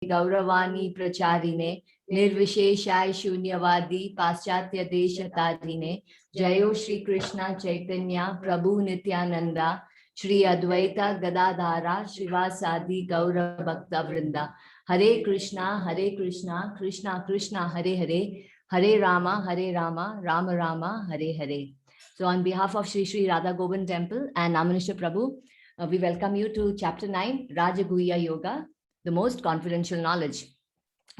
गौरवाणी प्रचारिणे निर्विशेषाय शून्यवादी पाश्चात्य देश तारिणे जयो श्री कृष्ण चैतन्य प्रभु नित्यानंदा श्री अद्वैता गदाधारा श्रीवासादि गौर भक्त वृंदा हरे Krishna Krishna Krishna Hare Hare Hare Rama Ram Rama Hare Hare. So on behalf of Sri Sri Radha Govind Temple and Namanishya Prabhu, we welcome you to chapter 9, Rajaguhya Yoga, the most confidential knowledge.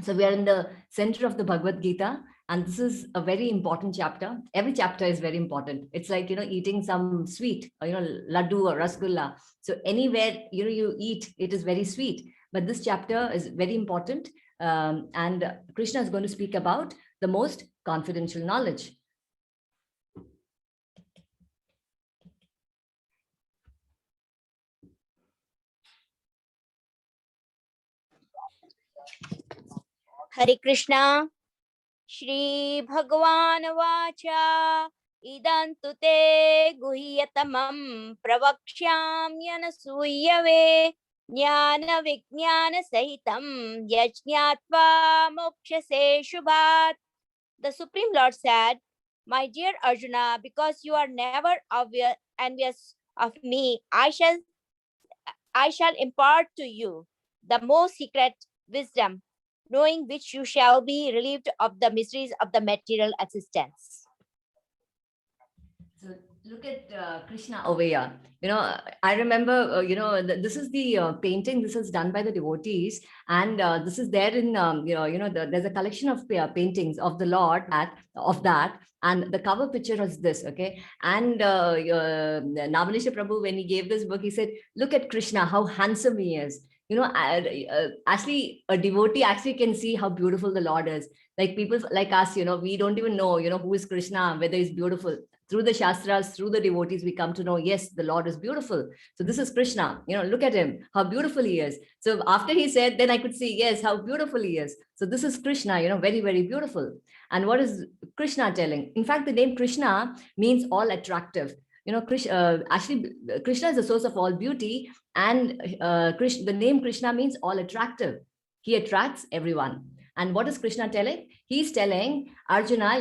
So we are in the center of the Bhagavad Gita, and this is a very important chapter. Every chapter is very important. It's like, eating some sweet, laddu or rasgulla. So anywhere, you eat, it is very sweet. But this chapter is very important. And Krishna is going to speak about the most confidential knowledge. Hare Krishna. Shri Bhagavan Vacha Idantu te guhyatamam pravakshyamyana suyave jnana vijnana sahitam yajñatva mokshase shubhat. The Supreme Lord said, my dear Arjuna, because you are never envious of me, I shall impart to you the most secret wisdom, knowing which you shall be relieved of the miseries of the material existence. So look at Krishna over here. I remember, this is the painting. This is done by the devotees, and this is there in, there's a collection of paintings of the Lord of that, and the cover picture is this, okay? And Navalishya Prabhu, when he gave this book, he said, "Look at Krishna, how handsome he is." Actually, a devotee actually can see how beautiful the Lord is. Like people like us, we don't even know, who is Krishna, whether he's beautiful. Through the Shastras, through the devotees, we come to know, yes, the Lord is beautiful. So this is Krishna, look at him, how beautiful he is. So after he said, then I could see, yes, how beautiful he is. So this is Krishna, very, very beautiful. And what is Krishna telling? In fact, the name Krishna means all attractive. Actually, Krishna is the source of all beauty. And the name Krishna means all attractive. He attracts everyone. And what is Krishna telling? He's telling Arjuna,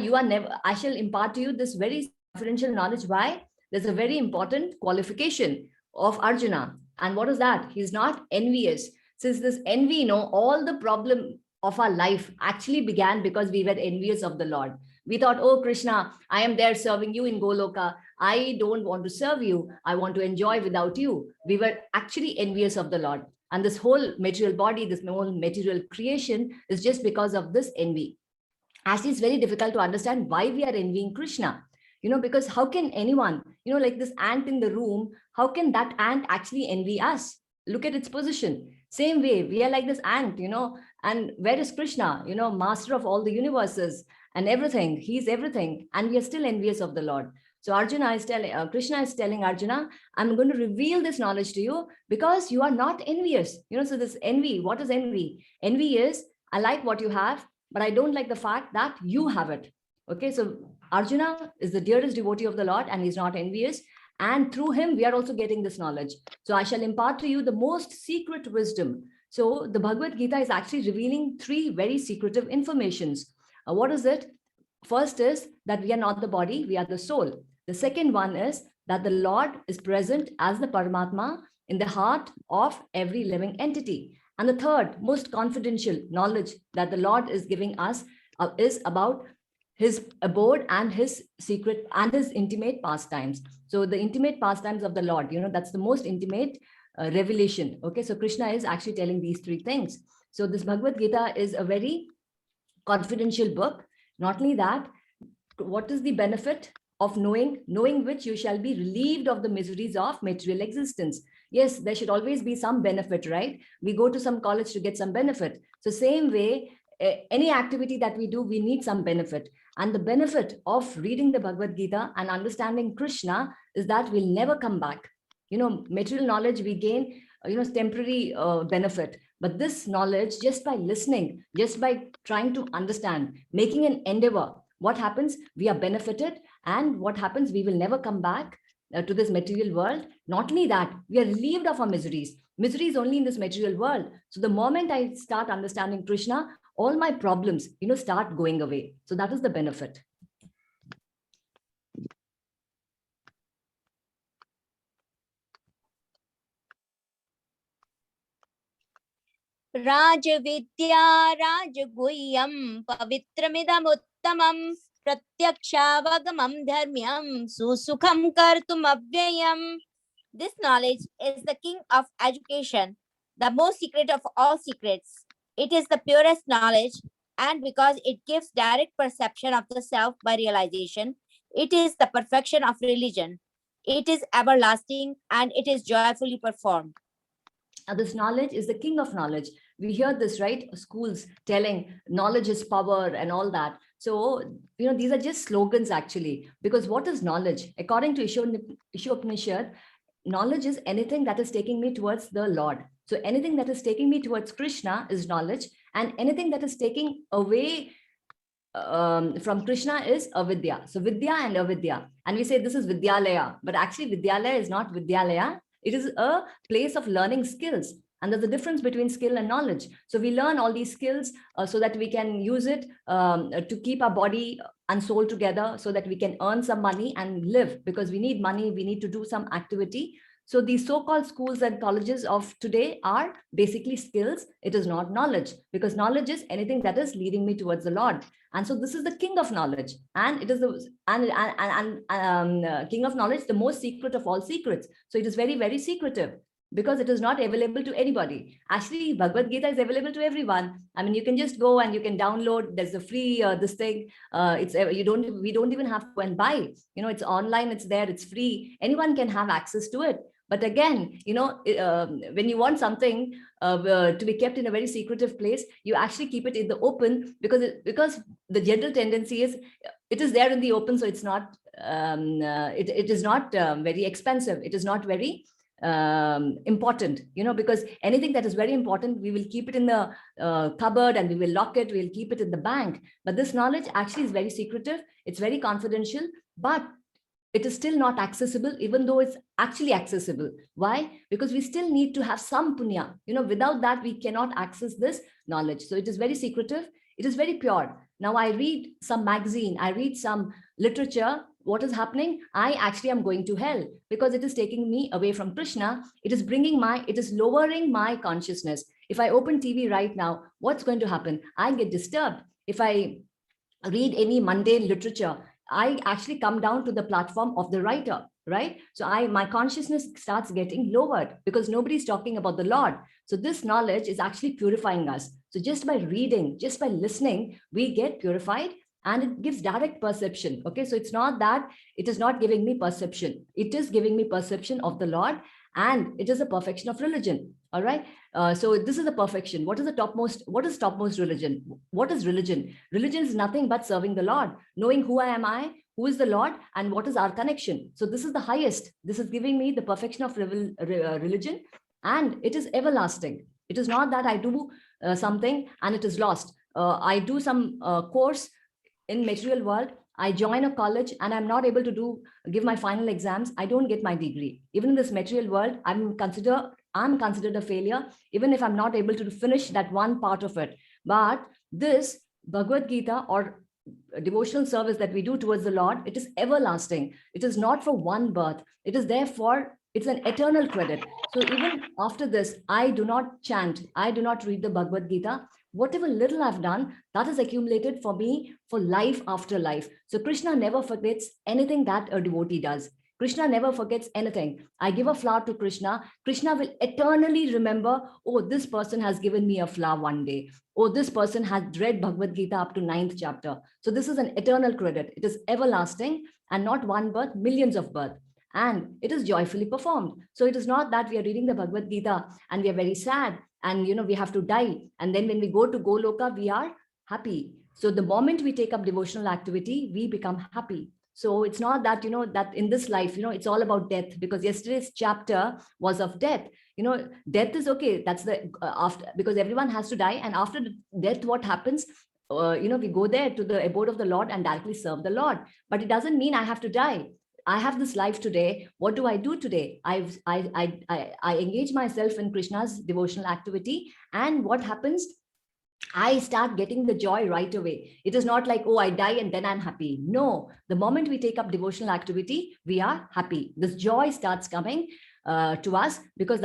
I shall impart to you this very confidential knowledge. Why? There's a very important qualification of Arjuna. And what is that? He's not envious. Since this envy, all the problem of our life actually began because we were envious of the Lord. We thought, oh, Krishna, I am there serving you in Goloka. I don't want to serve you. I want to enjoy without you. We were actually envious of the Lord. And this whole material body, this whole material creation is just because of this envy. Actually, it's very difficult to understand why we are envying Krishna. Because how can anyone, like this ant in the room, how can that ant actually envy us? Look at its position. Same way, we are like this ant, and where is Krishna, master of all the universes and everything. He's everything. And we are still envious of the Lord. So Krishna is telling Arjuna, I'm going to reveal this knowledge to you because you are not envious. So this envy, what is envy? Envy is, I like what you have, but I don't like the fact that you have it. Okay, so Arjuna is the dearest devotee of the Lord and he's not envious. And through him, we are also getting this knowledge. So I shall impart to you the most secret wisdom. So the Bhagavad Gita is actually revealing 3 very secretive informations. What is it? First is that we are not the body, we are the soul. The second one is that the Lord is present as the Paramatma in the heart of every living entity. And the third, most confidential knowledge that the Lord is giving us is about his abode and his secret and his intimate pastimes. So the intimate pastimes of the Lord, that's the most intimate revelation. Okay, so Krishna is actually telling these 3 things. So this Bhagavad Gita is a very confidential book. Not only that, what is the benefit of knowing which you shall be relieved of the miseries of material existence? Yes, there should always be some benefit, right? We go to some college to get some benefit. So same way, any activity that we do, we need some benefit. And the benefit of reading the Bhagavad Gita and understanding Krishna is that we'll never come back. Material knowledge we gain, temporary benefit. But this knowledge, just by listening, just by trying to understand, making an endeavor, what happens? We are benefited. And what happens? We will never come back to this material world. Not only that, we are relieved of our miseries. Misery is only in this material world. So the moment I start understanding Krishna, all my problems, start going away. So that is the benefit. राजविद्या राजगुह्यं पवित्रमिदमुत्तमं प्रत्यक्षावगमं धर्म्यं सुसुखं कर्तुमव्ययम्. This knowledge is the king of education, the most secret of all secrets. It is the purest knowledge, and because it gives direct perception of the self by realization, it is the perfection of religion. It is everlasting and it is joyfully performed. This knowledge is the king of knowledge. We hear this, right? Schools telling knowledge is power and all that. So, these are just slogans actually, because what is knowledge? According to Ishopanishad, knowledge is anything that is taking me towards the Lord. So anything that is taking me towards Krishna is knowledge, and anything that is taking away from Krishna is avidya. So vidya and avidya. And we say this is Vidyalaya, but actually Vidyalaya is not Vidyalaya. It is a place of learning skills. And there's a difference between skill and knowledge. So we learn all these skills so that we can use it to keep our body and soul together, so that we can earn some money and live, because we need money, we need to do some activity. So these so-called schools and colleges of today are basically skills. It is not knowledge, because knowledge is anything that is leading me towards the Lord. And so this is the king of knowledge, and it is the king of knowledge, the most secret of all secrets. So it is very, very secretive, because it is not available to anybody. Actually, Bhagavad Gita is available to everyone. I mean, you can just go and you can download. There's a free this thing. We don't even have to go and buy. It's online. It's there. It's free. Anyone can have access to it. But again, when you want something to be kept in a very secretive place, you actually keep it in the open, because the general tendency is it is there in the open, so it's not it is not very expensive. It is not very important, because anything that is very important, we will keep it in the cupboard and we will lock it. We'll keep it in the bank. But this knowledge actually is very secretive. It's very confidential, but it is still not accessible, even though it's actually accessible. Why? Because we still need to have some punya. Without that, we cannot access this knowledge. So it is very secretive. It is very pure. Now I read some magazine, I read some literature. What is happening? I actually am going to hell, because it is taking me away from Krishna. It is lowering my consciousness. If I open TV right now, what's going to happen? I get disturbed. If I read any mundane literature, I actually come down to the platform of the writer, right? So my consciousness starts getting lowered, because nobody's talking about the Lord. So this knowledge is actually purifying us. So just by reading, just by listening, we get purified, and it gives direct perception. Okay, so it's not that it is not giving me perception. It is giving me perception of the Lord, and it is a perfection of religion. All right. So this is the perfection. What is topmost religion? What is religion? Religion is nothing but serving the Lord, knowing who I, who is the Lord, and what is our connection. So this is the highest. This is giving me the perfection of religion, and it is everlasting. It is not that I do something and it is lost. I do some course in material world. I join a college and I'm not able to give my final exams. I don't get my degree. Even in this material world, I'm considered a failure, even if I'm not able to finish that one part of it. But this Bhagavad Gita, or devotional service that we do towards the Lord, it is everlasting. It is not for one birth. It is therefore, it's an eternal credit. So even after this, I do not chant, I do not read the Bhagavad Gita. Whatever little I've done, that is accumulated for me for life after life. So Krishna never forgets anything that a devotee does. Krishna never forgets anything. I give a flower to Krishna. Krishna will eternally remember, oh, this person has given me a flower one day. Oh, this person has read Bhagavad Gita up to 9th chapter. So this is an eternal credit. It is everlasting, and not one birth, millions of birth. And it is joyfully performed. So it is not that we are reading the Bhagavad Gita and we are very sad and we have to die. And then when we go to Goloka, we are happy. So the moment we take up devotional activity, we become happy. So it's not that, that in this life, it's all about death, because yesterday's chapter was of death. Death is okay. That's the after, because everyone has to die. And after death, what happens? We go there to the abode of the Lord and directly serve the Lord. But it doesn't mean I have to die. I have this life today. What do I do today? I engage myself in Krishna's devotional activity. And what happens? I start getting the joy right away. It is not like, oh, I die and then I'm happy. No, the moment we take up devotional activity, we are happy. This joy starts coming to us, because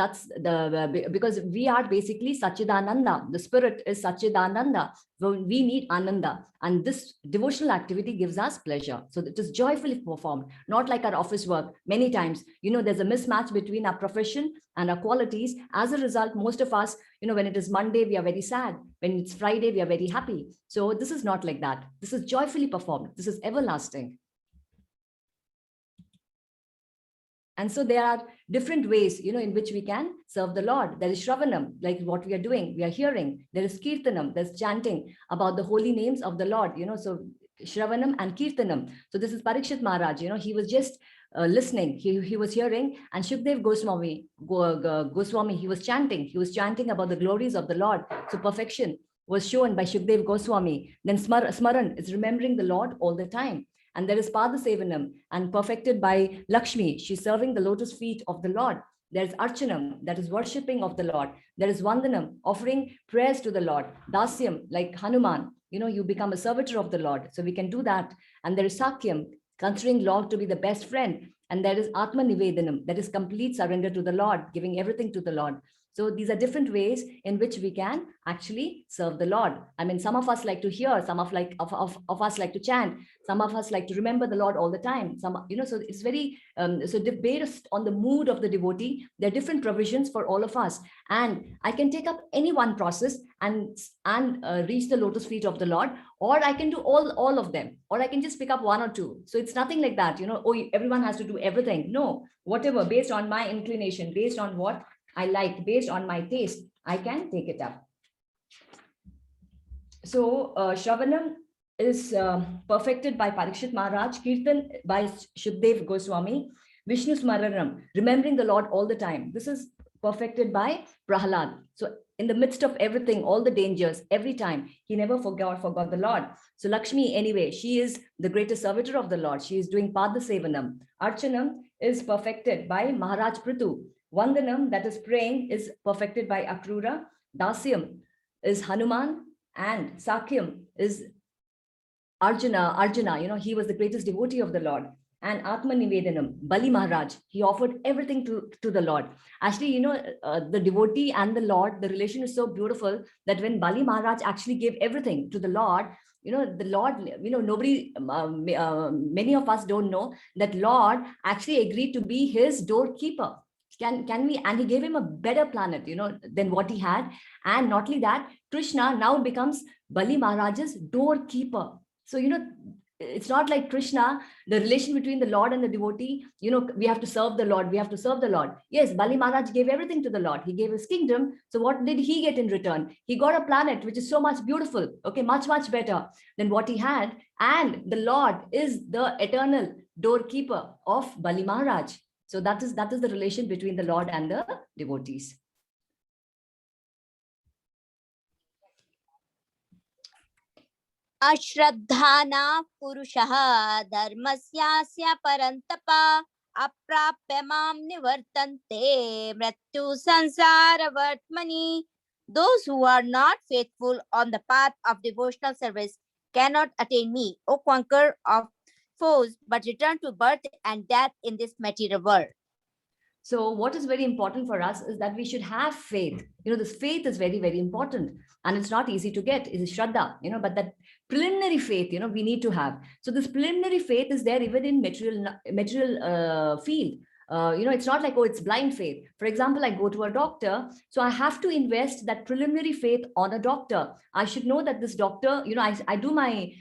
because we are basically Sachidananda. The spirit is Sachidananda. So we need Ananda, and this devotional activity gives us pleasure. So it is joyfully performed, not like our office work. Many times, there's a mismatch between our profession and our qualities. As a result, most of us, when it is Monday, we are very sad. When it's Friday, we are very happy. So this is not like that. This is joyfully performed. This is everlasting. And so there are different ways, in which we can serve the Lord. There is Shravanam, like what we are doing. We are hearing. There is Kirtanam. There's chanting about the holy names of the Lord. So Shravanam and Kirtanam. So this is Parikshit Maharaj. He was just listening. He was hearing, and Shukdev Goswami, he was chanting. He was chanting about the glories of the Lord. So perfection was shown by Shukdev Goswami. Then Smaran is remembering the Lord all the time. And there is Padasevanam, and perfected by Lakshmi. She's serving the lotus feet of the Lord. There's Archanam, that is worshipping of the Lord. There is Vandanam, offering prayers to the Lord. Dasyam, like Hanuman, you become a servitor of the Lord. So we can do that. And there is Sakyam, considering Lord to be the best friend. And there is Atma Nivedanam, that is complete surrender to the Lord, giving everything to the Lord. So these are different ways in which we can actually serve the Lord. I mean, some of us like to hear, some of us like to chant, some of us like to remember the Lord all the time. So it's very, so based on the mood of the devotee, there are different provisions for all of us. And I can take up any one process and reach the lotus feet of the Lord, or I can do all of them, or I can just pick up one or two. So it's nothing like that, oh, everyone has to do everything. No, whatever, based on my inclination, based on what I like, based on my taste, I can take it up. So Shravanam is perfected by Parikshit Maharaj, Kirtan by Shukdev Goswami, Vishnu Smaranam, remembering the Lord all the time. This is perfected by Prahalad. So in the midst of everything, all the dangers, every time, he never forgot the Lord. So Lakshmi, anyway, she is the greatest servitor of the Lord. She is doing Padasevanam. Archanam is perfected by Maharaj Prithu. Vandanam, that is praying, is perfected by Akrura. Dasyam is Hanuman, and Sakyam is Arjuna, he was the greatest devotee of the Lord. And Atma Nivedanam, Bali Maharaj, he offered everything to the Lord. Actually, the devotee and the Lord, the relation is so beautiful that when Bali Maharaj actually gave everything to the Lord, the Lord, nobody, many of us don't know that Lord actually agreed to be his doorkeeper. Can we, and he gave him a better planet, than what he had. And not only that, Krishna now becomes Bali Maharaj's doorkeeper. So, it's not like Krishna, the relation between the Lord and the devotee, we have to serve the Lord, we have to serve the Lord. Yes, Bali Maharaj gave everything to the Lord. He gave his kingdom. So what did he get in return? He got a planet, which is so much beautiful, okay, much, much better than what he had. And the Lord is the eternal doorkeeper of Bali Maharaj. So that is the relation between the Lord and the devotees. Ashraddhana Purushaha Dharmasyasya Parantapa Aprapya Mam Nivartante Mrityu Sansara Vartmani. Those who are not faithful on the path of devotional service cannot attain me, O conqueror of foes, but return to birth and death in this material world. So what is very important for us is that we should have faith. This faith is very, very important, and it's not easy to get. It is Shraddha, but that preliminary faith, we need to have. So this preliminary faith is there even in material field. It's not like, oh, it's blind faith. For example, I go to a doctor, so I have to invest that preliminary faith on a doctor. I should know that this doctor, I do my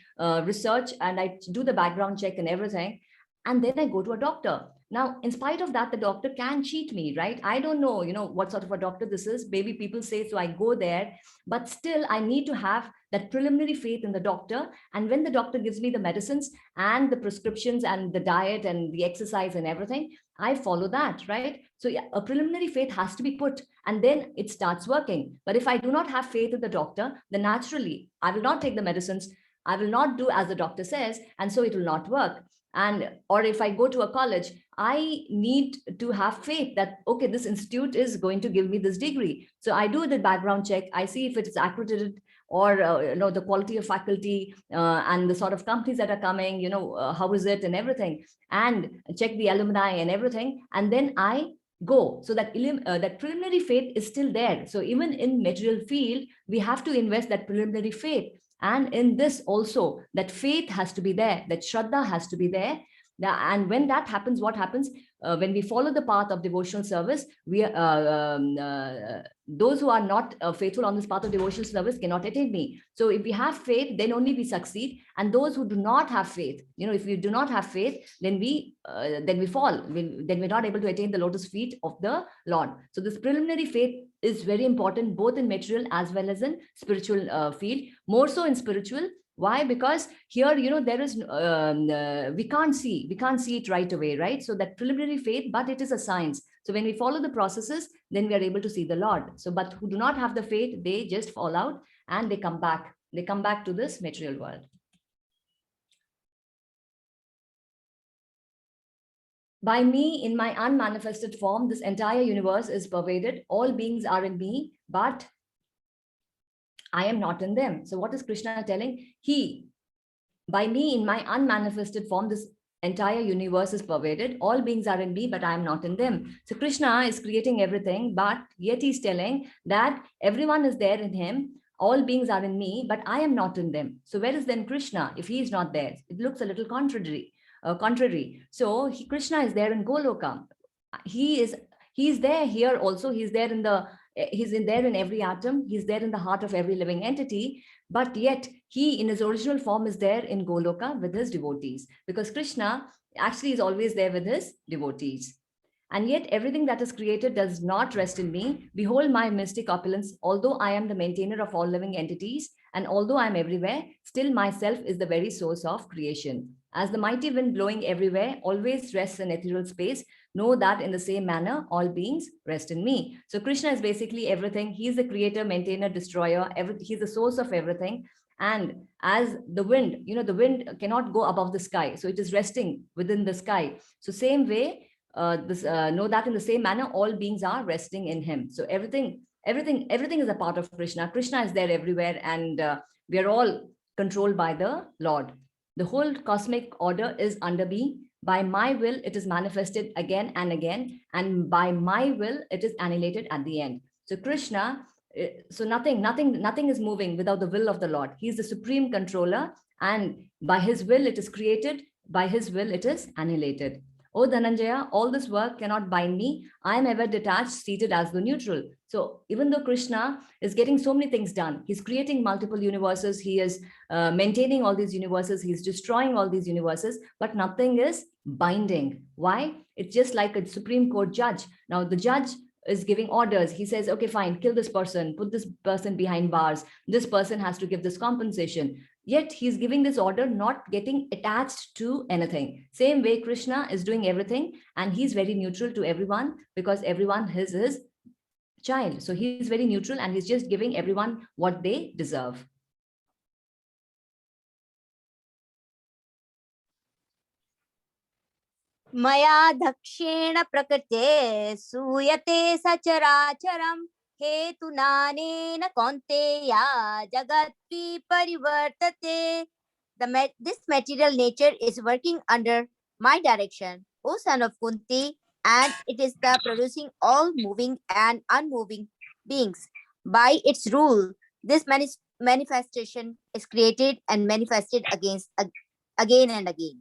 research and I do the background check and everything, and then I go to a doctor. Now, in spite of that, the doctor can cheat me, right? I don't know, what sort of a doctor this is. Maybe people say, so I go there, but still I need to have that preliminary faith in the doctor. And when the doctor gives me the medicines and the prescriptions and the diet and the exercise and everything, I follow that, right? So yeah, a preliminary faith has to be put, and then it starts working. But if I do not have faith in the doctor, then naturally I will not take the medicines. I will not do as the doctor says, and so it will not work. And or if I go to a college, I need to have faith that, okay, this institute is going to give me this degree. So I do the background check. I see if it is accredited, or the quality of faculty, and the sort of companies that are coming, how is it and everything, and check the alumni and everything. And then I go. So that that preliminary faith is still there. So even in material field, we have to invest that preliminary faith. And in this also, that faith has to be there, that Shraddha has to be there. And when that happens, what happens? When we follow the path of devotional service, those who are not faithful on this path of devotional service cannot attain me. So if we have faith, then only we succeed. And those who do not have faith, if we do not have faith, then we fall. Then we're not able to attain the lotus feet of the Lord. So this preliminary faith is very important, both in material as well as in spiritual field, more so in spiritual. Why? Because here, there is, we can't see it right away, right? So that preliminary faith, but it is a science. So when we follow the processes, then we are able to see the Lord. So, but who do not have the faith, they just fall out and they come back. They come back to this material world. By me, in my unmanifested form, this entire universe is pervaded. All beings are in me, but I am not in them. So what is Krishna telling? By me, in my unmanifested form, this entire universe is pervaded. All beings are in me, but I am not in them. So Krishna is creating everything, but yet he's telling that everyone is there in him. All beings are in me, but I am not in them. So where is then Krishna if he is not there? It looks a little contrary. So Krishna is there in Goloka. He's there here also. He's there in every atom. He's there in the heart of every living entity. But yet he in his original form is there in Goloka with his devotees, because Krishna actually is always there with his devotees. And yet everything that is created does not rest in me. Behold my mystic opulence. Although I am the maintainer of all living entities, and although I am everywhere, still myself is the very source of creation. As the mighty wind blowing everywhere always rests in ethereal space, know that in the same manner, all beings rest in me. So Krishna is basically everything. He's the creator, maintainer, destroyer. He's the source of everything. And as the wind, the wind cannot go above the sky. So it is resting within the sky. So same way, know that in the same manner, all beings are resting in him. So everything is a part of Krishna. Krishna is there everywhere, and we are all controlled by the Lord. The whole cosmic order is under me. By my will, it is manifested again and again, and by my will, it is annihilated at the end. So Krishna, so nothing is moving without the will of the Lord. He is the supreme controller, and by his will, it is created. By his will, it is annihilated. Oh Dhananjaya, all this work cannot bind me. I am ever detached, seated as the neutral. So even though Krishna is getting so many things done, he's creating multiple universes, he is maintaining all these universes, he's destroying all these universes, but nothing is binding. Why? It's just like a Supreme Court judge. Now the judge is giving orders. He says, okay, fine, kill this person, put this person behind bars. This person has to give this compensation. Yet he's giving this order, not getting attached to anything. Same way Krishna is doing everything, and he's very neutral to everyone, because everyone is his child. So he's very neutral, and he's just giving everyone what they deserve. Maya dakshena prakrite suyate sacharacharam hetunanena kaunteya jagatvi parivartate. This material nature is working under my direction, O son of Kunti, and it is the producing all moving and unmoving beings. By its rule, this manifestation is created and manifested again and again.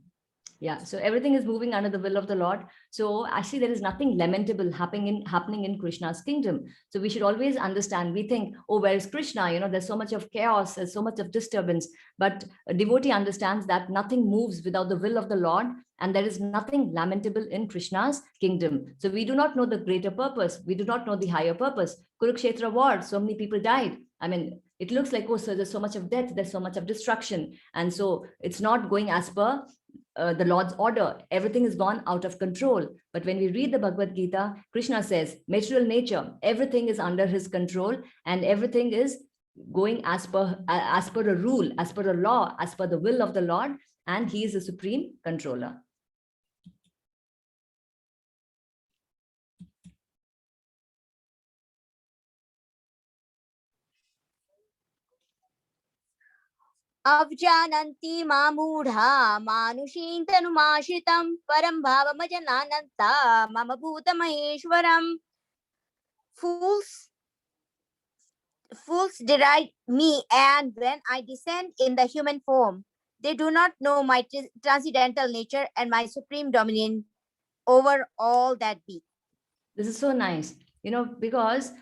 Yeah, so everything is moving under the will of the Lord. So actually there is nothing lamentable happening in Krishna's kingdom. So we should always understand, we think, oh, where is Krishna? There's so much of chaos, there's so much of disturbance. But a devotee understands that nothing moves without the will of the Lord, and there is nothing lamentable in Krishna's kingdom. So we do not know the greater purpose. We do not know the higher purpose. Kurukshetra war, so many people died. I mean, it looks like, oh, so there's so much of death, there's so much of destruction. And so it's not going as per the Lord's order. Everything is gone out of control. But when we read the Bhagavad Gita, Krishna says, material nature, everything is under his control, and everything is going as per a rule, as per a law, as per the will of the Lord. and he is the supreme controller. Avjananti mamudha manushin tanumashritam param bhavamajanananta mama bhuta maheshwaram. Fools deride me, and when I descend in the human form, they do not know my transcendental nature and my supreme dominion over all that be. This is so nice, because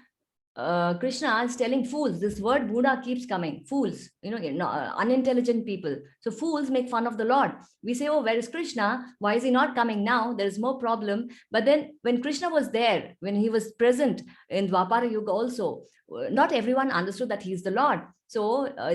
Krishna is telling fools. This word Buddha keeps coming. Fools, unintelligent people. So fools make fun of the Lord. We say, oh, where is Krishna? Why is he not coming now? There is more problem. But then when Krishna was there, when he was present in Dwapara Yuga also, not everyone understood that he is the Lord. So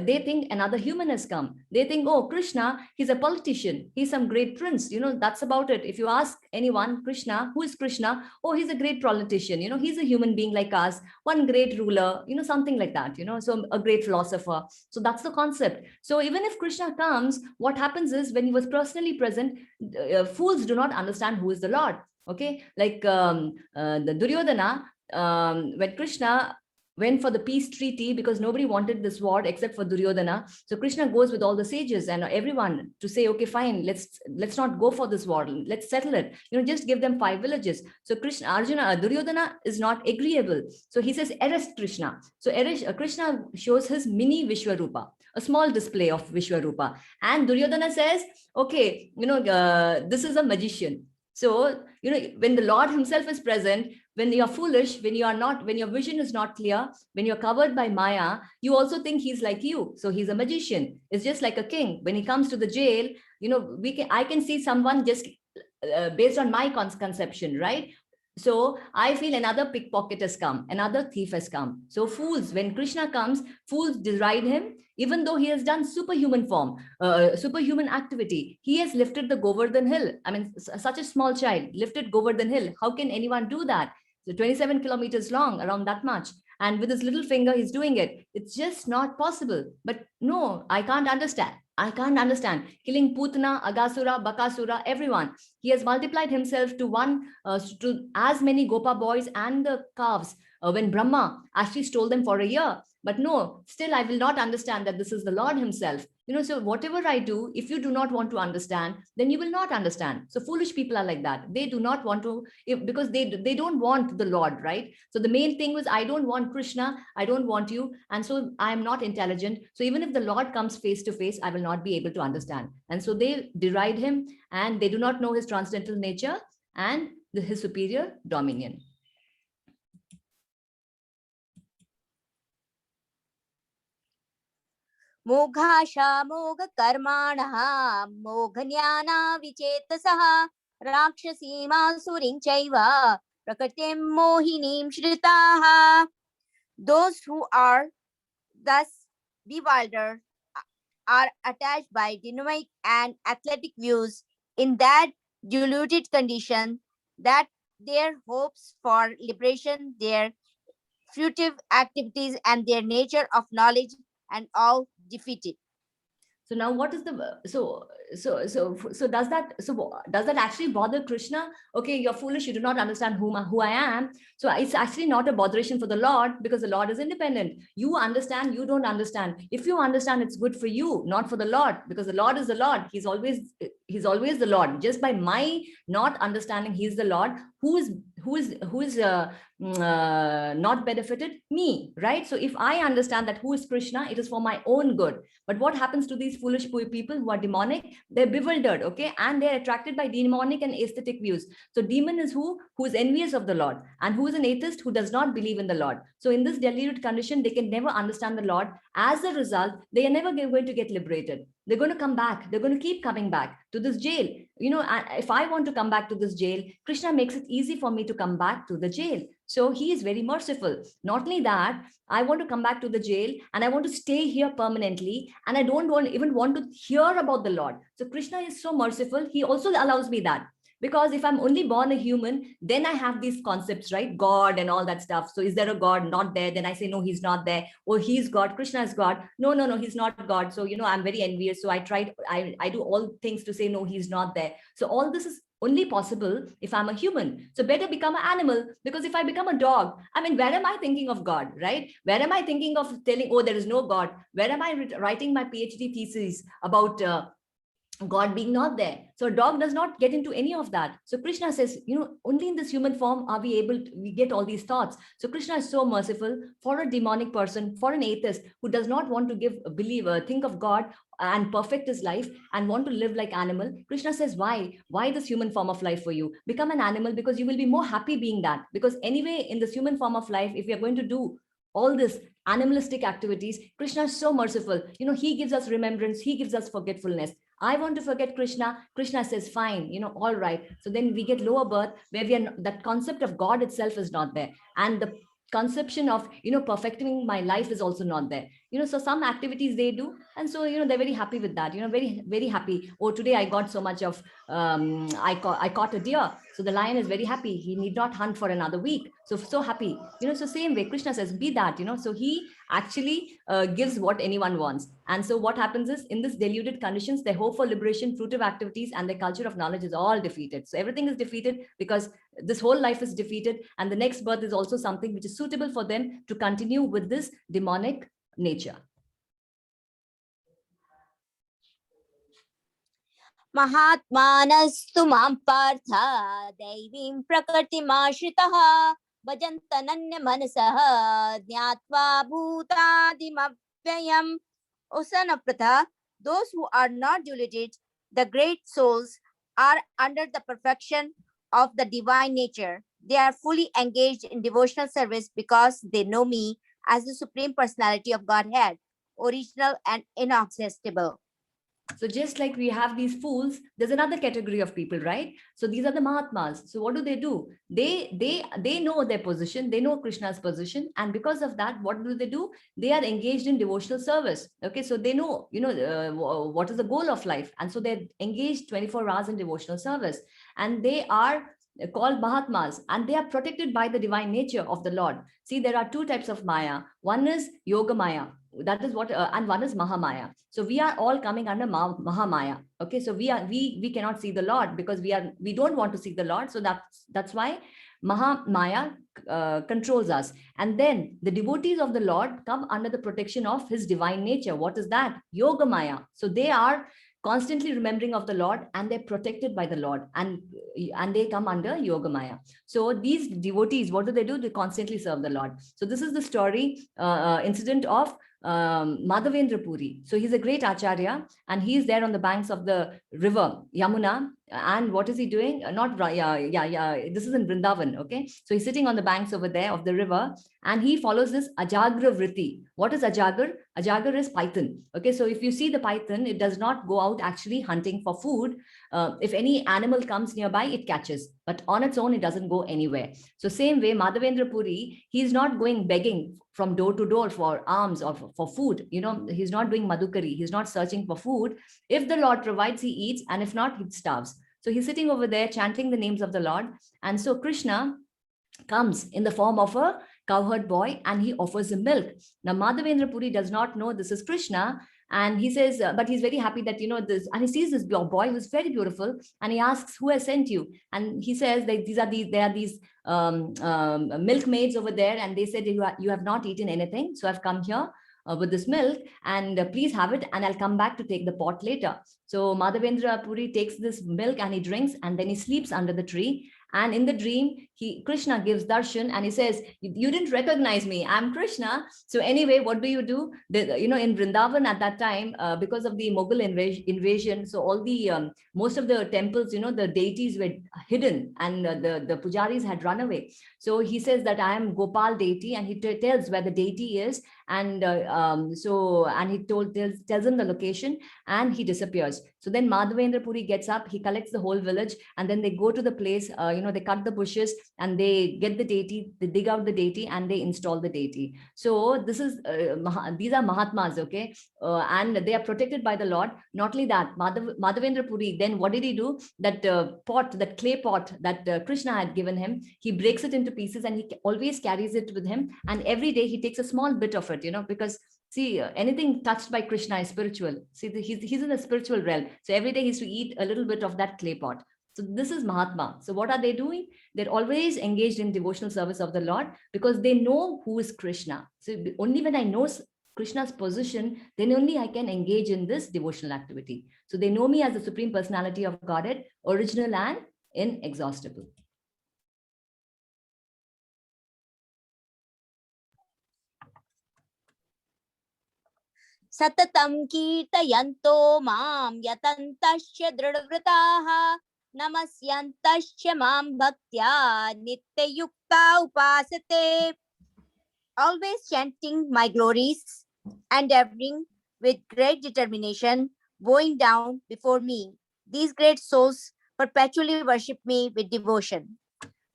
they think another human has come. They think, oh, Krishna, he's a politician. He's some great prince. That's about it. If you ask anyone, Krishna, who is Krishna? Oh, he's a great politician. He's a human being like us, one great ruler, something like that, so a great philosopher. So that's the concept. So even if Krishna comes, what happens is when he was personally present, fools do not understand who is the Lord. Okay, like the Duryodhana, when Krishna went for the peace treaty, because nobody wanted this war except for Duryodhana. So Krishna goes with all the sages and everyone to say, okay, fine, let's not go for this war. Let's settle it. Just give them 5 villages. So Duryodhana is not agreeable. So he says, arrest Krishna. So Krishna shows his mini Vishwarupa, a small display of Vishwarupa. And Duryodhana says, okay, this is a magician. So, when the Lord himself is present, when you're foolish, when your vision is not clear, when you're covered by Maya, you also think he's like you. So he's a magician. It's just like a king. When he comes to the jail, I can see someone just based on my conception, right? So I feel another pickpocket has come, another thief has come. So fools, when Krishna comes, fools deride him, even though he has done superhuman form, superhuman activity. He has lifted the Govardhan hill. I mean, such a small child lifted Govardhan hill. How can anyone do that? So 27 kilometers long, around that much. And with his little finger, he's doing it. It's just not possible. But no, I can't understand. I can't understand. Killing Putana, Agasura, Bakasura, everyone. He has multiplied himself to as many Gopa boys and the calves when Brahma actually stole them for a year. But no, still I will not understand that this is the Lord himself. So whatever I do, if you do not want to understand, then you will not understand. So foolish people are like that. They do not want to, because they don't want the Lord, right? So the main thing was, I don't want Krishna, I don't want you. And so I am not intelligent. So even if the Lord comes face to face, I will not be able to understand. And so they deride him and they do not know his transcendental nature and his superior dominion. मोघाशा मोघ कर्माणः मोघज्ञाना विचेतसः राक्षसीमासुरीं चैव प्रकृतिं मोहिनीं श्रिताः. Those who are thus bewildered are attached by dynamic and athletic views in that diluted condition that their hopes for liberation, their fruitive activities, and their nature of knowledge and all defeated. So now what is the does that actually bother Krishna? Okay, you're foolish, you do not understand who I am. So it's actually not a botheration for the Lord, because the Lord is independent. You understand, you don't understand. If you understand, it's good for you, not for the Lord, because the Lord is the Lord. He's always the Lord. Just by my not understanding he's the Lord, who is not benefited? Me, right? So if I understand that who is Krishna, it is for my own good. But what happens to these foolish people who are demonic? They're bewildered, okay? And they're attracted by demonic and aesthetic views. So demon is who is envious of the Lord, and who is an atheist who does not believe in the Lord. So in this deluded condition, they can never understand the Lord. As a result, they are never going to get liberated. They're going to come back. They're going to keep coming back to this jail. If I want to come back to this jail, Krishna makes it easy for me to come back to the jail. So he is very merciful. Not only that, I want to come back to the jail and I want to stay here permanently. And I don't even want to hear about the Lord. So Krishna is so merciful. He also allows me that. Because if I'm only born a human, then I have these concepts, right? God and all that stuff. So is there a God? Not there. Then I say, no, he's not there. Or he's God. Krishna is God. No, no, no, he's not God. So, I'm very envious. So I do all things to say, no, he's not there. So all this is only possible if I'm a human. So better become an animal, because if I become a dog, I mean, where am I thinking of God, right? Where am I thinking of telling, oh, there is no God? Where am I writing my PhD thesis about God being not there? So a dog does not get into any of that. So Krishna says, only in this human form are we get all these thoughts. So Krishna is so merciful for a demonic person, for an atheist who does not want to think of God and perfect his life and want to live like animal. Krishna says, why this human form of life for you? Become an animal, because you will be more happy being that. Because anyway, in this human form of life, if we are going to do all this animalistic activities, Krishna is so merciful. He gives us remembrance, he gives us forgetfulness. I want to forget Krishna. Krishna says, fine, all right. So then we get lower birth, where that concept of God itself is not there. And the conception of, perfecting my life is also not there. So some activities they do. And so, they're very happy with that, very, very happy. Oh, today I got so much of, I caught a deer. So the lion is very happy. He need not hunt for another week. So happy, so same way, Krishna says, be that, so he actually gives what anyone wants. And so what happens is, in this deluded conditions, their hope for liberation, fruitive activities, and their culture of knowledge is all defeated. So everything is defeated, because this whole life is defeated. And the next birth is also something which is suitable for them to continue with this demonic nature. Mahatmanastu mam partha daivim prakrtimashritah bhajantananya manasah jnatva bhutadimavyayam. O son of Pratha, those who are not deluded, the great souls, are under the perfection of the divine nature. They are fully engaged in devotional service because they know me as the Supreme Personality of Godhead, original and inexhaustible. So just like we have these fools, there's another category of people, right? So these are the Mahatmas. So what do? They know their position, they know Krishna's position, and because of that, what do? They are engaged in devotional service. Okay, so they know, what is the goal of life, and so they're engaged 24 hours in devotional service, and they are called Mahatmas, and they are protected by the divine nature of the Lord. See, there are two types of Maya. One is Yoga Maya, that is what, and one is Mahamaya. So we are all coming under Mahamaya. Okay, so we cannot see the Lord, because we don't want to see the Lord. So that's why Mahamaya controls us. And then the devotees of the Lord come under the protection of his divine nature. What is that? Yoga Maya. So they are constantly remembering of the Lord, and they're protected by the Lord, and they come under Yoga Maya. So these devotees, what do? They constantly serve the Lord. So this is the story, incident of Madhavendra Puri. So he's a great acharya, and he's there on the banks of the river Yamuna. And what is he doing? This is in Vrindavan. Okay, so he's sitting on the banks over there of the river, and he follows this Ajagra Vritti. What is Ajagar? Ajagar is python. Okay, so if you see the python, it does not go out actually hunting for food. If any animal comes nearby, it catches, but on its own, it doesn't go anywhere. So same way, Madhavendra Puri, he's not going begging from door to door for alms or for food. He's not doing madhukari. He's not searching for food. If the Lord provides, he eats, and if not, he starves. So he's sitting over there chanting the names of the Lord. And so Krishna comes in the form of a cowherd boy, and he offers him milk. Now Madhavendra Puri does not know this is Krishna, and he says, but he's very happy that this, and he sees this boy who's very beautiful, and he asks, who has sent you? And he says that there are these milkmaids over there, and they said, you have not eaten anything, so I've come here with this milk, and please have it, and I'll come back to take the pot later. So Madhavendra Puri takes this milk and he drinks, and then he sleeps under the tree. And in the dream, Krishna gives darshan, and he says, you didn't recognize me, I'm Krishna. So anyway, what do? In Vrindavan at that time, because of the Mughal invasion, so all the most of the temples, the deities were hidden, and the pujaris had run away. So he says that I am Gopal deity, and he tells where the deity is. and he tells him the location, and he disappears. So then Madhavendra Puri gets up, he collects the whole village, and then they go to the place, they cut the bushes and they get the deity, they dig out the deity and they install the deity. So this is these are Mahatmas, okay, and they are protected by the Lord. Not only that, Madhavendra Puri, then what did he do? That pot, that clay pot that Krishna had given him, he breaks it into pieces and he always carries it with him. And every day he takes a small bit of it, because see, anything touched by Krishna is spiritual. See, he's in the spiritual realm. So every day he's to eat a little bit of that clay pot. So this is Mahatma. So what are they doing? They're always engaged in devotional service of the Lord because they know who is Krishna. So only when I know Krishna's position, then only I can engage in this devotional activity. So they know me as the Supreme Personality of Godhead, original and inexhaustible. Satatam kirtayanto mam yatantasya dridvrataha namasyantasya mam bhaktya nityayukta upasate. Always chanting my glories, endeavoring with great determination, bowing down before me. These great souls perpetually worship me with devotion.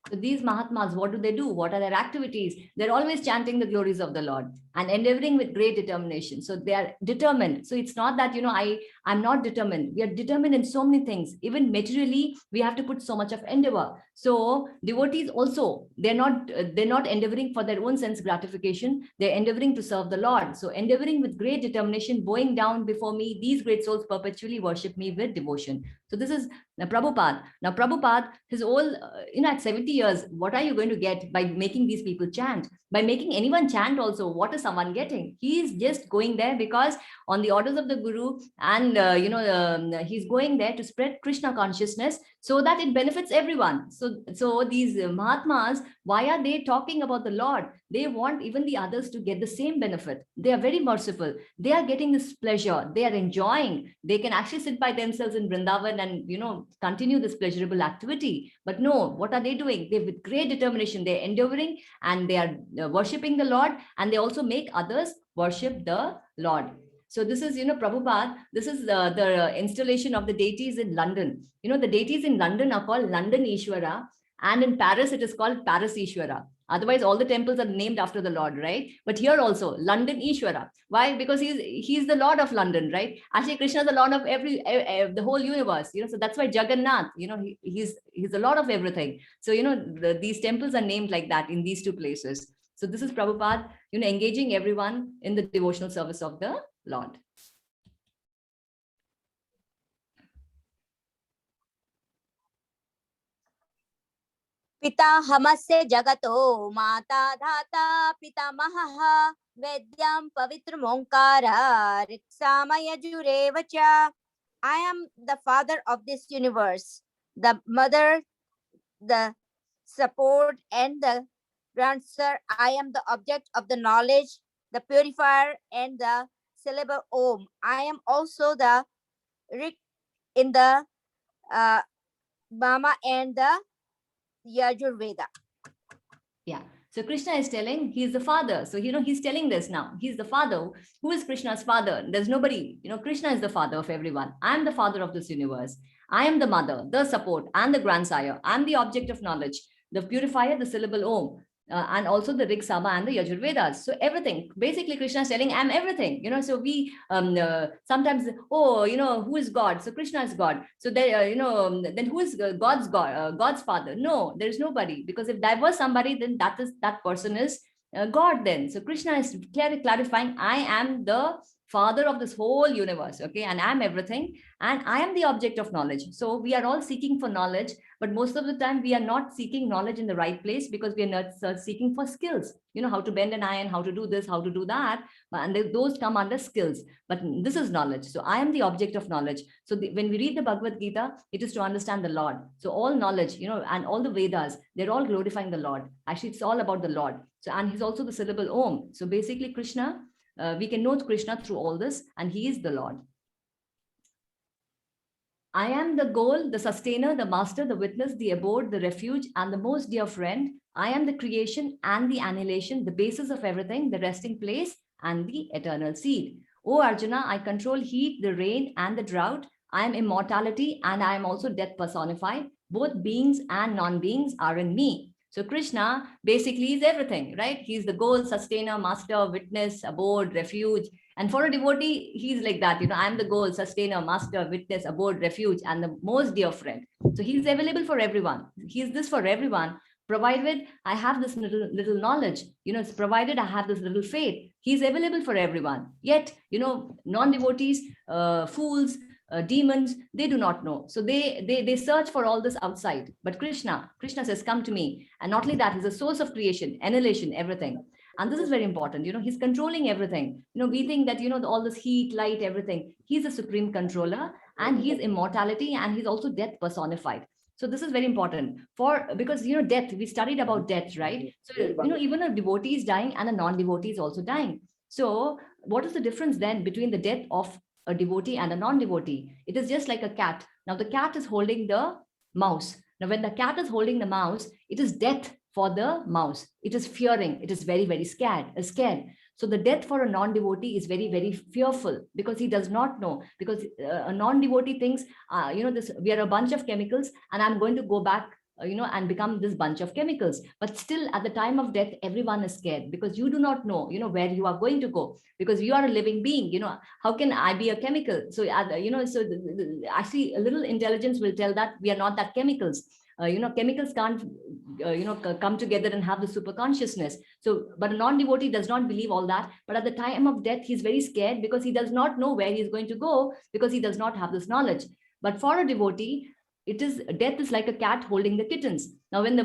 So these Mahatmas, what do? What are their activities? They're always chanting the glories of the Lord and endeavoring with great determination. So they are determined. So it's not that, I'm not determined. We are determined in so many things. Even materially, we have to put so much of endeavor. So devotees also, they're not endeavoring for their own sense gratification. They're endeavoring to serve the Lord. So endeavoring with great determination, bowing down before me, these great souls perpetually worship me with devotion. So this is Prabhupada. Now Prabhupada, his whole, at 70 years, what are you going to get by making these people chant? By making anyone chant also, what is someone getting? He is just going there because on the orders of the Guru, and he's going there to spread Krishna consciousness so that it benefits everyone. So these Mahatmas, why are they talking about the Lord? They want even the others to get the same benefit. They are very merciful. They are getting this pleasure. They are enjoying. They can actually sit by themselves in Vrindavan and, continue this pleasurable activity. But no, what are they doing? They, with great determination, they're endeavoring and they are worshipping the Lord, and they also make others worship the Lord. So this is, Prabhupada, this is the installation of the deities in London. The deities in London are called London Ishwara, and in Paris, it is called Paris Ishwara. Otherwise, all the temples are named after the Lord, right? But here also, London Ishwara. Why? Because he's the Lord of London, right? Actually, Krishna is the Lord of the whole universe. So that's why Jagannath, he's the Lord of everything. So these temples are named like that in these two places. So this is Prabhupada, engaging everyone in the devotional service of the Lord. पिताहमस्य जगतो माता धाता पितामहः वेद्यां पवित्रमोंकारा ऋक्सामयजुरेव च. I am the father of this universe, the mother, the support, and the grandsir. I am the object of the knowledge, the purifier, and the syllable Om. I am also the Rik in the Mama and the Yajurveda. Yeah. So Krishna is telling he's the father. So, he's telling this now. He's the father. Who is Krishna's father? There's nobody. Krishna is the father of everyone. I'm the father of this universe. I am the mother, the support, and the grandsire. I'm the object of knowledge, the purifier, the syllable Om. And also the Rig, Sama, and the Yajurvedas. So everything, basically Krishna is telling, I'm everything, so we sometimes, who is God? So Krishna is God. So there, then who is God's God, God's father? No, there is nobody, because if there was somebody, then that person is God then. So Krishna is clarifying, I am the father of this whole universe, okay, and I'm everything, and I am the object of knowledge. So we are all seeking for knowledge, but most of the time we are not seeking knowledge in the right place, because we are not seeking for skills, how to bend an iron, how to do this, how to do that, and those come under skills. But this is knowledge. So I am the object of knowledge. So when we read the Bhagavad Gita, it is to understand the Lord. So all knowledge, and all the Vedas, they're all glorifying the Lord. Actually, it's all about the Lord. So, and he's also the syllable Om. So basically Krishna, we can know Krishna through all this, and he is the Lord. I am the goal, the sustainer, the master, the witness, the abode, the refuge, and the most dear friend. I am the creation and the annihilation, the basis of everything, the resting place, and the eternal seed. O Arjuna, I control heat, the rain, and the drought. I am immortality, and I am also death personified. Both beings and non-beings are in me. So Krishna basically is everything, right? He's the goal, sustainer, master, witness, abode, refuge. And for a devotee, he's like that. I'm the goal, sustainer, master, witness, abode, refuge, and the most dear friend. So he's available for everyone. He's this for everyone, provided I have this little knowledge. It's provided I have this little faith. He's available for everyone. Yet, non-devotees, fools, demons, they do not know. So they search for all this outside. But Krishna says, come to me. And not only that, he's a source of creation, annihilation, everything. And this is very important. He's controlling everything. We think that, all this heat, light, everything. He's a supreme controller, and he's immortality, and he's also death personified. So this is very important because, death, we studied about death, right? So, even a devotee is dying and a non-devotee is also dying. So what is the difference then between the death of a devotee and a non-devotee? It is just like a cat. Now the cat is holding the mouse. Now when the cat is holding the mouse, it is death for the mouse. It is fearing. It is very, very scared. So the death for a non-devotee is very, very fearful because he does not know, because a non-devotee thinks, we are a bunch of chemicals and I'm going to go back, and become this bunch of chemicals. But still at the time of death, everyone is scared because you do not know, where you are going to go, because you are a living being. How can I be a chemical? So, actually a little intelligence will tell that we are not that chemicals. Chemicals can't, come together and have the super consciousness. So, but a non-devotee does not believe all that. But at the time of death, he's very scared because he does not know where he's going to go, because he does not have this knowledge. But for a devotee, death is like a cat holding the kittens. Now, when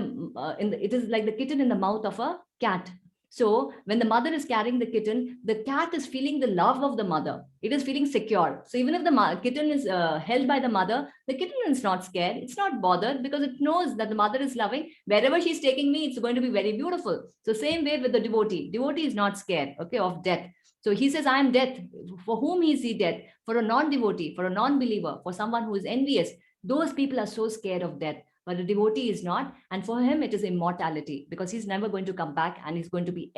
it is like the kitten in the mouth of a cat. So when the mother is carrying the kitten, the cat is feeling the love of the mother. It is feeling secure. So even if the kitten is held by the mother, the kitten is not scared. It's not bothered because it knows that the mother is loving. Wherever she's taking me, it's going to be very beautiful. So same way with the devotee. Devotee is not scared, of death. So he says, I am death. For whom is he death? For a non-devotee, for a non-believer, for someone who is envious. Those people are so scared of death. But a devotee is not. And for him, it is immortality, because he's never going to come back and he's going to be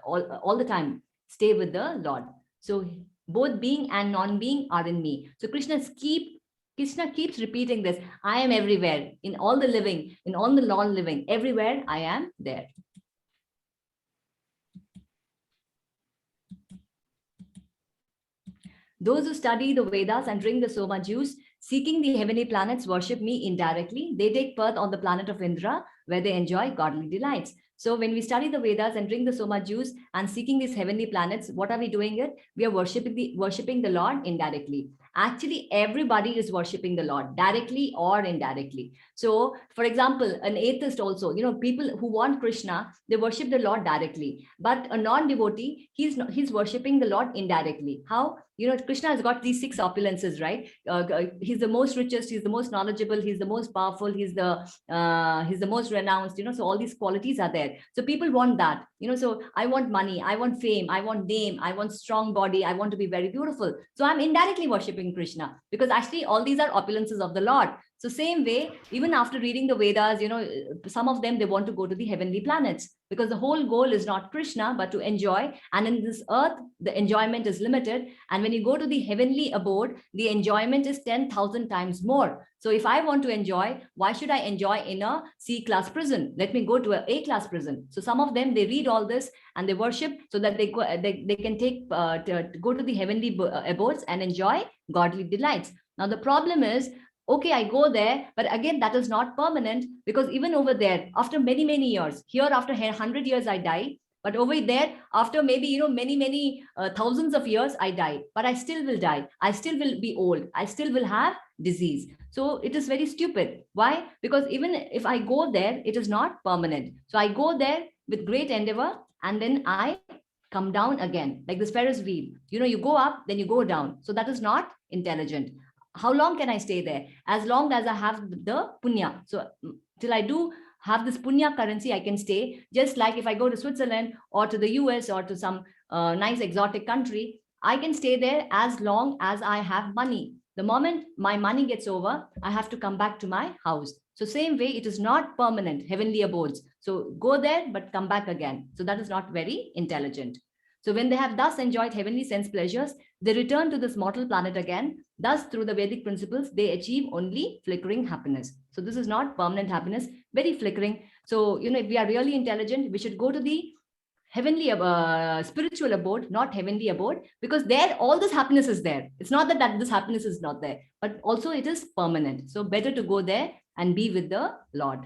all the time stay with the Lord. So both being and non-being are in me. So Krishna keeps repeating this. I am everywhere, in all the living, in all the non-living, everywhere I am there. Those who study the Vedas and drink the Soma juice, seeking the heavenly planets, worship me indirectly. They take birth on the planet of Indra, where they enjoy godly delights. So when we study the Vedas and drink the Soma juice and seeking these heavenly planets, what are we doing it? We are worshiping the Lord indirectly. Actually, everybody is worshiping the Lord, directly or indirectly. So, for example, an atheist also, people who want Krishna, they worship the Lord directly. But a non-devotee, he's worshiping the Lord indirectly. How? Krishna has got these 6 opulences, right? He's the most richest, he's the most knowledgeable, he's the most powerful, he's the most renounced, so all these qualities are there. So people want that, so I want money, I want fame, I want name, I want strong body, I want to be very beautiful. So I'm indirectly worshiping Krishna, because actually all these are opulences of the Lord. So same way, even after reading the Vedas, some of them, they want to go to the heavenly planets, because the whole goal is not Krishna, but to enjoy. And in this earth, the enjoyment is limited. And when you go to the heavenly abode, the enjoyment is 10,000 times more. So if I want to enjoy, why should I enjoy in a C-class prison? Let me go to an A-class prison. So some of them, they read all this and they worship so that they can go to the heavenly abodes and enjoy godly delights. Now the problem is, okay, I go there, but again, that is not permanent, because even over there, after many, many years, here after 100 years, I die. But over there, after maybe, many thousands of years, I die, but I still will die. I still will be old. I still will have disease. So it is very stupid. Why? Because even if I go there, it is not permanent. So I go there with great endeavor, and then I come down again, like this Ferris wheel. You go up, then you go down. So that is not intelligent. How long can I stay there? As long as I have the punya. So till I do have this punya currency, I can stay. Just like if I go to Switzerland or to the US or to some nice exotic country, I can stay there as long as I have money. The moment my money gets over, I have to come back to my house. So same way, it is not permanent, heavenly abodes. So go there, but come back again. So that is not very intelligent. So when they have thus enjoyed heavenly sense pleasures, they return to this mortal planet again. Thus, through the Vedic principles, they achieve only flickering happiness. So this is not permanent happiness, very flickering. So, if we are really intelligent, we should go to the heavenly spiritual abode, not heavenly abode, because there all this happiness is there. It's not that this happiness is not there, but also it is permanent. So better to go there and be with the Lord.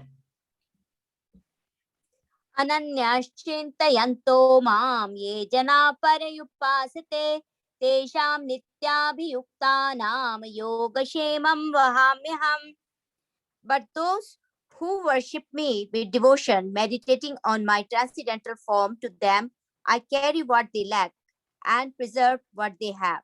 अनन्याश्चिन्तयन्तो मां ये जना पर्युपासते तेषां नित्याभियुक्तानां योगक्षेमं वहाम्यहम्. But those who worship me with devotion, meditating on my transcendental form, to them I carry what they lack and preserve what they have.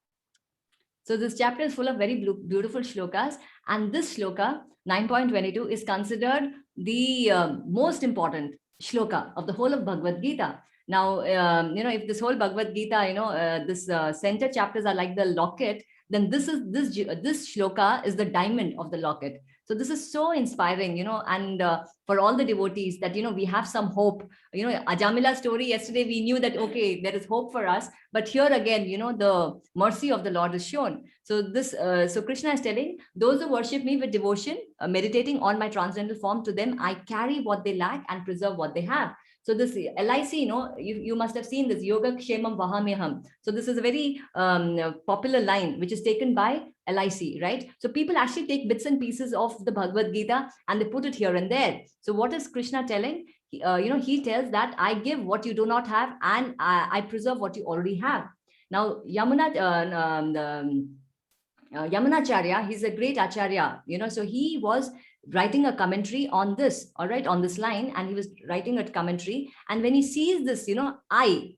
So this chapter is full of very beautiful shlokas, and this shloka 9.22 is considered the most important shloka of the whole of Bhagavad Gita. Now, if this whole Bhagavad Gita, this center chapters are like the locket, then this shloka is the diamond of the locket. So this is so inspiring, and for all the devotees that, we have some hope. Ajamila story yesterday, we knew that, okay, there is hope for us. But here again, the mercy of the Lord is shown. So so Krishna is telling, those who worship me with devotion, meditating on my transcendental form, to them, I carry what they lack and preserve what they have. So this LIC, you must have seen this yoga kshemam vahamyaham. So this is a very popular line, which is taken by LIC, right? So people actually take bits and pieces of the Bhagavad Gita and they put it here and there. So what is Krishna telling? He tells that I give what you do not have, and I preserve what you already have. Now, Yamunacharya, he's a great acharya, so he was writing a commentary on this, all right, on this line, and he was writing a commentary. And when he sees this, I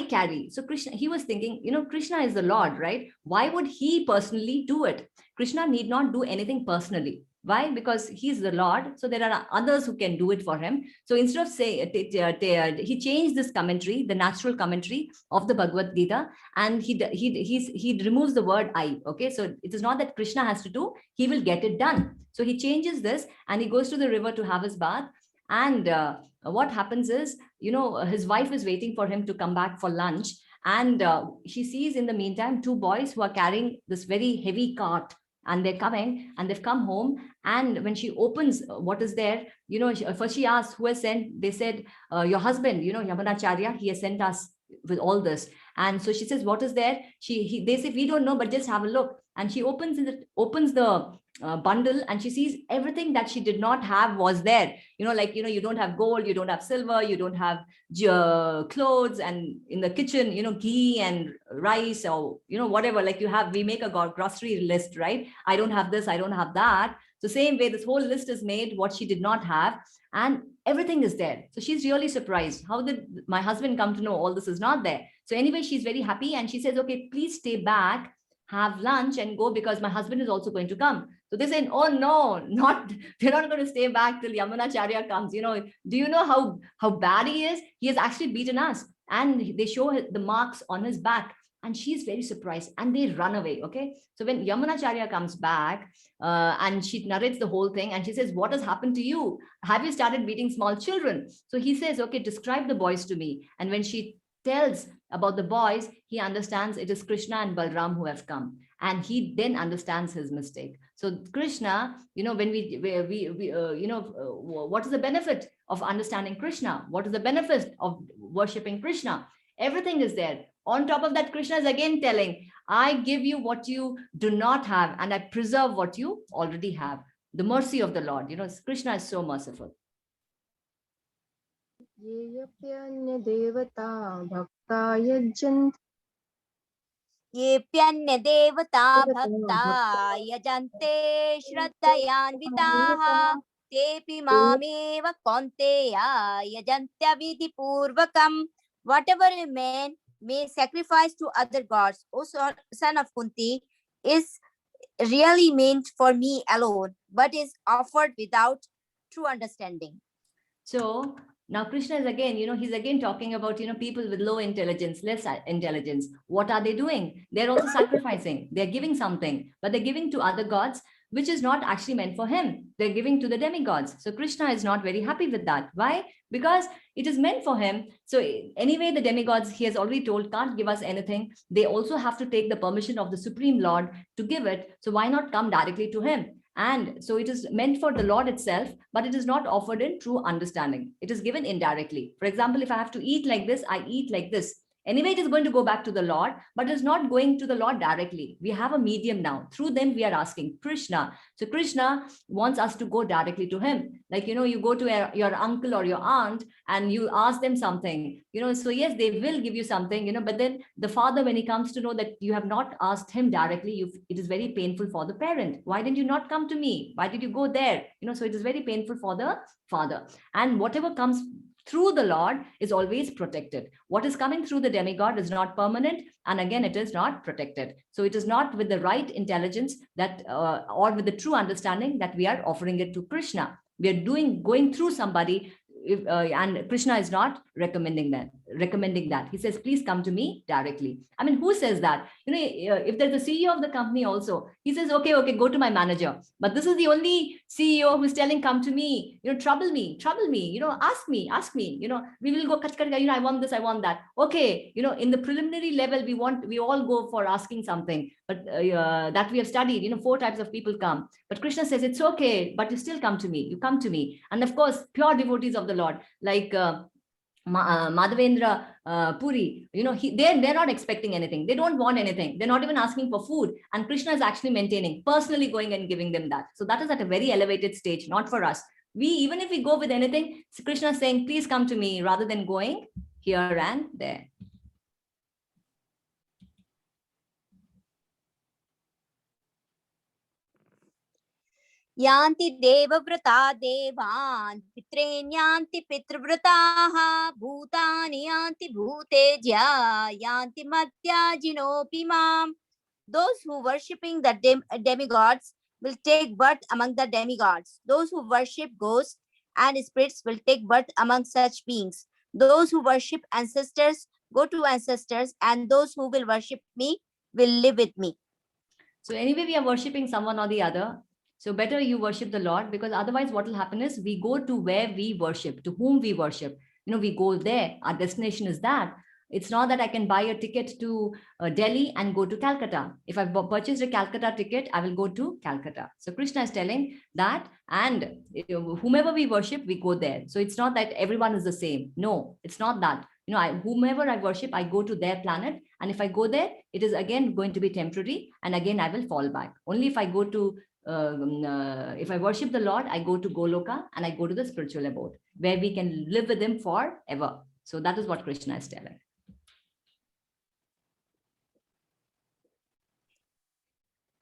carry. So Krishna, he was thinking, Krishna is the Lord, right? Why would he personally do it? Krishna need not do anything personally. Why? Because he's the Lord. So there are others who can do it for him. So instead of he changed this commentary, the natural commentary of the Bhagavad Gita, and he removes the word I. Okay, so it is not that Krishna has to do; he will get it done. So he changes this, and he goes to the river to have his bath. And what happens is, his wife is waiting for him to come back for lunch, and she sees in the meantime 2 boys who are carrying this very heavy cart. And they're coming, and they've come home. And when she opens what is there, first she asked who has sent. They said, your husband, Yamunacharya, he has sent us with all this. And so she says, what is there? They say, we don't know, but just have a look. And she opens the bundle, and she sees everything that she did not have was there. You don't have gold, you don't have silver, you don't have clothes, and in the kitchen, ghee and rice, or whatever, like we make a grocery list, right? I don't have this, I don't have that. So same way, this whole list is made, what she did not have, and everything is there. So she's really surprised. How did my husband come to know all this is not there? So anyway, she's very happy, and she says, okay, please stay back, have lunch and go, because my husband is also going to come. So they say, oh no, they're not going to stay back till Yamunacharya comes. Do you know how bad he is? He has actually beaten us. And they show the marks on his back. And she's very surprised, and they run away. Okay. So when Yamunacharya comes back, and she narrates the whole thing, and she says, what has happened to you? Have you started beating small children? So he says, okay, describe the boys to me. And when she tells about the boys, he understands it is Krishna and Balram who have come, and he then understands his mistake. So Krishna, when what is the benefit of understanding Krishna? What is the benefit of worshipping Krishna? Everything is there. On top of that, Krishna is again telling, I give you what you do not have, and I preserve what you already have. The mercy of the Lord. Krishna is so merciful. येऽप्यन्य देवता भक्ता यजन्ते श्रद्धयान्विताः तेऽपि मामेव कौन्तेय यजन्त्यविधिपूर्वकम्. Whatever a man may sacrifice to other gods, O son of Kunti, is really meant for me alone, but is offered without true understanding. So now Krishna is again, he's again talking about, people with low intelligence, less intelligence. What are they doing? They're also sacrificing. They're giving something, but they're giving to other gods which is not actually meant for him. They're giving to the demigods. So Krishna is not very happy with that. Why? Because it is meant for him. So anyway, the demigods, he has already told, can't give us anything. They also have to take the permission of the Supreme Lord to give it. So why not come directly to him? And so it is meant for the Lord itself, but it is not offered in true understanding. It is given indirectly. For example, if I have to eat like this, I eat like this. Anyway, it is going to go back to the Lord, but it's not going to the Lord directly. We have a medium now. Through them, we are asking Krishna. So Krishna wants us to go directly to him. Like, you go to your uncle or your aunt and you ask them something, so yes, they will give you something, but then the father, when he comes to know that you have not asked him directly, it is very painful for the parent. Why didn't you not come to me? Why did you go there? So it is very painful for the father. And whatever comes through the Lord is always protected. What is coming through the demigod is not permanent, and again, it is not protected. So it is not with the right intelligence that, or with the true understanding that we are offering it to Krishna. We are going through somebody, and Krishna is not recommending that. He says, please come to me directly. I mean, who says that? If there's a CEO of the company also, he says, okay, go to my manager. But this is the only CEO who's telling, come to me, trouble me, ask me, we will go, I want this, I want that. Okay, in the preliminary level, we all go for asking something, but that we have studied, 4 types of people come. But Krishna says, it's okay, but you still come to me, you come to me. And of course, pure devotees of the Lord, like Madhavendra Puri, they're not expecting anything. They don't want anything. They're not even asking for food. And Krishna is actually maintaining, personally going and giving them that. So that is at a very elevated stage, not for us. Even if we go with anything, Krishna is saying, please come to me, rather than going here and there. Yanti devavrata devan pitrenyanti pitravrataha bhutani yanti bhuteja yanti madhyajinopi mam. Those who worshipping the demigods will take birth among the demigods. Those who worship ghosts and spirits will take birth among such beings. Those who worship ancestors go to ancestors, and those who will worship me will live with me. So anyway, we are worshipping someone or the other. So better you worship the Lord, because otherwise what will happen is we go to where we worship, to whom we worship. We go there. Our destination is that. It's not that I can buy a ticket to Delhi and go to Calcutta. If I've purchased a Calcutta ticket, I will go to Calcutta. So Krishna is telling that, and whomever we worship, we go there. So it's not that everyone is the same. No, it's not that. Whomever I worship, I go to their planet. And if I go there, it is again going to be temporary. And again, I will fall back. Only if I go to if I worship the Lord, I go to Goloka and I go to the spiritual abode where we can live with him forever. So that is what Krishna is telling.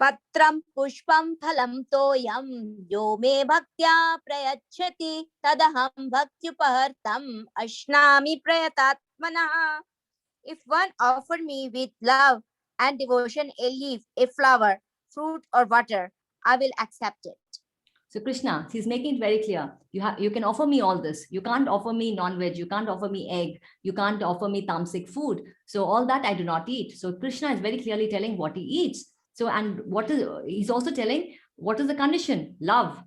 Patram pushpam phalam toyam yo me bhaktya prayachati tadaham bhaktyupahartam ashnami prayatatmana. If one offered me with love and devotion a leaf, a flower, fruit or water, I will accept it. So Krishna, he's making it very clear. You can offer me all this. You can't offer me non-veg. You can't offer me egg. You can't offer me tamasic food. So all that I do not eat. So Krishna is very clearly telling what he eats. So, and he's also telling what is the condition? Love,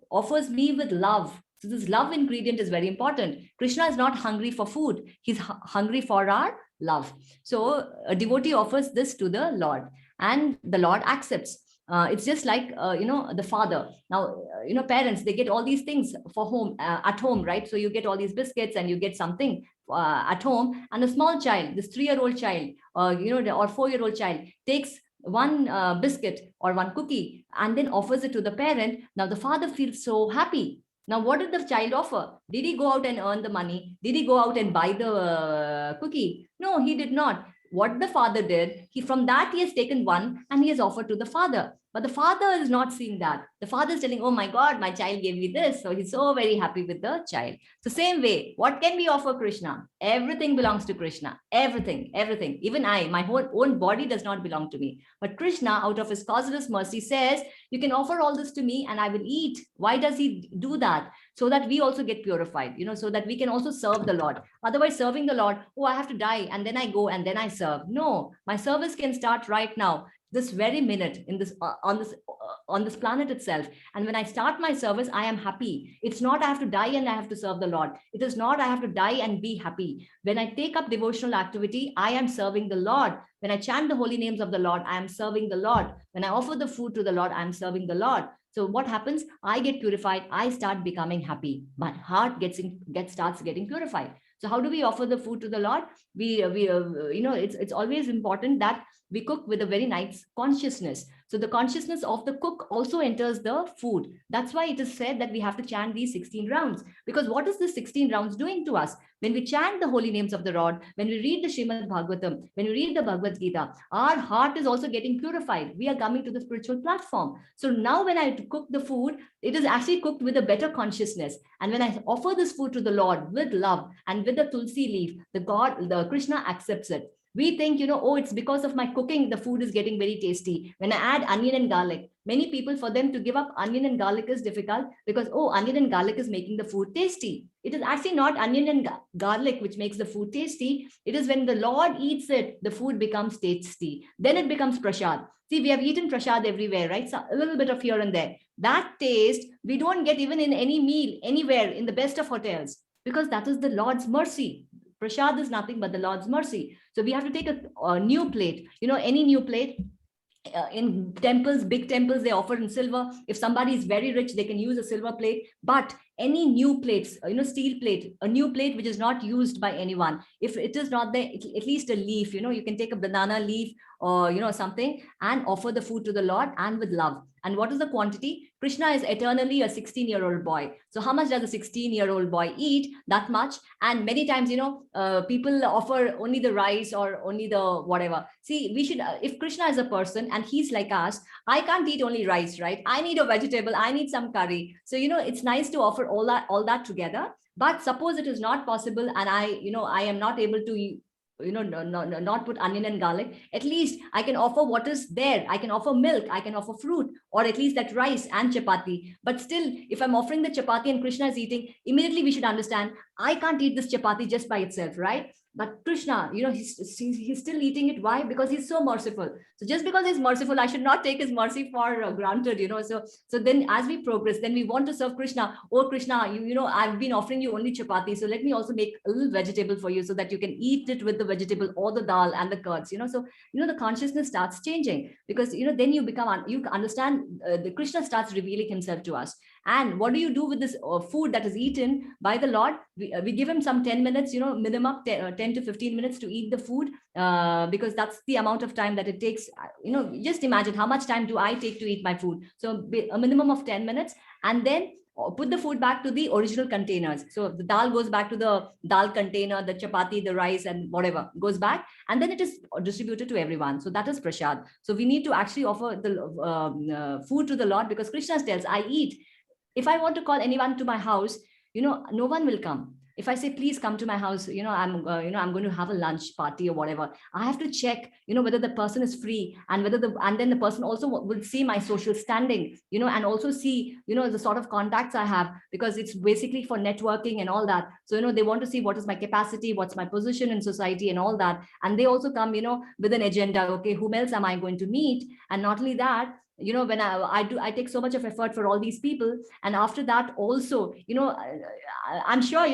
offers me with love. So this love ingredient is very important. Krishna is not hungry for food. He's hungry for our love. So a devotee offers this to the Lord, and the Lord accepts. It's just like, the father. Now, parents, they get all these things for home, at home, right? So you get all these biscuits and you get something at home. And a small child, this 3-year-old child, or 4-year-old child takes one biscuit or one cookie and then offers it to the parent. Now the father feels so happy. Now, what did the child offer? Did he go out and earn the money? Did he go out and buy the cookie? No, he did not. What the father did, from that he has taken one and he has offered to the father. But the father is not seeing that. The father is telling, oh my God, my child gave me this. So he's so very happy with the child. So same way, what can we offer Krishna? Everything belongs to Krishna. Everything. Even my whole own body does not belong to me. But Krishna, out of his causeless mercy, says, you can offer all this to me and I will eat. Why does he do that? So that we also get purified, so that we can also serve the Lord. Otherwise, serving the Lord, oh, I have to die and then I go and then I serve. No, my service can start right now. this very minute in this on this planet itself. And when I start my service, I am happy. It's not I have to die and I have to serve the Lord. It is not I have to die and be happy. When I take up devotional activity, I am serving the Lord. When I chant the holy names of the Lord, I am serving the Lord. When I offer the food to the Lord, I am serving the Lord. So what happens? I get purified. I start becoming happy. My heart starts getting purified. So how do we offer the food to the Lord? It's always important that we cook with a very nice consciousness. So the consciousness of the cook also enters the food. That's why it is said that we have to chant these 16 rounds. Because what is this 16 rounds doing to us? When we chant the holy names of the Lord, when we read the Srimad Bhagavatam, when we read the Bhagavad Gita, our heart is also getting purified. We are coming to the spiritual platform. So now when I cook the food, it is actually cooked with a better consciousness. And when I offer this food to the Lord with love and with the tulsi leaf, the Krishna accepts it. We think, oh, it's because of my cooking, the food is getting very tasty. When I add onion and garlic, many people, for them to give up onion and garlic is difficult because, oh, onion and garlic is making the food tasty. It is actually not onion and garlic which makes the food tasty. It is when the Lord eats it, the food becomes tasty. Then it becomes prasad. See, we have eaten prasad everywhere, right? So a little bit of here and there. That taste, we don't get even in any meal, anywhere, in the best of hotels, because that is the Lord's mercy. Prasad is nothing but the Lord's mercy. So we have to take a new plate, any new plate. In temples, big temples, they offer in silver. If somebody is very rich, they can use a silver plate. But any new plates, steel plate, a new plate which is not used by anyone, if it is not there, at least a leaf, you can take a banana leaf or something and offer the food to the Lord, and with love. And what is the quantity? Krishna is eternally a 16-year-old boy. So how much does a 16-year-old boy eat? That much. And many times, people offer only the rice or only the whatever. See, we should, if Krishna is a person and he's like us, I can't eat only rice, right? I need a vegetable. I need some curry. So, it's nice to offer all that together. But suppose it is not possible and I am not able to not put onion and garlic, at least I can offer what is there. I can offer milk, I can offer fruit, or at least that rice and chapati. But still, if I'm offering the chapati and Krishna is eating, immediately we should understand I can't eat this chapati just by itself, right? But Krishna, he's still eating it. Why? Because he's so merciful. So just because he's merciful, I should not take his mercy for granted, So then as we progress, then we want to serve Krishna. Oh, Krishna, I've been offering you only chapati. So let me also make a little vegetable for you so that you can eat it with the vegetable or the dal and the curds, So, the consciousness starts changing because, then you understand the Krishna starts revealing himself to us. And what do you do with this food that is eaten by the Lord? We give him some 10 minutes, minimum 10 to 15 minutes to eat the food, because that's the amount of time that it takes. Just imagine how much time do I take to eat my food. So a minimum of 10 minutes, and then put the food back to the original containers. So the dal goes back to the dal container, the chapati, the rice, and whatever goes back. And then it is distributed to everyone. So that is prasad. So we need to actually offer the food to the Lord, because Krishna tells, I eat. If I want to call anyone to my house, no one will come. If I say, please come to my house, I'm going to have a lunch party or whatever, I have to check, whether the person is free, and and then the person also will see my social standing, and also see, the sort of contacts I have, because it's basically for networking and all that. So, they want to see what is my capacity, what's my position in society and all that. And they also come, with an agenda. Okay, whom else am I going to meet? And not only that, when I take so much of effort for all these people, and after that also, I'm sure,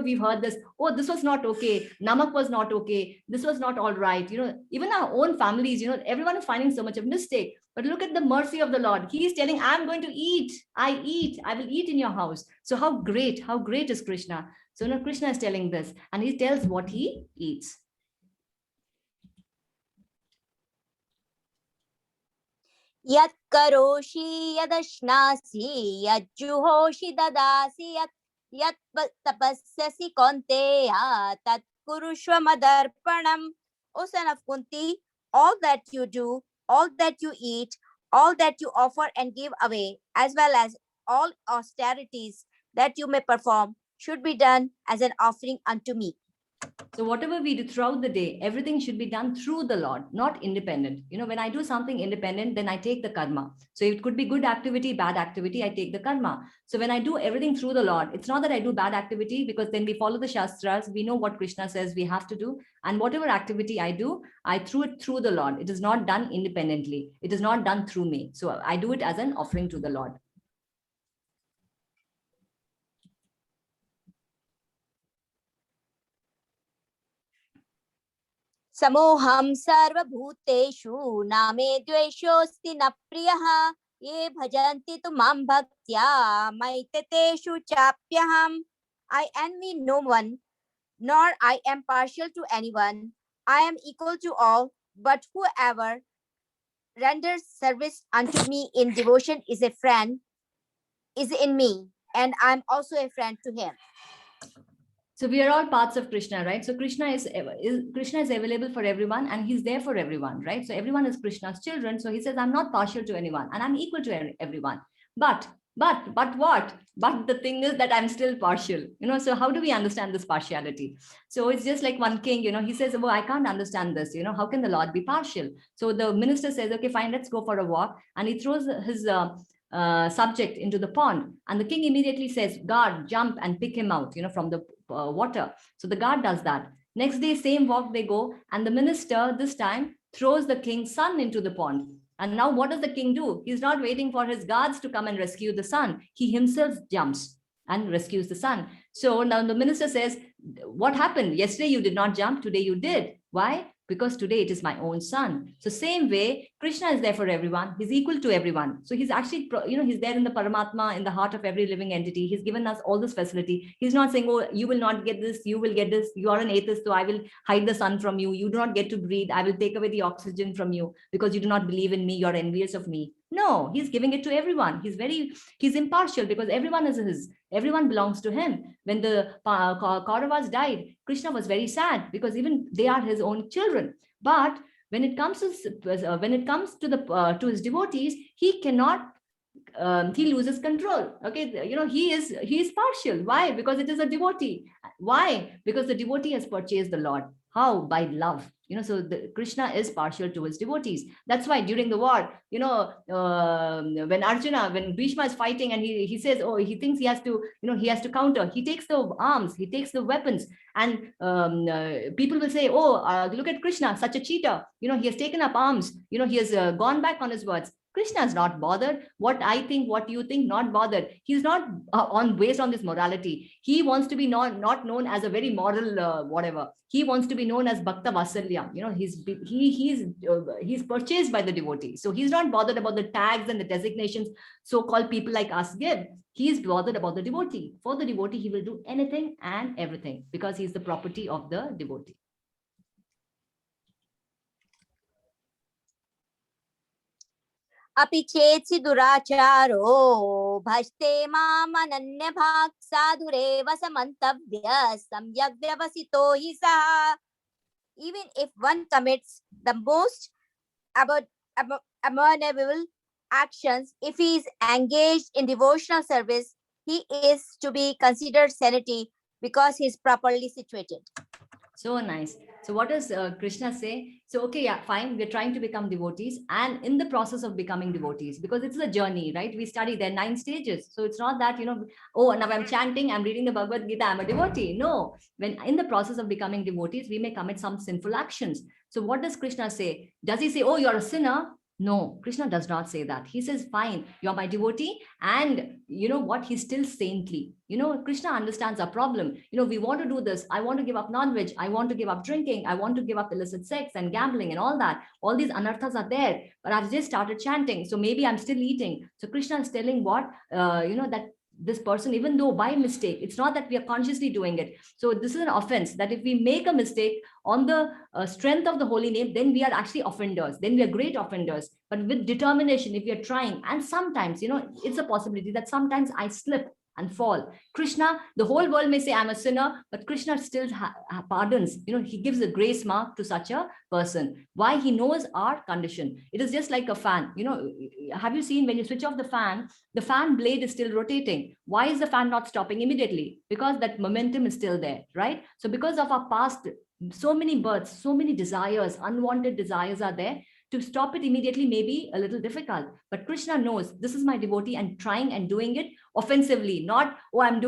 we've heard this, oh, this was not okay, namak was not okay, this was not all right, even our own families, everyone is finding so much of mistake. But look at the mercy of the Lord. He is telling, I'm going to eat, I will eat in your house. So how great is Krishna? So Krishna is telling this, and he tells what he eats. Yat karoshi yadashnasi yajjuhoshi dadasi yat tapasyasi konteya tat kurushva madarpanam. O son of Kunti, all that you do, all that you eat, all that you offer and give away, as well as all austerities that you may perform, should be done as an offering unto me. So whatever we do throughout the day, everything should be done through the Lord, not independent. When I do something independent, then I take the karma. So it could be good activity, bad activity, I take the karma. So when I do everything through the Lord, it's not that I do bad activity, because then we follow the Shastras, we know what Krishna says we have to do. And whatever activity I do, I threw it through the Lord. It is not done independently. It is not done through me. So I do it as an offering to the Lord. Samoham sarvabhuteshu name dveshosti na priyaha ye bhajanti tu mam bhaktya maiteteshu chapyaham. I envy no one, nor I am partial to anyone. I am equal to all, but whoever renders service unto me in devotion is a friend, is in me, and I am also a friend to him. So we are all parts of Krishna, right? So Krishna is available for everyone, and he's there for everyone, right? So everyone is Krishna's children. So he says, I'm not partial to anyone, and I'm equal to everyone. But what? But the thing is that I'm still partial, so how do we understand this partiality? So it's just like one king, he says, well, I can't understand this, how can the Lord be partial? So the minister says, okay, fine, let's go for a walk. And he throws his subject into the pond, and the king immediately says, guard, jump and pick him out, from the water. So the guard does that. Next day, same walk they go, and the minister this time throws the king's son into the pond. And now what does the king do? He's not waiting for his guards to come and rescue the son. He himself jumps and rescues the son. So now the minister says, what happened? Yesterday you did not jump, today you did. Why? Because today it is my own son. So same way, Krishna is there for everyone. He's equal to everyone. So he's actually, he's there in the Paramatma, in the heart of every living entity. He's given us all this facility. He's not saying, oh, you will not get this, you will get this. You are an atheist, so I will hide the sun from you. You do not get to breathe. I will take away the oxygen from you because you do not believe in me. You're envious of me. No, he's giving it to everyone. He's impartial because everyone is his. Everyone belongs to him. When the Kauravas died, Krishna was very sad because even they are his own children. But when it comes to to his devotees, he cannot. He loses control. Okay, he is partial. Why? Because it is a devotee. Why? Because the devotee has purchased the Lord. How? By love. So Krishna is partial to his devotees. That's why during the war, when Bhishma is fighting and he says, oh, he thinks he has to counter. He takes the arms, he takes the weapons, and people will say, oh, look at Krishna, such a cheater. He has taken up arms. He has gone back on his words. Krishna is not bothered. What I think, what you think, not bothered. He's not based on this morality. He wants to be not known as a very moral whatever. He wants to be known as Bhakta Vasalya. He's purchased by the devotee. So he's not bothered about the tags and the designations so-called people like us give. He is bothered about the devotee. For the devotee, he will do anything and everything because he's the property of the devotee. Api chetsi duracharo bhajte mam ananya bhak sadhureva samantavya samyak vyavasito hi saha. Even if one commits the most abominable actions, if he is engaged in devotional service, he is to be considered sanity because he is properly situated. So nice. So what does Krishna say? So, okay, yeah, fine. We're trying to become devotees, and in the process of becoming devotees, because it's a journey, right? We study, there are 9 stages. So it's not that, oh, now I'm chanting, I'm reading the Bhagavad Gita, I'm a devotee. No, when in the process of becoming devotees, we may commit some sinful actions. So what does Krishna say? Does he say, oh, you're a sinner? No, Krishna does not say that. He says, fine, you're my devotee. And you know what? He's still saintly. Krishna understands our problem. We want to do this. I want to give up non-veg. I want to give up drinking. I want to give up illicit sex and gambling and all that. All these anarthas are there. But I've just started chanting. So maybe I'm still eating. So Krishna is telling what, that this person, even though by mistake, it's not that we are consciously doing it. So this is an offense that if we make a mistake on the strength of the holy name, then we are actually offenders. Then we are great offenders. But with determination, if we are trying, and sometimes, it's a possibility that sometimes I slip and fall. Krishna, the whole world may say I'm a sinner, but Krishna still pardons. He gives a grace mark to such a person. Why? He knows our condition. It is just like a fan. Have you seen when you switch off the fan blade is still rotating. Why is the fan not stopping immediately? Because that momentum is still there, right? So because of our past so many births, so many desires, unwanted desires are there. To stop it immediately may be a little difficult, but Krishna knows this is my devotee and trying and doing it offensively, not, oh, I'm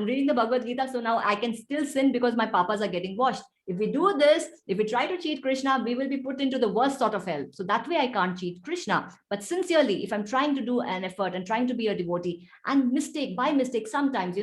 reading the Bhagavad Gita, so now I can still sin because my papas are getting washed. If we do this, if we try to cheat Krishna, we will be put into the worst sort of hell. So that way I can't cheat Krishna. But sincerely, if I'm trying to do an effort and trying to be a devotee, and by mistake, sometimes,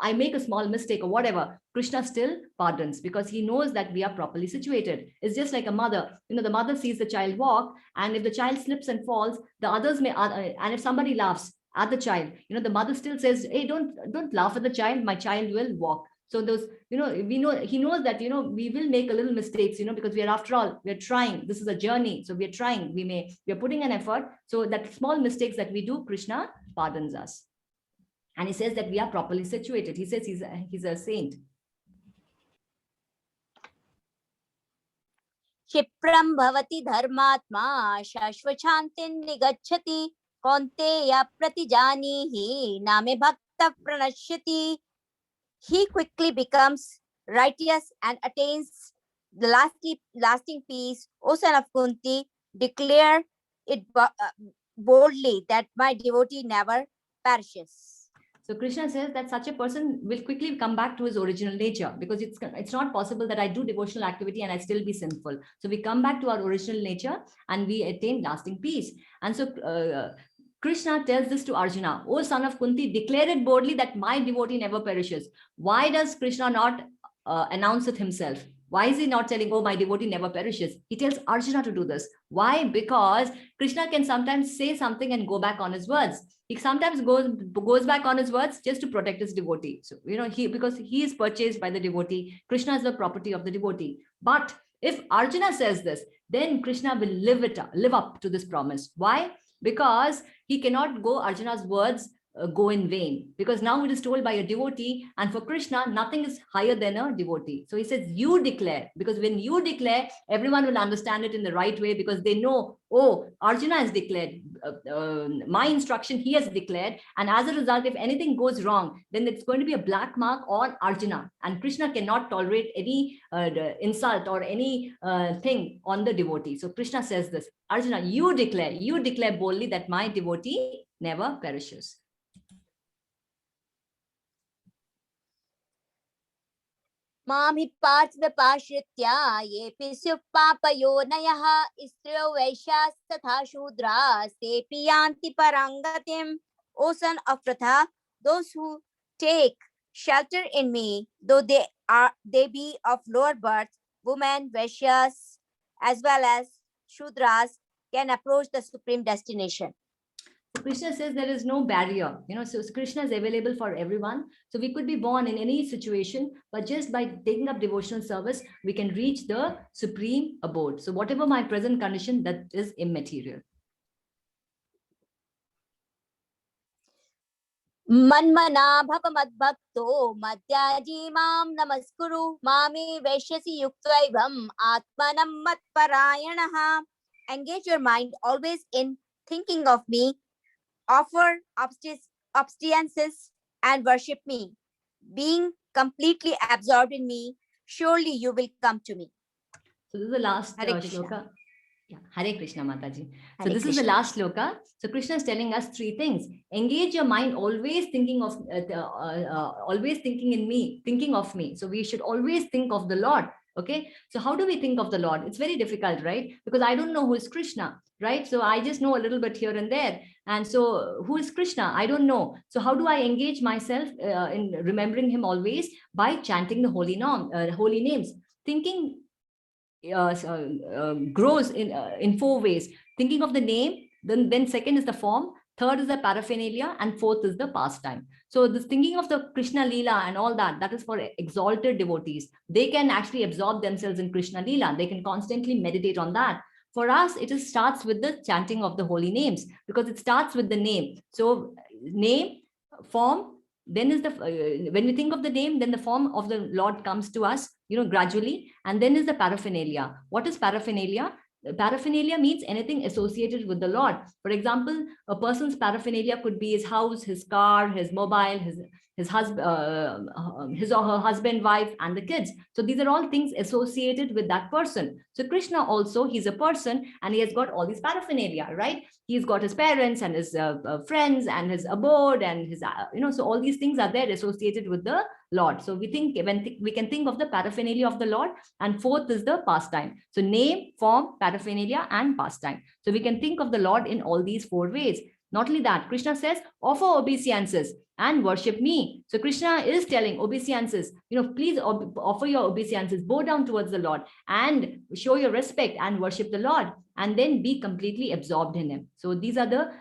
I make a small mistake or whatever, Krishna still pardons because he knows that we are properly situated. It's just like a mother. The mother sees the child walk, and if the child slips and falls, the others may, and if somebody laughs at the child, the mother still says, hey, don't laugh at the child. My child will walk. So those, he knows that, we will make a little mistakes, because after all, we're trying. This is a journey. So we're trying. We're putting an effort. So that small mistakes that we do, Krishna pardons us. And he says that we are properly situated. He says he's a saint. Shipram bhavati dharmatma shashvachantin nigacchati kaunteya pratijanihi name bhakta pranashyati. He quickly becomes righteous and attains the lasting peace. O son of Kunti, declare it boldly that my devotee never perishes. So Krishna says that such a person will quickly come back to his original nature, because it's not possible that I do devotional activity and I still be sinful. So we come back to our original nature and we attain lasting peace. And so Krishna tells this to Arjuna, O son of Kunti, declare it boldly that my devotee never perishes. Why does Krishna not announce it himself? Why is he not telling, oh, my devotee never perishes? He tells Arjuna to do this. Why? Because Krishna can sometimes say something and go back on his words. He sometimes goes back on his words just to protect his devotee. So, because he is purchased by the devotee, Krishna is the property of the devotee. But if Arjuna says this, then Krishna will live up to this promise. Why? Because he cannot go Arjuna's words go in vain, because now it is told by a devotee, and for Krishna nothing is higher than a devotee. So he says, you declare, because when you declare, everyone will understand it in the right way, because they know, oh, Arjuna has declared, my instruction he has declared, and as a result, if anything goes wrong, then it's going to be a black mark on Arjuna, and Krishna cannot tolerate any insult or any thing on the devotee. So Krishna says this, Arjuna, you declare boldly that my devotee never perishes. Mami partha yepi papayonayaha istriyo vaishyas tatha shudras tepi yanti parangatim. O son of Pratha, those who take shelter in me, though they be of lower birth, women, vaishyas, as well as shudras, can approach the supreme destination. Krishna says there is no barrier, so Krishna is available for everyone. So we could be born in any situation, but just by taking up devotional service, we can reach the supreme abode. So whatever my present condition, that is immaterial. Manmana bhava madbhakto madhyaji mam namaskuru mami vaishyasi yuktvaibam atmanam matparayanaha. Engage your mind always in thinking of me, offer obeisances and worship me. Being completely absorbed in me, surely you will come to me. So this is the last shloka. Yeah, Hare Krishna Mataji. So this is the last shloka. So Krishna is telling us three things. Engage your mind, always thinking of, always thinking in me, thinking of me. So we should always think of the Lord. Okay. So how do we think of the Lord? It's very difficult, right? Because I don't know who is Krishna, right? So I just know a little bit here and there. And so who is Krishna? I don't know. So how do I engage myself in remembering him always? By chanting the holy names. Thinking grows in four ways. Thinking of the name, then second is the form, third is the paraphernalia, and fourth is the pastime. So this thinking of the Krishna Leela and all that is for exalted devotees. They can actually absorb themselves in Krishna Leela. They can constantly meditate on that. For us, it starts with the chanting of the holy names, because it starts with the name. So name, form, then is the when we think of the name, then the form of the Lord comes to us, gradually, and then is the paraphernalia. What is paraphernalia? Paraphernalia means anything associated with the Lord. For example, a person's paraphernalia could be his house, his car, his mobile, his husband, his or her husband, wife, and the kids. So these are all things associated with that person. So Krishna also, he's a person, and he has got all these paraphernalia, right? He's got his parents and his friends and his abode and his, so all these things are there associated with the Lord. So we think we can think of the paraphernalia of the Lord, and fourth is the pastime. So name, form, paraphernalia, and pastime. So we can think of the Lord in all these four ways. Not only that, Krishna says, offer obeisances and worship me. So Krishna is telling obeisances, please offer your obeisances, bow down towards the Lord and show your respect and worship the Lord, and then be completely absorbed in him. So these are the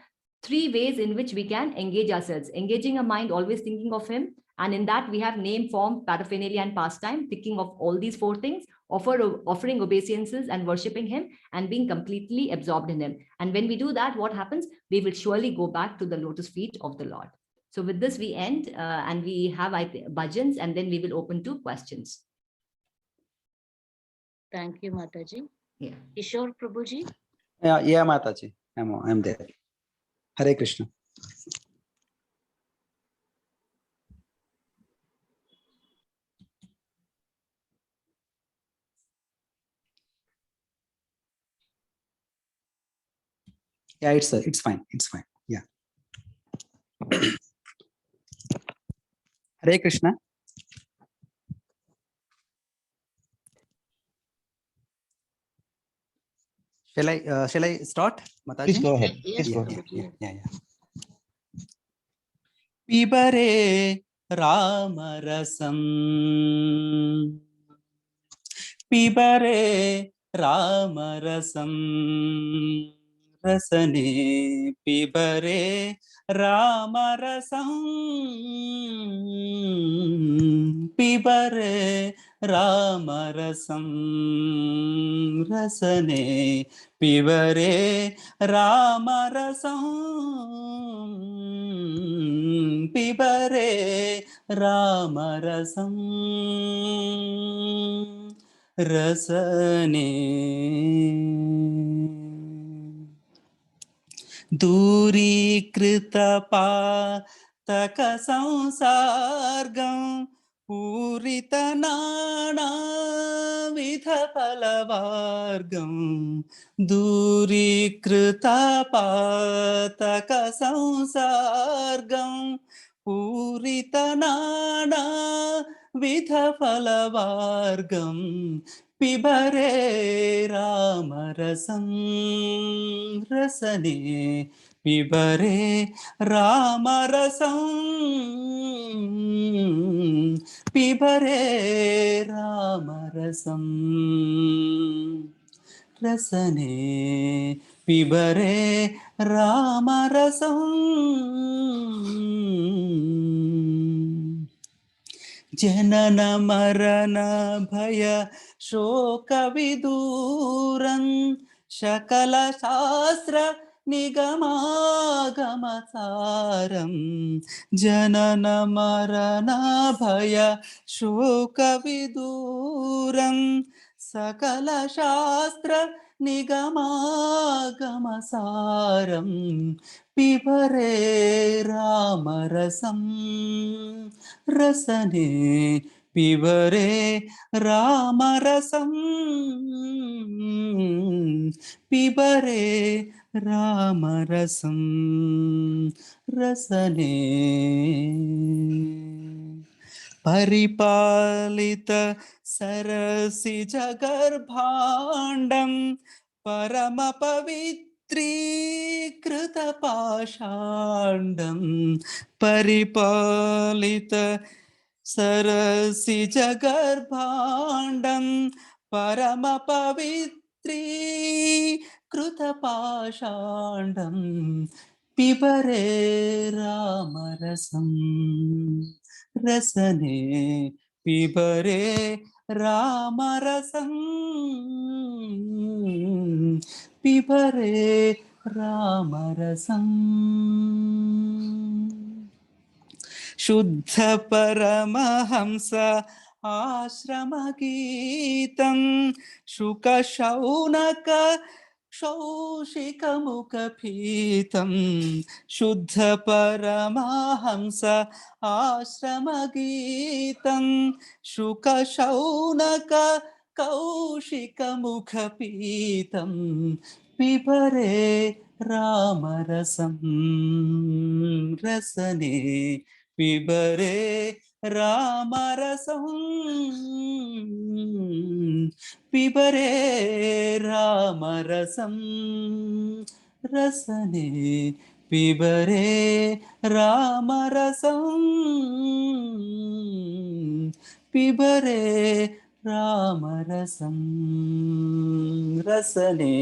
three ways in which we can engage ourselves, engaging a mind, always thinking of him. And in that we have name, form, paraphernalia, and pastime, thinking of all these four things, offering obeisances and worshiping him, and being completely absorbed in him. And when we do that, what happens? We will surely go back to the lotus feet of the Lord. So with this, we end and we have bhajans, and then we will open to questions. Thank you, Mataji. Yeah. Kishore Prabhuji. Yeah, Mataji. I'm there. Hare Krishna. Yeah, it's fine. It's fine. Yeah. Hare Krishna. Shall I start, Mataji? Please go ahead. Yes, Please go ahead. Prabhuji. Yeah. Pibare Ramarasam. Pibare Ramarasam. Rasane Pibare Ramarasam. Pibare Ramarasam. Rasane Pibare Ramarasam. Pibare Ramarasam. Rasane दूरीकृत पातक संसर्गं पूरित नानाविध फलवर्गं दूरीकृत पातक संसर्गं पूरित नानाविध फलवर्गं पिबरे रामरसं रसने पिबरे रामरसं पिबरे रामरसं रसने पिबरे रामरसं जनन मरण भय शोक विदूरं सकल शास्त्र निगमागमसारं जनन मरण भय शोक विदूरं सकल शास्त्र निगमागमसारं पिबरे रामरसं रसने पिबरे रामरसं पिबरे रामरसं रसने परिपालित सरसिज गर्भाण्डं परम पवित्रीकृत पाषाण्डं परिपालित सरसिज गर्भाण्डं परम पवित्रीकृत पाषाण्डं पिबरे रामरसं रसने पिबरे रामरसं पिबरे रामरसं शुद्ध परमहंस आश्रम गीतं शुक शौनक शौशिकमुखपीतं शुद्ध परमाहंस आश्रमगीतं शुकशौनक कौशिकमुखपीतं पिबरे रामरसं रसने पिबरे रामरसं पिबरे रामरसं रसने पिबरे रामरसं पिबरे रामरसं रसने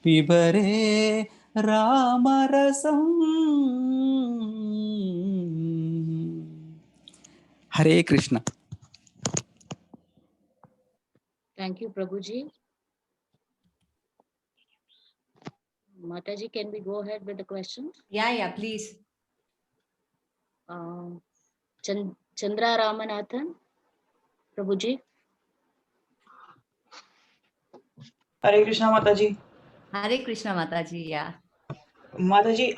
पिबरे रामरसं हरे Krishna Thank you, Prabhuji. Mataji, can we go ahead with the questions? Yeah, please. Chandra Ramanathan, Prabhuji. Hare Krishna Mataji. Hare Krishna Mataji, yeah. Mataji,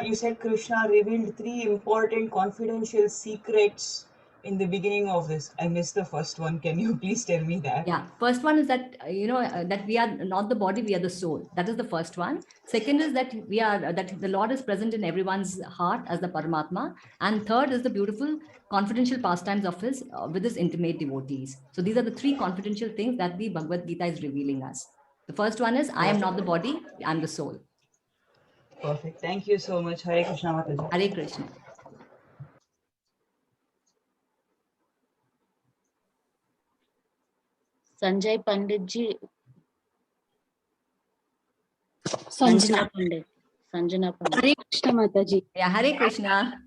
you said Krishna revealed 3 important confidential secrets in the beginning of this. I missed the first one. Can you please tell me that? Yeah, first one is that, that we are not the body, we are the soul. That is the first one. Second is that that the Lord is present in everyone's heart as the Paramatma. And third is the beautiful confidential pastimes of his, with his intimate devotees. So these are the 3 confidential things that the Bhagavad Gita is revealing us. The first one is, I am not the body, I am the soul. Perfect. Thank you so much. Hare Krishna Mataji. Hare Krishna. Sanjay Panditji. Sanjana. Sanjana Pandit. Hare Krishna Mataji. Yeah, Hare Krishna.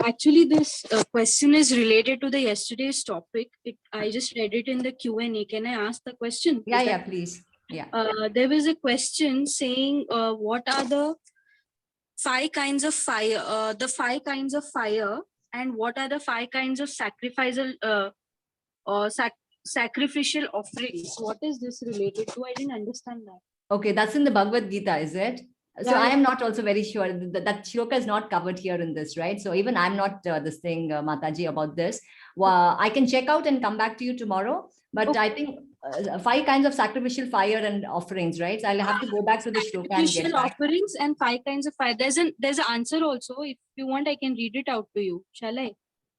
Actually, this question is related to the yesterday's topic. I just read it in the Q&A. Can I ask the question? Yeah, please. Yeah. There was a question saying, what are the 5 kinds of fire? The 5 kinds of fire, and what are the 5 kinds of sacrificial sacrificial offerings? What is this related to? I didn't understand that. Okay, that's in the Bhagavad Gita, is it? So Yeah, I am not also very sure that shloka is not covered here in this, right? So even I'm not this thing, Mataji, about this. Well, I can check out and come back to you tomorrow. But Okay. I think 5 kinds of sacrificial fire and offerings, right? So I'll have to go back to the shloka and get Sacrificial back. offerings and 5 kinds of fire. There's an answer also. If you want, I can read it out to you. Shall I?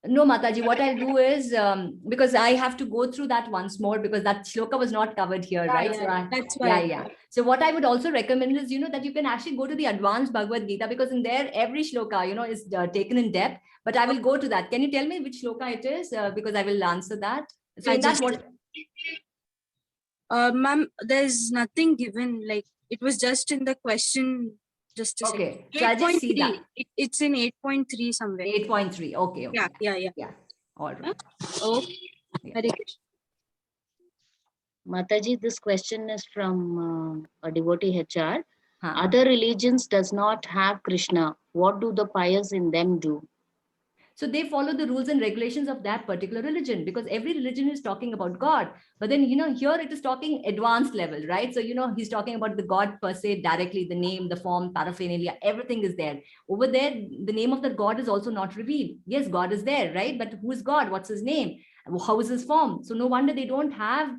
No, Mataji, what I'll do is, because I have to go through that once more because that shloka was not covered here, right? Yeah, So that's why. yeah. So what I would also recommend is, that you can actually go to the advanced Bhagavad Gita because in there, every shloka, is taken in depth, but I will go to that. Can you tell me which shloka it is? Because I will answer that. So in that, Ma'am, there's nothing given, like it was just in the question. Just a okay. second. So I just see that. It's in 8.3 somewhere. 8.3. Okay. Yeah. All right. Okay. Yeah. Hare Krishna. Mataji, this question is from a devotee HR. Huh. Other religions does not have Krishna. What do the pious in them do? So they follow the rules and regulations of that particular religion because every religion is talking about God. But then, here it is talking advanced level, right? So, he's talking about the God per se directly, the name, the form, paraphernalia, everything is there. Over there, the name of the God is also not revealed. Yes, God is there, right? But who is God? What's his name? How is his form? So no wonder they don't have,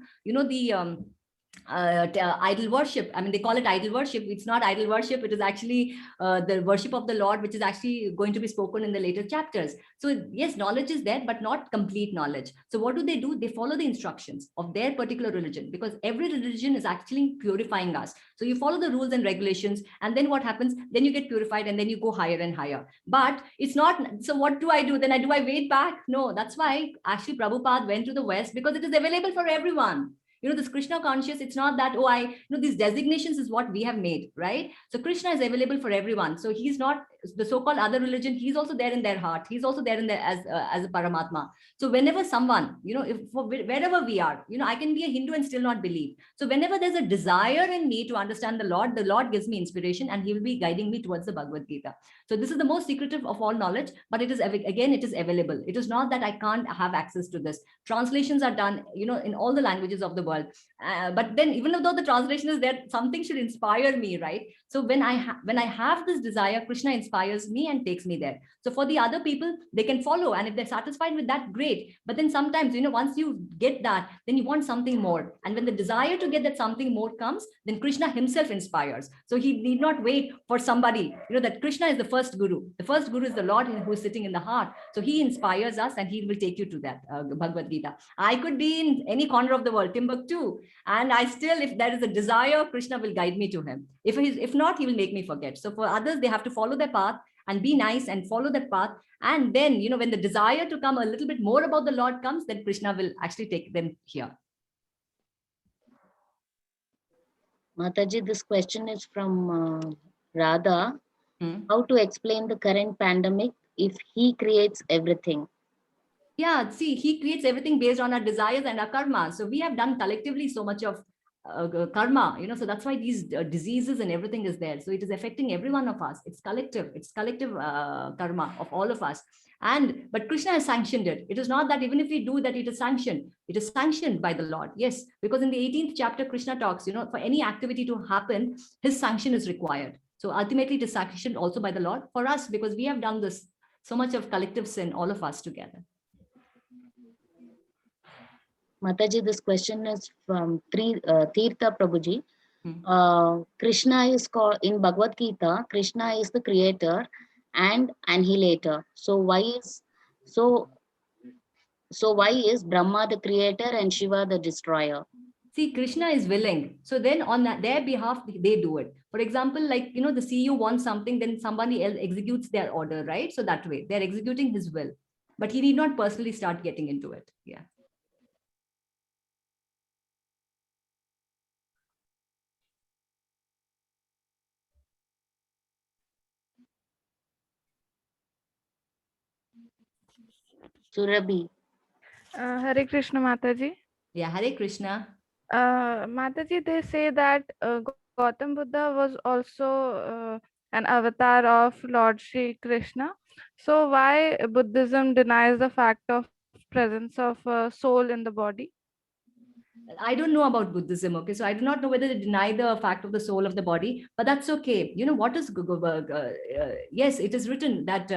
the idol worship. I mean, they call it idol worship. It's not idol worship. It is actually the worship of the Lord, which is actually going to be spoken in the later chapters. So yes, knowledge is there, but not complete knowledge. So what do? They follow the instructions of their particular religion because every religion is actually purifying us. So you follow the rules and regulations, and then what happens? Then you get purified, and then you go higher and higher. But it's not. So what do I do? Then do I wait back? No, that's why actually Prabhupada went to the West because it is available for everyone. This Krishna conscious, it's not that, these designations is what we have made, right? So Krishna is available for everyone. So he's not the so-called other religion. He's also there in their heart. He's also there in there as a Paramatma. So whenever someone, wherever we are, I can be a Hindu and still not believe. So whenever there's a desire in me to understand the Lord gives me inspiration and he will be guiding me towards the Bhagavad Gita. So this is the most secretive of all knowledge, but it is, again, it is available. It is not that I can't have access to this. Translations are done, in all the languages of the world. world. But then, even though the translation is there, something should inspire me, right? So when I have this desire, Krishna inspires me and takes me there. So for the other people, they can follow, and if they're satisfied with that, great. But then sometimes, once you get that, then you want something more. And when the desire to get that something more comes, then Krishna himself inspires. So he need not wait for somebody. That Krishna is the first guru. The first guru is the Lord who is sitting in the heart. So he inspires us, and he will take you to that Bhagavad Gita. I could be in any corner of the world, Timbuktu, and I still, if there is a desire, Krishna will guide me to him. If not, he will make me forget. So for others, they have to follow their path and be nice and follow that path. And then, when the desire to come a little bit more about the Lord comes, then Krishna will actually take them here. Mataji, this question is from Radha. How to explain the current pandemic if he creates everything? Yeah, see, he creates everything based on our desires and our karma. So we have done collectively so much of karma, so that's why these diseases and everything is there. So it is affecting every one of us. It's collective karma of all of us. But Krishna has sanctioned it. It is not that even if we do that, it is sanctioned. It is sanctioned by the Lord. Yes, because in the 18th chapter, Krishna talks, for any activity to happen, his sanction is required. So ultimately, it is sanctioned also by the Lord for us, because we have done this, so much of collective sin, all of us together. Mataji, this question is from Tirtha Prabhuji. Krishna is called in Bhagavad Gita. Krishna is the creator and annihilator. So why is Brahma the creator and Shiva the destroyer? See, Krishna is willing. So then on their behalf, they do it. For example, like, the CEO wants something, then somebody else executes their order, right? So that way, they're executing his will. But he need not personally start getting into it. Yeah. Surabhi. Hare Krishna Mataji. Yeah, Hare Krishna. Mataji, they say that Gautam Buddha was also an avatar of Lord Shri Krishna. So why Buddhism denies the fact of presence of a soul in the body? I don't know about Buddhism, okay? So I do not know whether they deny the fact of the soul of the body, but that's okay. What is, yes, it is written that,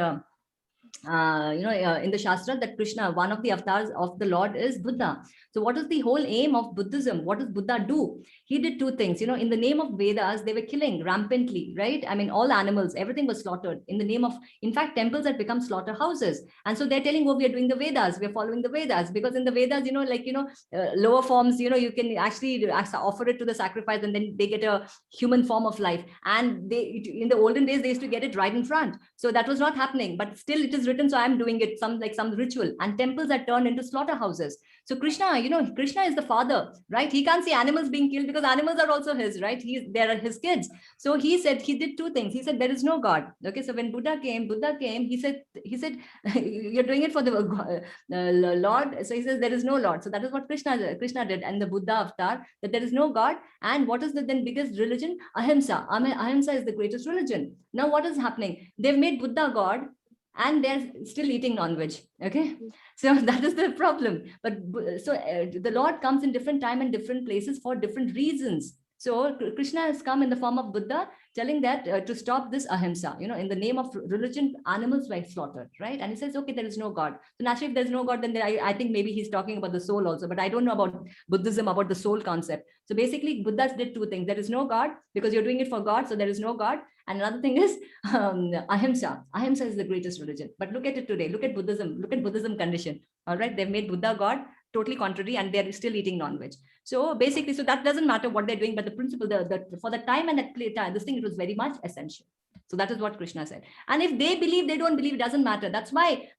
in the Shastra, that Krishna, one of the avatars of the Lord, is Buddha. So what is the whole aim of Buddhism? What does Buddha do? He did two things. In the name of Vedas, they were killing rampantly, right? I mean, all animals, everything was slaughtered in the name of, in fact, temples had become slaughterhouses. And so they're telling, we are doing the Vedas, we're following the Vedas, because in the Vedas, lower forms, you can actually offer it to the sacrifice, and then they get a human form of life. And in the olden days, they used to get it right in front. So that was not happening, but still it is written. So I'm doing it, some ritual, and temples are turned into slaughterhouses. So Krishna, Krishna is the father, right? He can't see animals being killed because animals are also his, right? They are his kids. So he said, he did two things. He said, there is no God. Okay. So when Buddha came, he said, you're doing it for the Lord. So he says, there is no Lord. So that is what Krishna did. And the Buddha avatar, that there is no God. And what is the then biggest religion? Ahimsa. Ahimsa is the greatest religion. Now what is happening? They've made Buddha God, and they're still eating non-veg. Okay, so that is the problem. But the Lord comes in different time and different places for different reasons. So Krishna has come in the form of Buddha, telling that to stop this ahimsa, in the name of religion, animals were slaughtered, right? And he says, okay, there is no God. So naturally, if there's no God, then I think maybe he's talking about the soul also, but I don't know about Buddhism, about the soul concept. So basically, Buddha did two things. There is no God because you're doing it for God. So there is no God. And another thing is ahimsa. Ahimsa is the greatest religion. But look at it today. Look at Buddhism condition. All right. They've made Buddha God, totally contrary, and they're still eating non-veg. So basically, so that doesn't matter what they're doing, but the principle, for the time and that time, this thing, it was very much essential. So that is what Krishna said. And if they believe, they don't believe, it doesn't matter. That's why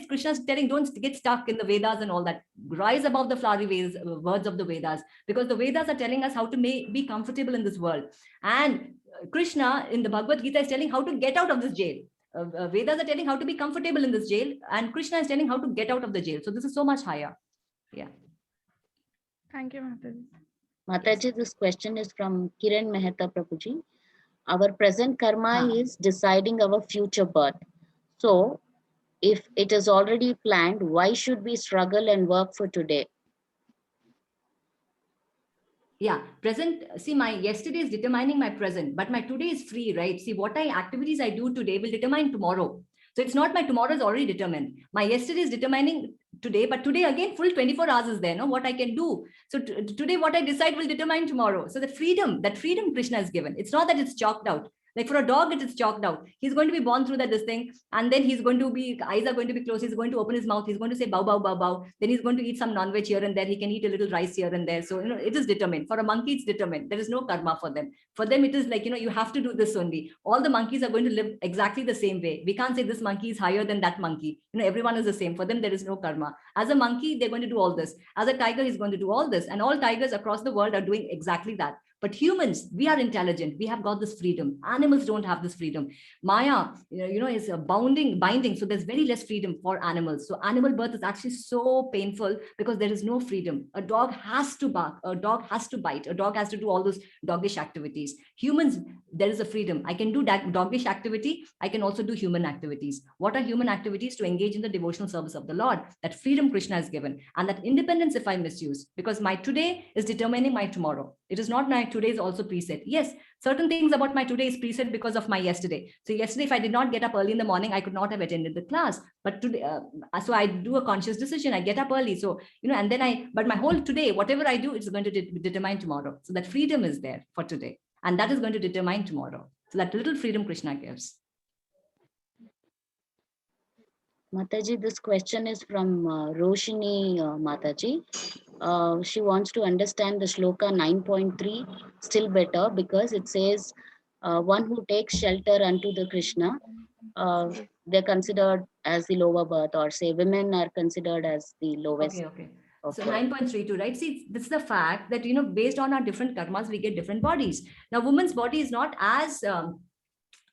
Krishna's telling, don't get stuck in the Vedas and all that. Rise above the flowery words of the Vedas, because the Vedas are telling us how to be comfortable in this world. And Krishna in the Bhagavad Gita is telling how to get out of this jail. Vedas are telling how to be comfortable in this jail, and Krishna is telling how to get out of the jail. So this is so much higher. Yeah. Thank you, Mataji. Mataji, this question is from Kiran Mehta Prabhuji. Our present karma is deciding our future birth. So if it is already planned, why should we struggle and work for today? Yeah, present. See, my yesterday is determining my present, but my today is free, right? See, what activities I do today will determine tomorrow. So it's not my tomorrow is already determined. My yesterday is determining today, but today again, full 24 hours is there, no? What I can do. So today, what I decide will determine tomorrow. So that freedom Krishna has given. It's not that it's chalked out. Like for a dog, it is chalked out. He's going to be born through that this thing, and then he's going to be, eyes are going to be closed. He's going to open his mouth. He's going to say bow, bow, bow, bow. Then he's going to eat some non-veg here and there. He can eat a little rice here and there. So, it is determined. For a monkey, it's determined. There is no karma for them. For them, it is like, you have to do this only. All the monkeys are going to live exactly the same way. We can't say this monkey is higher than that monkey. Everyone is the same. For them, there is no karma. As a monkey, they're going to do all this. As a tiger, he's going to do all this. And all tigers across the world are doing exactly that. But humans, we are intelligent. We have got this freedom. Animals don't have this freedom. Maya, is a binding. So there's very less freedom for animals. So animal birth is actually so painful because there is no freedom. A dog has to bark. A dog has to bite. A dog has to do all those doggish activities. Humans, there is a freedom. I can do that doggish activity. I can also do human activities. What are human activities? To engage in the devotional service of the Lord. That freedom Krishna has given. And that independence if I misuse. Because my today is determining my tomorrow. It is not my today is also preset. Yes, certain things about my today is preset because of my yesterday. So yesterday, if I did not get up early in the morning, I could not have attended the class. But today, so I do a conscious decision. I get up early. So, and then but my whole today, whatever I do, it's going to determine tomorrow. So that freedom is there for today. And that is going to determine tomorrow. So that little freedom Krishna gives. Mataji, this question is from Roshini Mataji. She wants to understand the shloka 9.3 still better because it says one who takes shelter unto the Krishna, they're considered as the lower birth, or say women are considered as the lowest. Okay. So 9.32, right? See, this is the fact that, based on our different karmas, we get different bodies. Now, woman's body is not as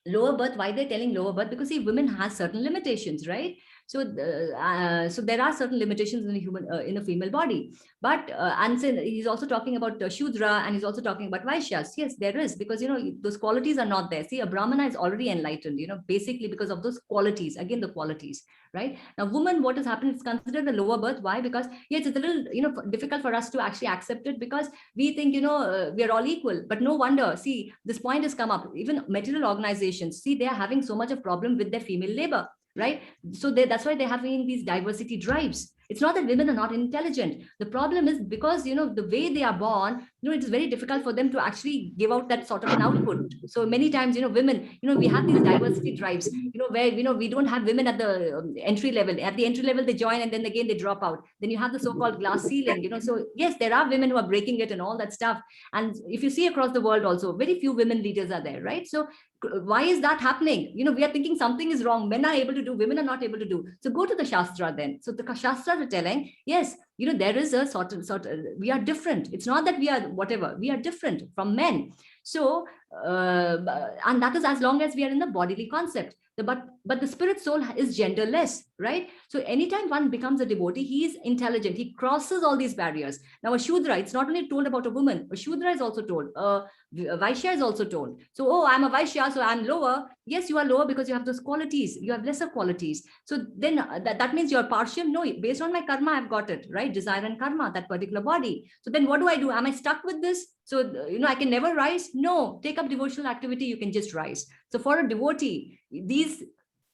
lower birth. Why they're telling lower birth? Because see, women has certain limitations, right? So there are certain limitations in a human, in a female body. But and so he's also talking about Shudra, and he's also talking about Vaishyas. Yes, there is, because those qualities are not there. See, a Brahmana is already enlightened, basically because of those qualities. Again, the qualities, right? Now, woman, what has happened is considered the lower birth. Why? Because yes, it's a little difficult for us to actually accept it, because we think we are all equal. But no wonder. See, this point has come up. Even material organizations, see, they are having so much of problem with their female labor. Right? So that's why they're having these diversity drives. It's not that women are not intelligent. The problem is because, the way they are born, it is very difficult for them to actually give out that sort of an output. So many times, women, we have these diversity drives, where, we don't have women at the entry level. At the entry level, they join and then again they drop out. Then you have the so-called glass ceiling, So yes, there are women who are breaking it and all that stuff. And if you see across the world also, very few women leaders are there, right? So why is that happening? We are thinking something is wrong. Men are able to do, women are not able to do. So go to the Shastra then. So the Shastras are telling, yes, there is a sort of, we are different. It's not that we are whatever, we are different from men. So, and that is as long as we are in the bodily concept. But the spirit soul is genderless, right? So anytime one becomes a devotee, he is intelligent. He crosses all these barriers. Now, a Shudra, it's not only told about a woman. A Shudra is also told. Vaishya is also told. So, oh, I'm a Vaishya, so I'm lower. Yes, you are lower because you have those qualities. You have lesser qualities. So then that means you're partial. No, based on my karma, I've got it, right? Desire and karma, that particular body. So then what do? Am I stuck with this? So, I can never rise? No, take up devotional activity, you can just rise. So for a devotee, these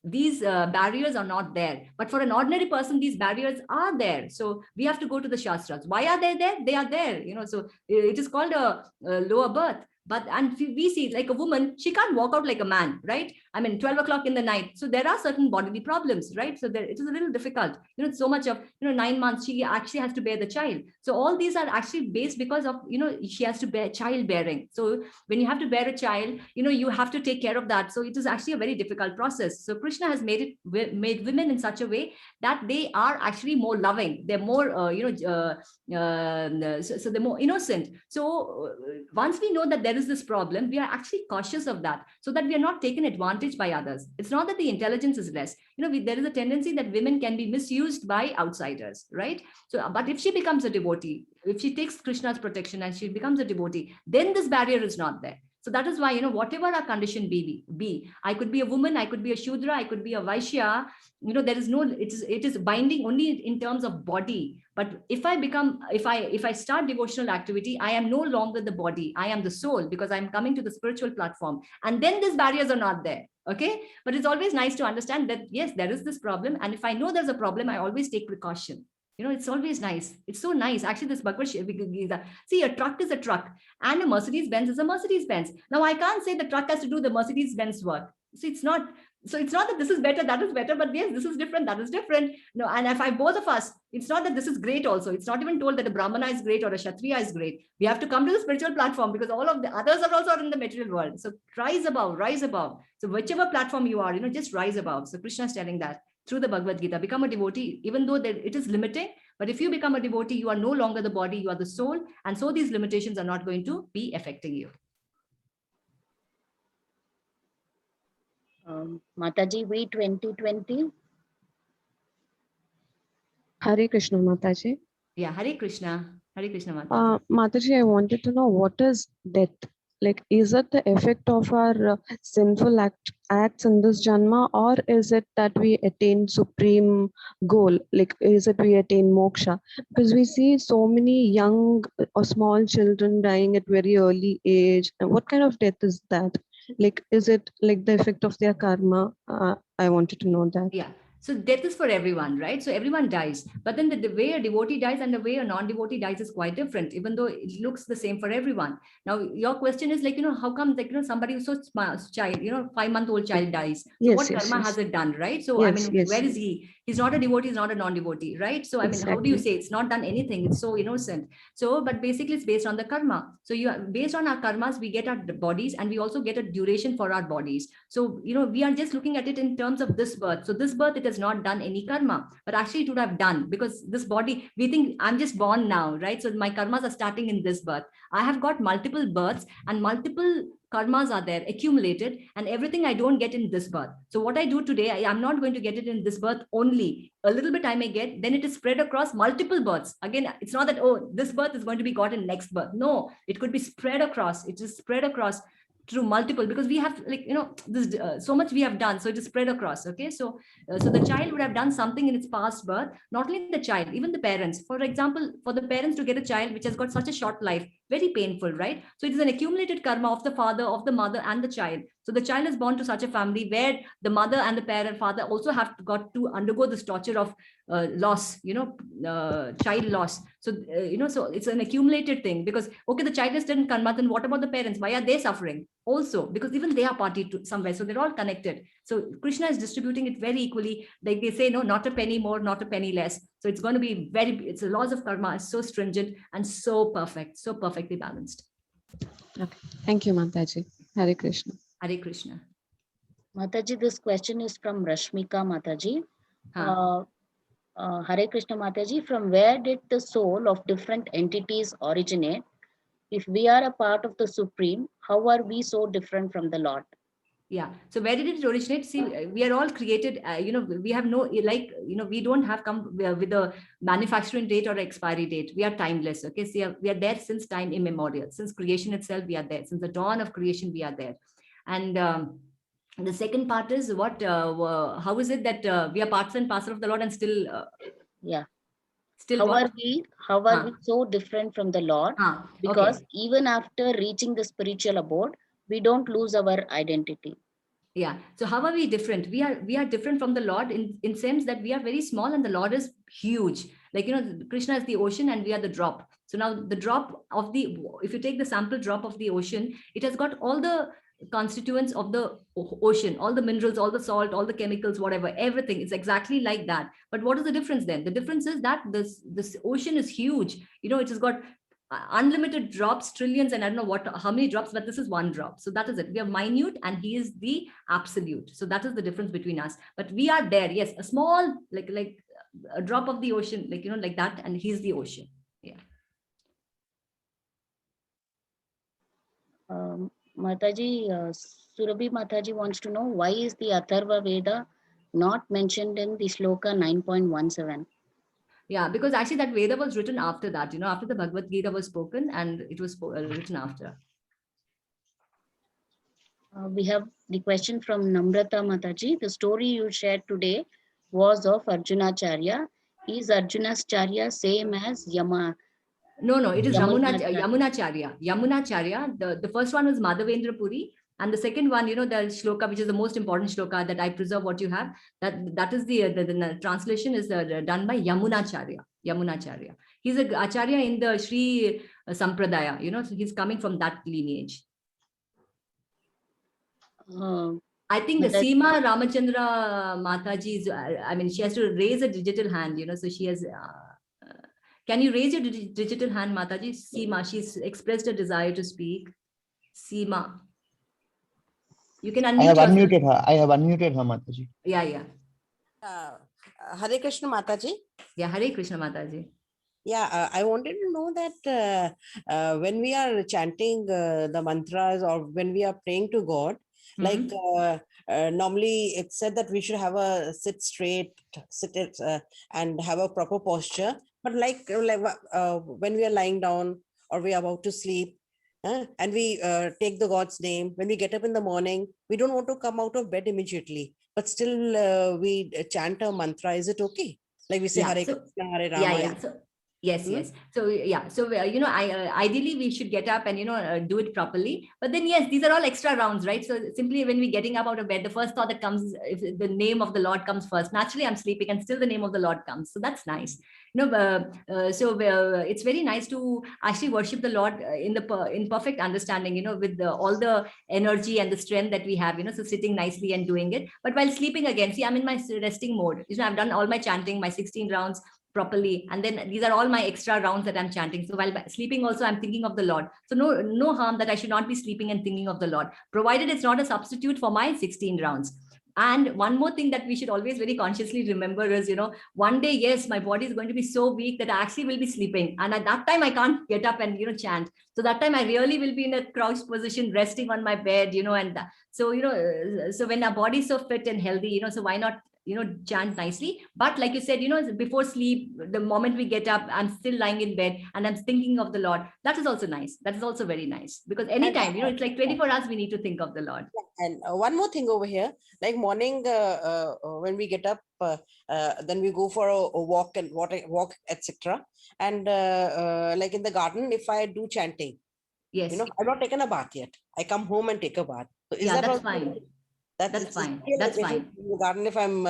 barriers are not there. But for an ordinary person, these barriers are there. So we have to go to the Shastras. Why are they there? They are there, so it is called a lower birth. But, and we see like a woman, she can't walk out like a man, right? 12 o'clock in the night. So there are certain bodily problems, right? So it is a little difficult, so much of, 9 months, she actually has to bear the child. So all these are actually based because of, she has to bear childbearing. So when you have to bear a child, you have to take care of that. So it is actually a very difficult process. So Krishna has made women in such a way that they are actually more loving. They're more, so they're more innocent. So once we know that there is this problem, we are actually cautious of that, so that we are not taken advantage by others. It's not that the intelligence is less. There is a tendency that women can be misused by outsiders, right? So, but if she becomes a devotee, if she takes Krishna's protection and she becomes a devotee, then this barrier is not there. So that is why, whatever our condition be, I could be a woman, I could be a Shudra, I could be a Vaishya, there is no, it is binding only in terms of body. But if I start devotional activity, I am no longer the body, I am the soul, because I'm coming to the spiritual platform. And then these barriers are not there. Okay. But it's always nice to understand that, yes, there is this problem. And if I know there's a problem, I always take precaution. It's always nice. It's so nice. Actually, this Bhagavad Gita, see, a truck is a truck and a Mercedes-Benz is a Mercedes-Benz. Now, I can't say the truck has to do the Mercedes-Benz work. So it's not that this is better, that is better, but yes, this is different, that is different. No, and if both of us, it's not that this is great also. It's not even told that a Brahmana is great or a Kshatriya is great. We have to come to the spiritual platform because all of the others are also in the material world. So rise above, rise above. So whichever platform you are, just rise above. So Krishna is telling that through the Bhagavad Gita, become a devotee, even though it is limiting. But if you become a devotee, you are no longer the body, you are the soul. And so these limitations are not going to be affecting you. Mataji, V 2020. Hare Krishna, Mataji. Yeah, Hare Krishna. Hare Krishna, Mataji. Mataji, I wanted to know, what is death? Like, is it the effect of our sinful acts in this janma, or is it that we attain supreme goal? Like, is it we attain moksha? Because we see so many young or small children dying at very early age. And what kind of death is that? Like, is it like the effect of their karma? I wanted to know that. Yeah. So death is for everyone, right? So everyone dies. But then the way a devotee dies and the way a non-devotee dies is quite different, even though it looks the same for everyone. Now, your question is like, how come, like, somebody who's so small, child, 5-month-old child dies. So Yes, what yes, karma yes. has it done, right? So, Yes, I mean, yes. where is he? He's not a devotee, he's not a non-devotee, right? So, I mean, how do you say it's not done anything? It's so innocent. So, but basically it's based on the karma. So based on our karmas, we get our bodies and we also get a duration for our bodies. So, we are just looking at it in terms of this birth. So this birth, it has not done any karma, but actually it would have done, because this body, we think I'm just born now, right? So my karmas are starting in this birth. I have got multiple births and multiple karmas are there accumulated, and everything I don't get in this birth. So what I do today, I'm not going to get it in this birth only. A little bit I may get, then it is spread across multiple births. Again, it's not that, oh, this birth is going to be got in next birth. No, it could be spread across. It is spread across through multiple, because we have, like, this so much we have done, so it is spread across. Okay, so the child would have done something in its past birth. Not only the child, even the parents. For example, for the parents to get a child which has got such a short life, very painful, right? So it is an accumulated karma of the father, of the mother, and the child. So the child is born to such a family where the mother and the father also have got to undergo this torture of loss, child loss. So, so it's an accumulated thing, because, okay, the child is done karma, then what about the parents? Why are they suffering also? Because even they are party to somewhere. So they're all connected. So Krishna is distributing it very equally. Like they say, no, not a penny more, not a penny less. So it's going to be it's the laws of karma is so stringent and so perfect, so perfectly balanced. Okay. Thank you, Mataji. Hare Krishna. Hare Krishna. Mataji, this question is from Rashmika Mataji. Hare Krishna Mataji, from where did the soul of different entities originate? If we are a part of the Supreme, how are we so different from the Lord? Yeah. So where did it originate? See, we are all created, we have no, like, we don't have come with a manufacturing date or expiry date. We are timeless. Okay. So we are there since time immemorial. Since creation itself, we are there. Since the dawn of creation, we are there. And the second part is what, how is it that we are parts and parcel of the Lord and still, how are we so different from the Lord? Because even after reaching the spiritual abode, we don't lose our identity. Yeah. So how are we different? We are different from the Lord in sense that we are very small and the Lord is huge. Like, Krishna is the ocean and we are the drop. So now the drop of if you take the sample drop of the ocean, it has got all the constituents of the ocean, all the minerals, all the salt, all the chemicals, whatever, everything is exactly like that. But what is the difference then? The difference is that this ocean is huge. It has got unlimited drops, trillions, and I don't know how many drops, but this is one drop. So that is it. We are minute and he is the absolute. So that is the difference between us. But we are there. Yes, a small, like a drop of the ocean, like that, and he's the ocean. Yeah. Mataji, Surabhi Mataji wants to know, why is the Atharva Veda not mentioned in the Shloka 9.17? Yeah, because actually that Veda was written after that, after the Bhagavad Gita was spoken, and it was written after. We have the question from Namrata Mataji. The story you shared today was of Arjunacharya. Is Arjuna's Charya same as Yama? No, it is Yamunacharya. Yamunacharya. Yamunacharya. The first one was Madhavendra Puri. And the second one, the shloka, which is the most important shloka that I preserve what you have, that is the translation is done by Yamunacharya. Yamunacharya. He's a acharya in the Sri Sampradaya, so he's coming from that lineage. I think the Mataji. Seema Ramachandra Mataji is, I mean, she has to raise a digital hand, so she has, can you raise your digital hand, Mataji? Seema, she's expressed a desire to speak. Seema. You can unmute I have yourself. unmuted her. I have unmuted her, Mataji. Yeah. Hare Krishna Mataji. Yeah, Hare Krishna Mataji. Yeah, I wanted to know that when we are chanting the mantras or when we are praying to God, like normally it's said that we should have a sit and have a proper posture. But like when we are lying down or we are about to sleep, and we take the God's name, when we get up in the morning, we don't want to come out of bed immediately, but still we chant a mantra. Is it okay? Like we say Hare Krishna, Hare Rama. Yeah. So, yes. So yeah. So ideally we should get up and do it properly. But then yes, these are all extra rounds, right? So simply when we're getting up out of bed, the first thought that comes, if the name of the Lord comes first, naturally I'm sleeping and still the name of the Lord comes. So that's nice. It's very nice to actually worship the Lord in perfect understanding, with all the energy and the strength that we have, so sitting nicely and doing it. But while sleeping again, see, I'm in my resting mode. I've done all my chanting, my 16 rounds properly, and then these are all my extra rounds that I'm chanting. So while sleeping also, I'm thinking of the Lord. So no harm that I should not be sleeping and thinking of the Lord, provided it's not a substitute for my 16 rounds. And one more thing that we should always very consciously remember is, one day, yes, my body is going to be so weak that I actually will be sleeping. And at that time, I can't get up and, chant. So that time I really will be in a crouched position, resting on my bed, and so, so when our body is so fit and healthy, so why not, chant nicely. But like you said, before sleep, the moment we get up, I'm still lying in bed and I'm thinking of the Lord. That is also nice. That is also very nice, because anytime, it's like 24 hours, we need to think of the Lord. And one more thing over here, like morning, when we get up, then we go for a walk and walk, etc. And like in the garden, if I do chanting, yes, I've not taken a bath yet. I come home and take a bath. So is yeah, that that's fine. That's fine. That's fine. In the garden, if I'm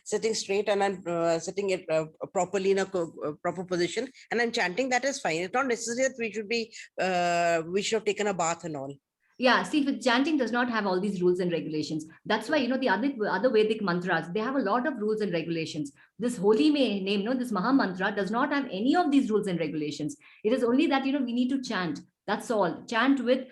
sitting straight and I'm sitting it properly in a proper position and I'm chanting, that is fine. It's not necessary that we should have taken a bath and all. Yeah, see, with chanting does not have all these rules and regulations. That's why, the other Vedic mantras, they have a lot of rules and regulations. This holy name, this Maha Mantra does not have any of these rules and regulations. It is only that, we need to chant. That's all. Chant with,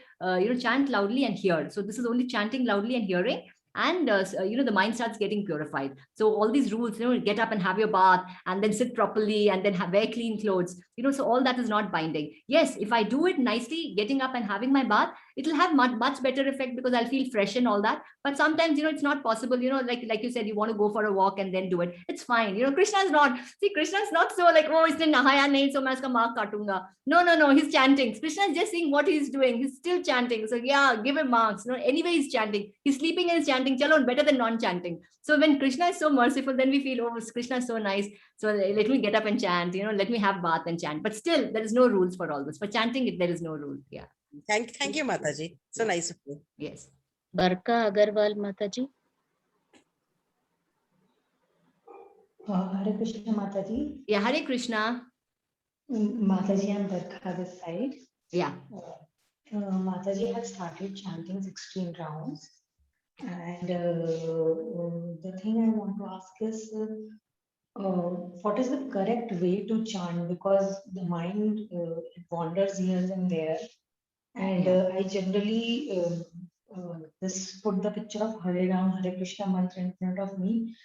chant loudly and hear. So this is only chanting loudly and hearing. And the mind starts getting purified. So all these rules, get up and have your bath and then sit properly and then wear clean clothes, so all that is not binding. Yes, if I do it nicely, getting up and having my bath, it'll have much better effect, because I'll feel fresh and all that. But sometimes, it's not possible, like you said, you want to go for a walk and then do it. It's fine. Krishna is not so like, oh, isne nahaya nahi, so main iska mark katunga. No, he's chanting. Krishna is just seeing what he's doing. He's still chanting. So yeah, give him marks. Anyway, he's chanting. He's sleeping and he's chanting. Chalo, better than non-chanting. So when Krishna is so merciful, then we feel, oh, Krishna is so nice. So let me get up and chant, let me have bath and chant. But still, there is no rules for all this. For chanting, there is no rule. Yeah. Thank you, Mataji. So nice of you. Yes. Barka Agarwal Mataji. Hare Krishna Mataji. Yeah, Hare Krishna. Mataji, I'm Barka this side. Yeah. Mataji had started chanting 16 rounds. And the thing I want to ask is, what is the correct way to chant? Because the mind wanders here and there. And I generally put the picture of Hare Ram, Hare Krishna mantra in front of me,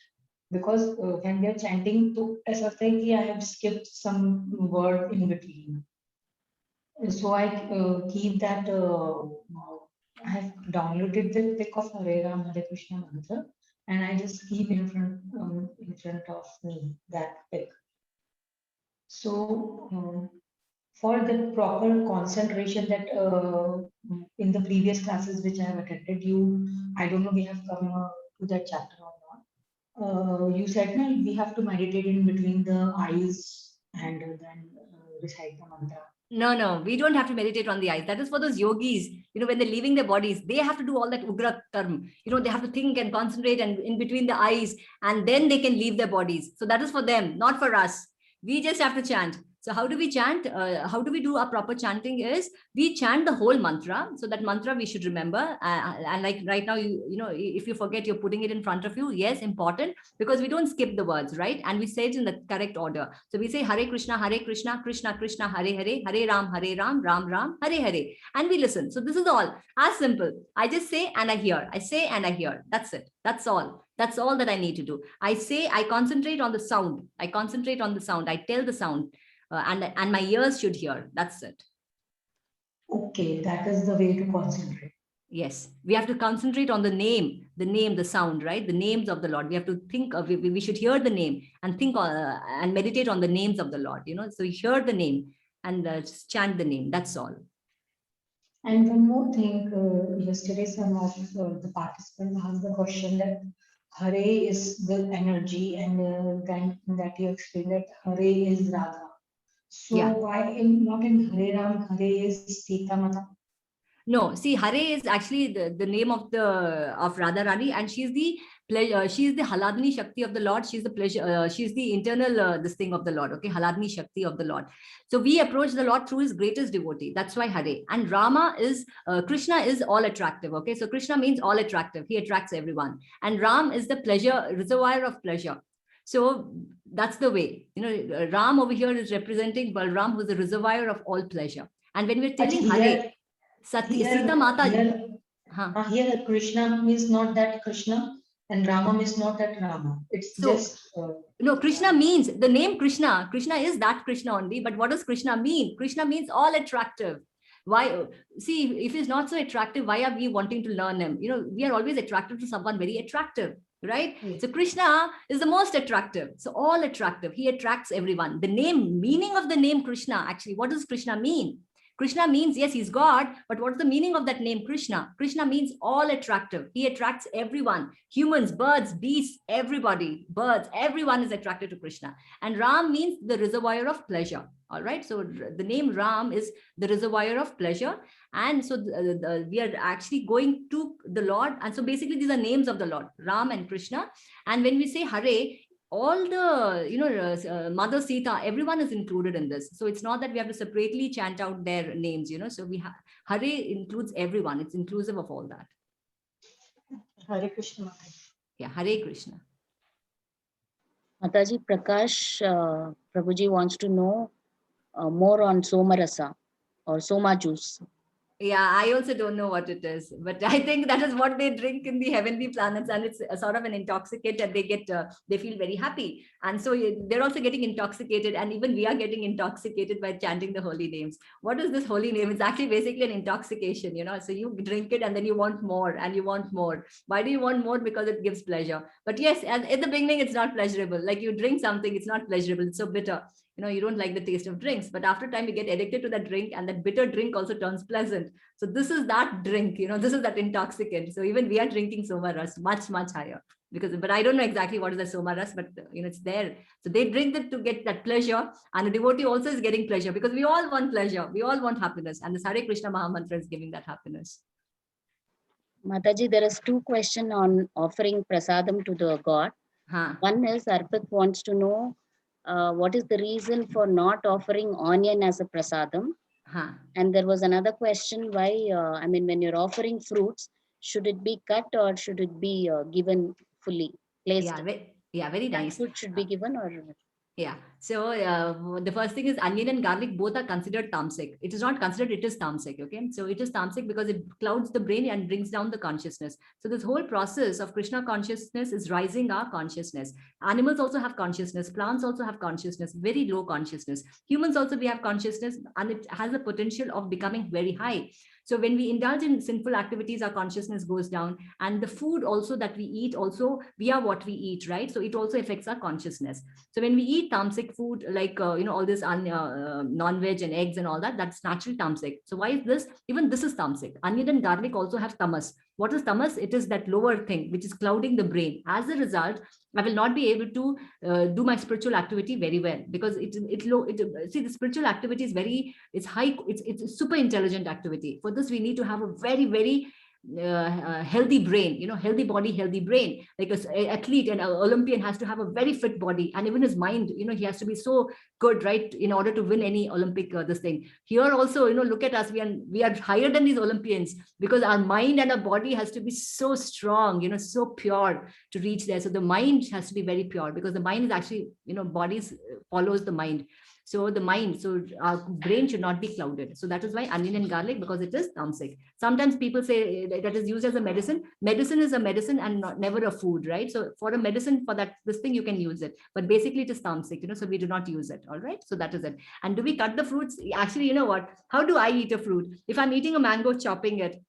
because when we are chanting, I have skipped some word in between. So I keep that. I have downloaded the pic of Hare Ram, Hare Krishna mantra, and I just keep in front of me that pic. So for the proper concentration that in the previous classes which I have attended, I don't know we have come to that chapter or not. You said no, we have to meditate in between the eyes and then recite the mantra. No, we don't have to meditate on the eyes. That is for those yogis, when they're leaving their bodies, they have to do all that ugra karma. They have to think and concentrate and in between the eyes, and then they can leave their bodies. So that is for them, not for us. We just have to chant. So how do we chant? How do we do our proper chanting is we chant the whole mantra. So that mantra we should remember. And like right now, if you forget, you're putting it in front of you. Yes, important, because we don't skip the words, right? And we say it in the correct order. So we say Hare Krishna, Krishna Krishna, Hare Hare, Hare Ram, Ram Ram, Hare Hare. And we listen. So this is all as simple. I just say and I hear. I say and I hear. That's it. That's all. That's all that I need to do. I say, I concentrate on the sound. I concentrate on the sound. I tell the sound. And my ears should hear. That's it. Okay, that is the way to concentrate. Yes, we have to concentrate on the name, the sound, right? The names of the Lord. We have to think of, we should hear the name and think and meditate on the names of the Lord, So you hear the name and just chant the name. That's all. And one more thing, yesterday some of the participants asked the question that Hare is the energy, and then that you explained that Hare is Radha. So why not in Hare Ram, Hare is Sita Mata? No, see, Hare is actually the name of Radha Rani, and she's the pleasure. She's the Haladni Shakti of the Lord. She's the pleasure. She's the internal this thing of the Lord. Okay, Haladni Shakti of the Lord. So we approach the Lord through his greatest devotee. That's why Hare. And Rama is Krishna is all attractive. Okay, so Krishna means all attractive. He attracts everyone. And Ram is the pleasure reservoir of pleasure. So that's the way. Ram over here is representing Balram, who is the reservoir of all pleasure. And when we're telling Hare, Sita Mata. Here Krishna means not that Krishna, and Rama means not that Rama. It's just no, Krishna means the name Krishna. Krishna is that Krishna only. But what does Krishna mean? Krishna means all attractive. Why? See, if he's not so attractive, why are we wanting to learn him? We are always attracted to someone very attractive, right? Yes. So Krishna is the most attractive. So all attractive. He attracts everyone. The meaning of the name Krishna, actually, what does Krishna mean? Krishna means, yes, he's God, but what's the meaning of that name Krishna? Krishna means all attractive. He attracts everyone, humans, birds, beasts, everybody, birds, everyone is attracted to Krishna. And Ram means the reservoir of pleasure. All right. So the name Ram is the reservoir of pleasure. And so we are actually going to the Lord. And so basically these are names of the Lord, Ram and Krishna. And when we say Hare, all the Mother Sita, everyone is included in this. So it's not that we have to separately chant out their names, so we have Hare includes everyone. It's inclusive of all that. Hare Krishna. Yeah, Hare Krishna. Mataji, Prakash Prabhuji wants to know more on Somarasa or Soma juice. Yeah, I also don't know what it is, but I think that is what they drink in the heavenly planets, and it's a sort of an intoxicant, and they feel very happy. And so they're also getting intoxicated, and even we are getting intoxicated by chanting the holy names. What is this holy name? It's actually basically an intoxication, so you drink it and then you want more and you want more. Why do you want more? Because it gives pleasure. But yes, at the beginning, it's not pleasurable. Like you drink something, it's not pleasurable. It's so bitter. You don't like the taste of drinks, but after time you get addicted to that drink, and that bitter drink also turns pleasant. So this is that drink, this is that intoxicant. So even we are drinking Soma Ras much, much higher, but I don't know exactly what is the Soma Ras, but it's there. So they drink it to get that pleasure, and the devotee also is getting pleasure, because we all want pleasure. We all want happiness. And the Hare Krishna Mahamantra is giving that happiness. Mataji, there is 2 questions on offering prasadam to the God. One is Arpit wants to know what is the reason for not offering onion as a prasadam? And there was another question, why, when you're offering fruits, should it be cut or should it be given fully placed? Yeah, very nice. Fruit should be given or? Yeah. So the first thing is onion and garlic both are considered tamasic. It is not considered, it is tamasic. Okay. So it is tamasic because it clouds the brain and brings down the consciousness. So this whole process of Krishna consciousness is rising our consciousness. Animals also have consciousness. Plants also have consciousness, very low consciousness. Humans also, we have consciousness, and it has the potential of becoming very high. So when we indulge in sinful activities, our consciousness goes down, and the food also that we eat, also we are what we eat, right? So it also affects our consciousness. So when we eat tamasic food, like all this non-veg and eggs and all that, that's natural tamasic. So why is this? Even this is tamasic. Onion and garlic also have tamas. What is tamas? It is that lower thing which is clouding the brain. As a result, I will not be able to do my spiritual activity very well, because see, the spiritual activity is it's high, it's super intelligent activity. For this, we need to have a very healthy brain, healthy body, healthy brain. Like an athlete and an Olympian has to have a very fit body, and even his mind, he has to be so good, right, in order to win any Olympic this thing. Here also, look at us, we are higher than these Olympians, because our mind and our body has to be so strong, so pure to reach there. So the mind has to be very pure, because the mind is actually, bodies follows the mind. So our brain should not be clouded. So that is why onion and garlic, because it is tamasic. Sometimes people say that is used as a medicine. Medicine is a medicine and never a food, right? So for a medicine, for this thing, you can use it. But basically it is tamasic, so we do not use it, all right? So that is it. And do we cut the fruits? Actually, you know what? How do I eat a fruit? If I'm eating a mango, chopping it,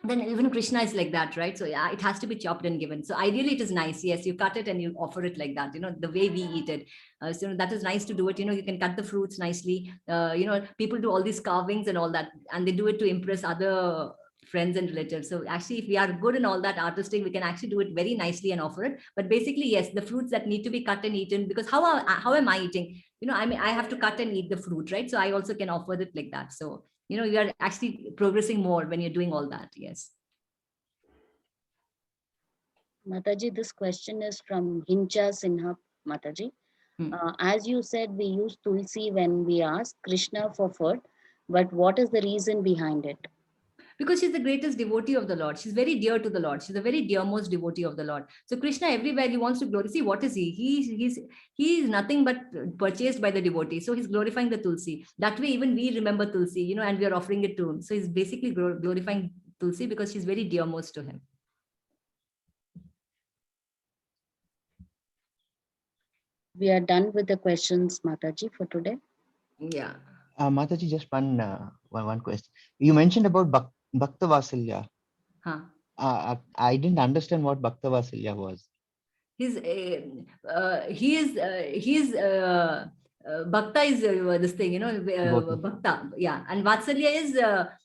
then even Krishna is like that, right? So yeah, it has to be chopped and given. So ideally it is nice. Yes, you cut it and you offer it like that, the way we eat it. So that is nice to do it. You can cut the fruits nicely. People do all these carvings and all that, and they do it to impress other friends and relatives. So actually, if we are good in all that artistic, we can actually do it very nicely and offer it. But basically, yes, the fruits that need to be cut and eaten, because how am I eating? I have to cut and eat the fruit, right? So I also can offer it like that. So you are actually progressing more when you're doing all that. Yes. Mataji, this question is from Hincha Sinha, Mataji. As you said, we use tulsi when we ask Krishna for food, but what is the reason behind it? Because she's the greatest devotee of the Lord. She's very dear to the Lord. She's a very dearmost devotee of the Lord. So Krishna, everywhere he wants to glorify. See, what is he? He is nothing but purchased by the devotee. So he's glorifying the Tulsi. That way, even we remember Tulsi, and we are offering it to him. So he's basically glorifying Tulsi because she's very dearmost to him. We are done with the questions, Mataji, for today. Yeah. Mataji, just one question. You mentioned about Bhakta Vasalya. Huh. I didn't understand what Bhakta Vasalya was. Bhakta is this thing, Bhakta. Yeah. And Vatsalya is,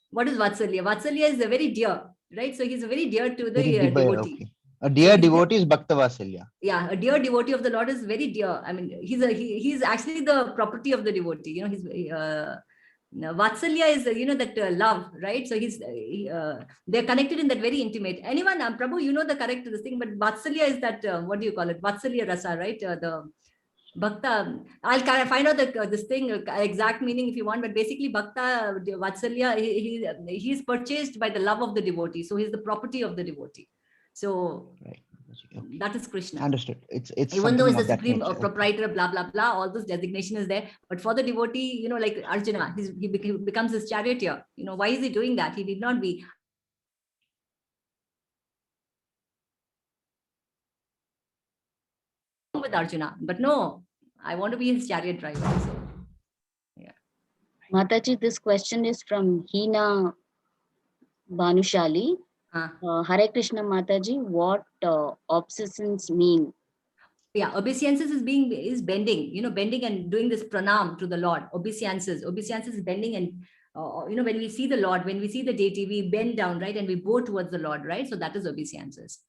what is Vatsalya? Vatsalya is a very dear, right? So he's very dear to the devotee. Okay. A dear devotee is Bhakta Vasalya. Yeah, a dear devotee of the Lord is very dear. I mean, he's actually the property of the devotee. He's Vatsalya is that love, right? So they're connected in that very intimate. Anyone, Prabhu, the correct this thing, but Vatsalya is that what do you call it? Vatsalya rasa, right? The Bhakta. I'll find out this thing exact meaning if you want, but basically Bhakta Vatsalya, he's purchased by the love of the devotee. So he's the property of the devotee. So right. Okay. That is Krishna. Understood. It's even though he's the supreme proprietor, blah blah blah, all this designation is there. But for the devotee, like Arjuna, he becomes his charioteer. Why is he doing that? He did not be. With Arjuna, but no, I want to be his chariot driver. So, yeah. Mataji, this question is from Hina Banushali. Hare Krishna Mataji, what obeisance mean? Yeah, obeisance is bending, bending and doing this pranam to the Lord. Obeisance is bending, and when we see the Lord, when we see the deity, we bend down, right, and we bow towards the Lord, right? So that is obeisance.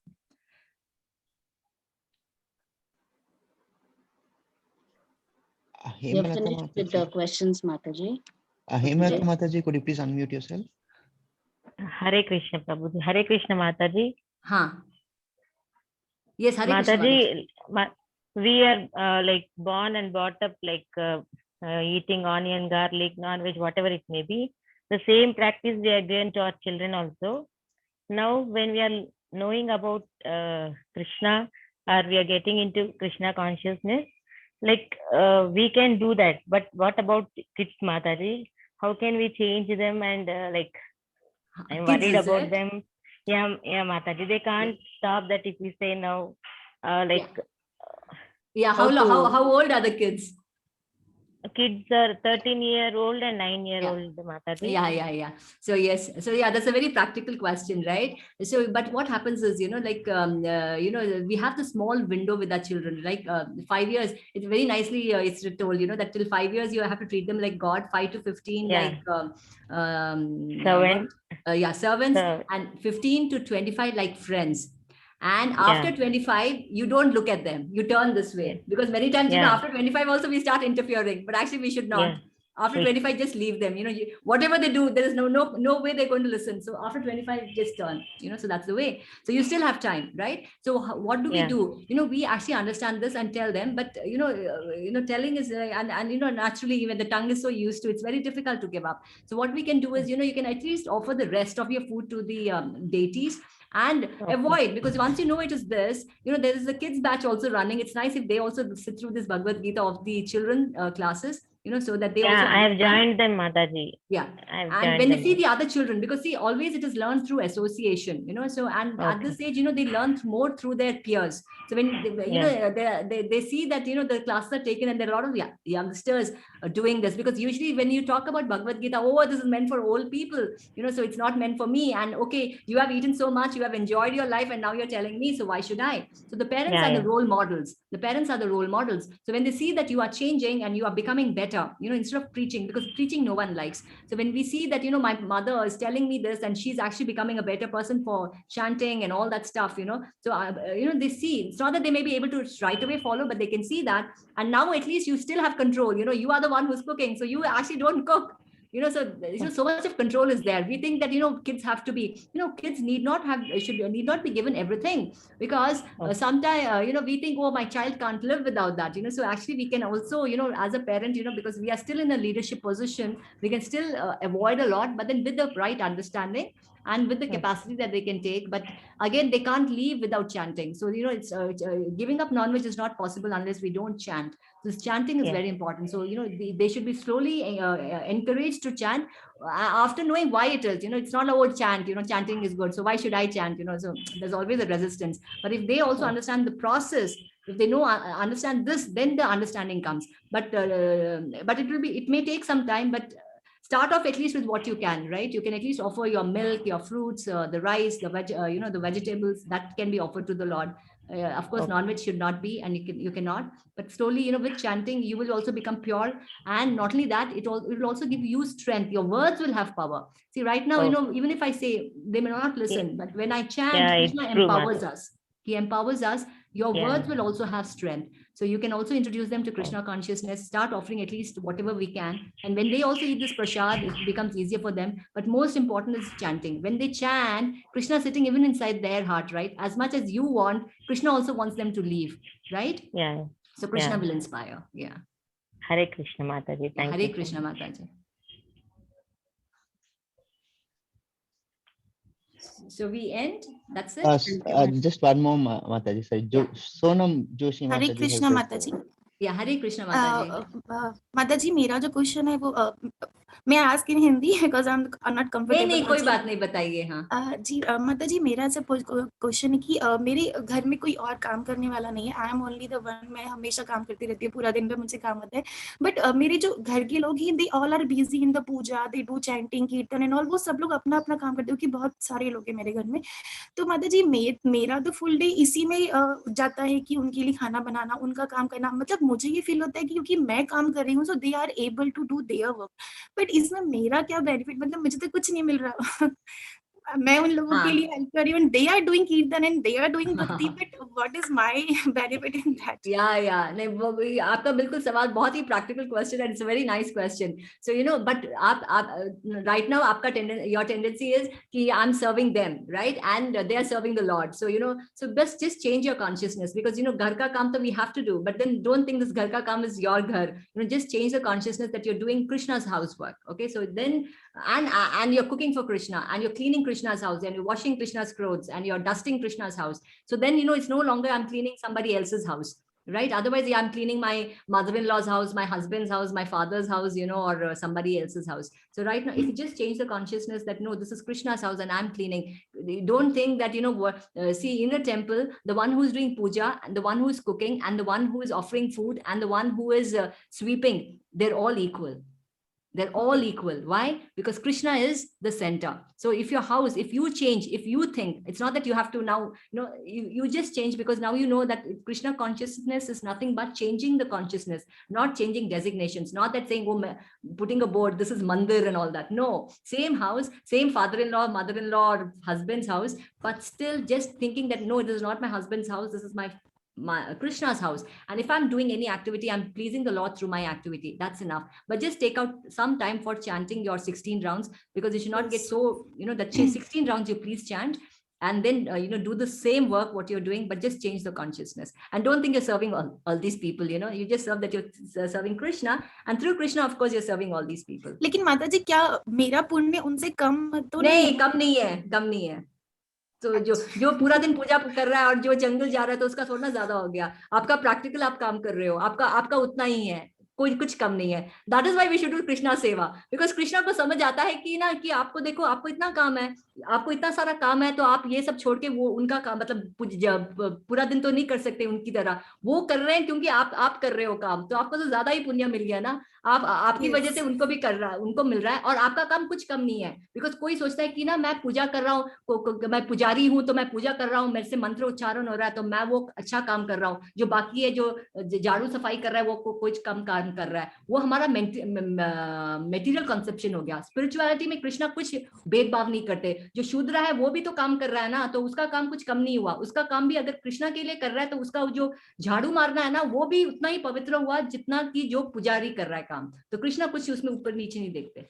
We have finished with the questions, Mataji. Hemlata Mataji, could you please unmute yourself? Hare Krishna, Prabhuji. Hare Krishna, Mataji. Yes, Hare Mataji, we are born and brought up eating onion, garlic, non-veg, whatever it may be. The same practice we are given to our children also. Now, when we are knowing about Krishna, or we are getting into Krishna consciousness, we can do that. But what about kids, Mataji? How can we change them and I'm worried about them. Yeah, Mataji, they can't stop that if we say now, Yeah, how old are the kids? kids are 13-year-old and 9-year-old, Mataji. Yeah. So yes, so yeah, that's a very practical question, right? So, but what happens is, like, we have the small window with our children, like 5 years. It's very nicely it's told, that till 5 years you have to treat them like God. 5 to 15, Yeah. like Servant. servants, So, and 15 to 25 like friends. And Yeah. after 25, you don't look at them. You turn this way, because many times, Yeah. after 25 also we start interfering, but actually we should not. Yeah. After We- 25, just leave them. Whatever they do, there is no way they're going to listen. So after 25, just turn. So that's the way. So you still have time, right? So what do we Yeah. do? We actually understand this and tell them, but telling is and naturally, even the tongue is so used to, it's very difficult to give up. So what we can do is, you can at least offer the rest of your food to the deities, and avoid, because once you know it is this, there is a kids batch also running. It's nice if they also sit through this Bhagavad Gita of the children classes, so that they also Yeah, I have understand. joined them, Mataji. Yeah. I've And joined when they them. see the other children, because see, always it is learned through association, so, and at this age, they learn more through their peers. So when they see that, the classes are taken, and there are a lot of youngsters doing this, because usually when you talk about Bhagavad Gita, oh, this is meant for old people, so it's not meant for me. And okay, you have eaten so much, you have enjoyed your life, and now you're telling me, so why should I? So the parents are the role models. The parents are the role models. So when they see that you are changing and you are becoming better, instead of preaching, because preaching no one likes. So when we see that, my mother is telling me this, and she's actually becoming a better person for chanting and all that stuff, so, they see, it's not that they may be able to right away follow, but they can see that. And now at least you still have control, you are the one who's cooking. So you actually don't cook. So much of control is there. We think that, kids have to be, kids need not be given everything, because sometimes, we think, oh, my child can't live without that, so actually we can also, as a parent, because we are still in a leadership position, we can still avoid a lot, but then with the right understanding and with the capacity that they can take. But again, they can't leave without chanting. So, it's giving up non-veg is not possible unless we don't chant. This chanting is very important. So, they should be slowly encouraged to chant after knowing why it is. It's not about chant, chanting is good, so why should I chant? So there's always a resistance. But if they also understand the process, if they know, understand this, then the understanding comes. But it may take some time, but start off at least with what you can, right? You can at least offer your milk, your fruits, the rice, the the vegetables that can be offered to the Lord. Of course, non-veg should not be, and you cannot. But slowly, with chanting, you will also become pure. And not only that, it will also give you strength. Your words will have power. See, right now, even if I say, they may not listen, but when I chant, Krishna empowers us. He empowers us. Your words will also have strength. So you can also introduce them to Krishna consciousness, start offering at least whatever we can. And when they also eat this prasad, it becomes easier for them. But most important is chanting. When they chant, Krishna is sitting even inside their heart, right? As much as you want, Krishna also wants them to leave, right? Yeah. So Krishna will inspire. Yeah. Hare Krishna, Mataji. Thank you. Hare Krishna, Mataji. So we end. That's it. Just one more, Mataji. Sorry, Sonam Joshi Mataji. Hare Krishna, Mataji. Yeah, Hare Krishna, Mataji. Mataji, मेरा जो question है वो मैं ask in Hindi because I'm not comfortable. नहीं कोई बात नहीं, बताइए. हाँ जी माताजी, मेरा ऐसा क्वेश्चन है कि मेरे घर में कोई और काम करने वाला नहीं है. I am only the one. मैं हमेशा काम करती रहती हूँ, पूरा दिन पे मुझे काम होता है. बट मेरे जो घर के लोग हैं, they all are busy in the puja, they do chanting, kirtan and all. वो सब लोग अपना अपना काम करते हो, कि बहुत सारे लोग हैं मेरे घर में. तो माताजी, मेरा तो फुल डे इसी में जाता है कि उनके लिए खाना बनाना, उनका काम करना. मतलब मुझे ये फील होता है कि क्योंकि मैं काम कर रही हूँ, so they are able to do their work. But इसमें मेरा क्या बेनिफिट? मतलब मुझे तो कुछ नहीं मिल रहा. मैं उन लोगों के लिए हेल्प कर रही हूँ, they are doing कीर्तन and they are doing bhakti, but what is my benefit in that? Yeah. नहीं, आपका बिल्कुल सवाल बहुत ही practical question and it's a very nice question. So but आप right now आपका your tendency is कि I'm serving them, right? And they are serving the Lord. So so just change your consciousness, because घर का काम तो we have to do, but then don't think this घर का काम is your घर. Just change the consciousness that you're doing Krishna's housework. Okay, so then and you're cooking for Krishna, and you're cleaning Krishna's house, and you're washing Krishna's clothes, and you're dusting Krishna's house. So then it's no longer I'm cleaning somebody else's house. right? Otherwise, yeah, I'm cleaning my mother-in-law's house, my husband's house, my father's house, or somebody else's house. So right now, if you just change the consciousness that, no, this is Krishna's house and I'm cleaning. Don't think that, see, in a temple, the one who's doing puja, and the one who's cooking, and the one who is offering food, and the one who is sweeping, they're all equal. They're all equal. Why? Because Krishna is the center. So if your house, if you change, if you think, it's not that you have to now, you just change, because now you know that Krishna consciousness is nothing but changing the consciousness, not changing designations, not that saying, oh, putting a board, this is mandir and all that. No, same house, same father-in-law, mother-in-law, or husband's house, but still just thinking that, no, this is not my husband's house, this is my Krishna's house. And if I'm doing any activity, I'm pleasing the Lord through my activity. That's enough. But just take out some time for chanting your 16 rounds, because you should not get so, that 16 rounds you please chant, and then, do the same work, what you're doing, but just change the consciousness. And don't think you're serving all these people, you just serve that you're serving Krishna, and through Krishna, of course, you're serving all these people. लेकिन माता जी क्या मेरा पुण्य उनसे कम तो नहीं, कम नहीं है. तो जो पूरा दिन पूजा कर रहा है और जो जंगल जा रहा है, तो उसका थोड़ा ज्यादा हो गया. आपका प्रैक्टिकल आप काम कर रहे हो, आपका उतना ही है, कोई कुछ कम नहीं है. That is why we should do Krishna seva, because Krishna को समझ आता है कि आपको देखो, आपको इतना काम है, आपको इतना सारा काम है, तो आप ये सब छोड़ के वो उनका काम, मतलब पूरा दिन तो नहीं कर सकते उनकी तरह. वो कर रहे हैं क्योंकि आप कर रहे हो काम, तो आपको तो ज्यादा ही पुण्य मिल गया ना. आपकी वजह से उनको भी कर रहा है, उनको मिल रहा है, और आपका काम कुछ कम नहीं है. बिकॉज कोई सोचता है कि मैं पूजा कर रहा हूँ, मैं पुजारी हूँ, तो मैं पूजा कर रहा हूँ, मेरे से मंत्र उच्चारण हो रहा है, तो मैं वो अच्छा काम कर रहा हूँ. जो बाकी है, जो झाड़ू सफाई कर रहा है, वो कुछ कम काम कर रहा है. वो हमारा मेटीरियल कंसेप्शन हो गया. स्पिरिचुअलिटी में कृष्णा कुछ भेदभाव नहीं करते. जो शूद्र है वो भी तो काम कर रहा है ना, तो उसका काम कुछ कम नहीं हुआ. उसका काम भी अगर कृष्णा के लिए कर रहा है, तो उसका जो झाड़ू मारना है ना, वो भी उतना ही पवित्र हुआ जितना कि जो पुजारी कर रहा है काम. तो कृष्णा कुछ उसमें ऊपर नीचे नहीं देखते.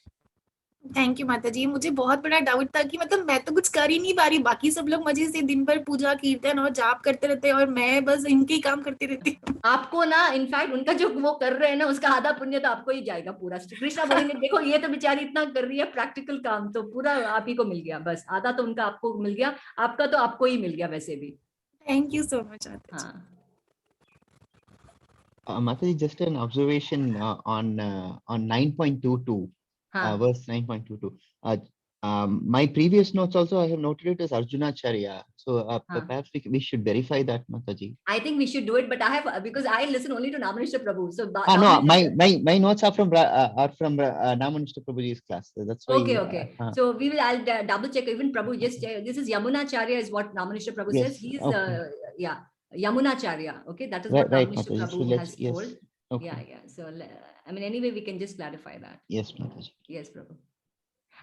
थैंक यू माता जी. मुझे बहुत बड़ा डाउट था कि मतलब मैं तो कुछ कर ही नहीं पा रही, बाकी सब लोग मजे से दिन भर पूजा कीर्तन और जाप करते रहते हैं, और मैं बस इनके ही काम करती रहती हूँ. आपको ना, इनफैक्ट उनका जो वो कर रहे हैं ना, उसका आधा पुण्य तो आपको ही जाएगा पूरा. कृष्णा बोलेंगे, देखो ये तो बेचारी इतना कर रही है प्रैक्टिकल काम, तो पूरा आप ही को मिल गया. बस आधा तो उनका आपको मिल गया, आपका तो आपको ही मिल गया वैसे भी. Thank you so much. Mataji, just an observation on 9.22, verse 9.22. My previous notes also, I have noted it as Arjunacharya. So perhaps we should verify that, Mataji. I think we should do it, but because I listen only to Namanishta Prabhu. So no, my notes are from Namanishta Prabhuji's class. So that's why. Okay. So I'll double check. Even Prabhu just this is Yamunacharya is what Namanishta Prabhu says. He's Yamunacharya. Okay, that is what Namanishta Prabhu has told. Okay. Yeah. So anyway, we can just clarify that. Yes, Mataji. Yes, Prabhu.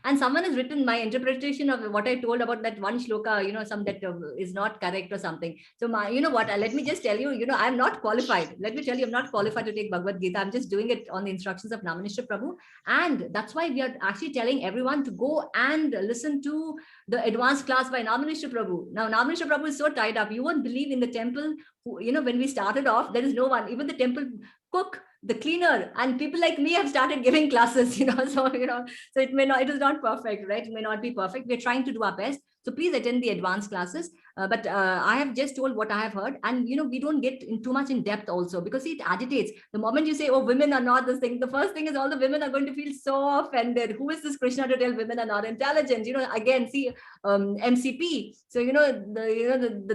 And someone has written my interpretation of what I told about that one shloka, some that is not correct or something. So let me just tell you, I'm not qualified. Let me tell you, I'm not qualified to take Bhagavad Gita. I'm just doing it on the instructions of Namanishta Prabhu. And that's why we are actually telling everyone to go and listen to the advanced class by Namanishta Prabhu. Now, Namanishta Prabhu is so tied up. You won't believe in the temple, when we started off, there is no one, even the temple cook, the cleaner, and people like me have started giving classes, so it is not perfect, right? It may not be perfect. We're trying to do our best. So please attend the advanced classes. But I have just told what I have heard, and we don't get too much in depth also, because it agitates. The moment you say, oh, women are not this thing, the first thing is all the women are going to feel so offended. Who is this Krishna to tell women are not intelligent? Again, see, MCP. So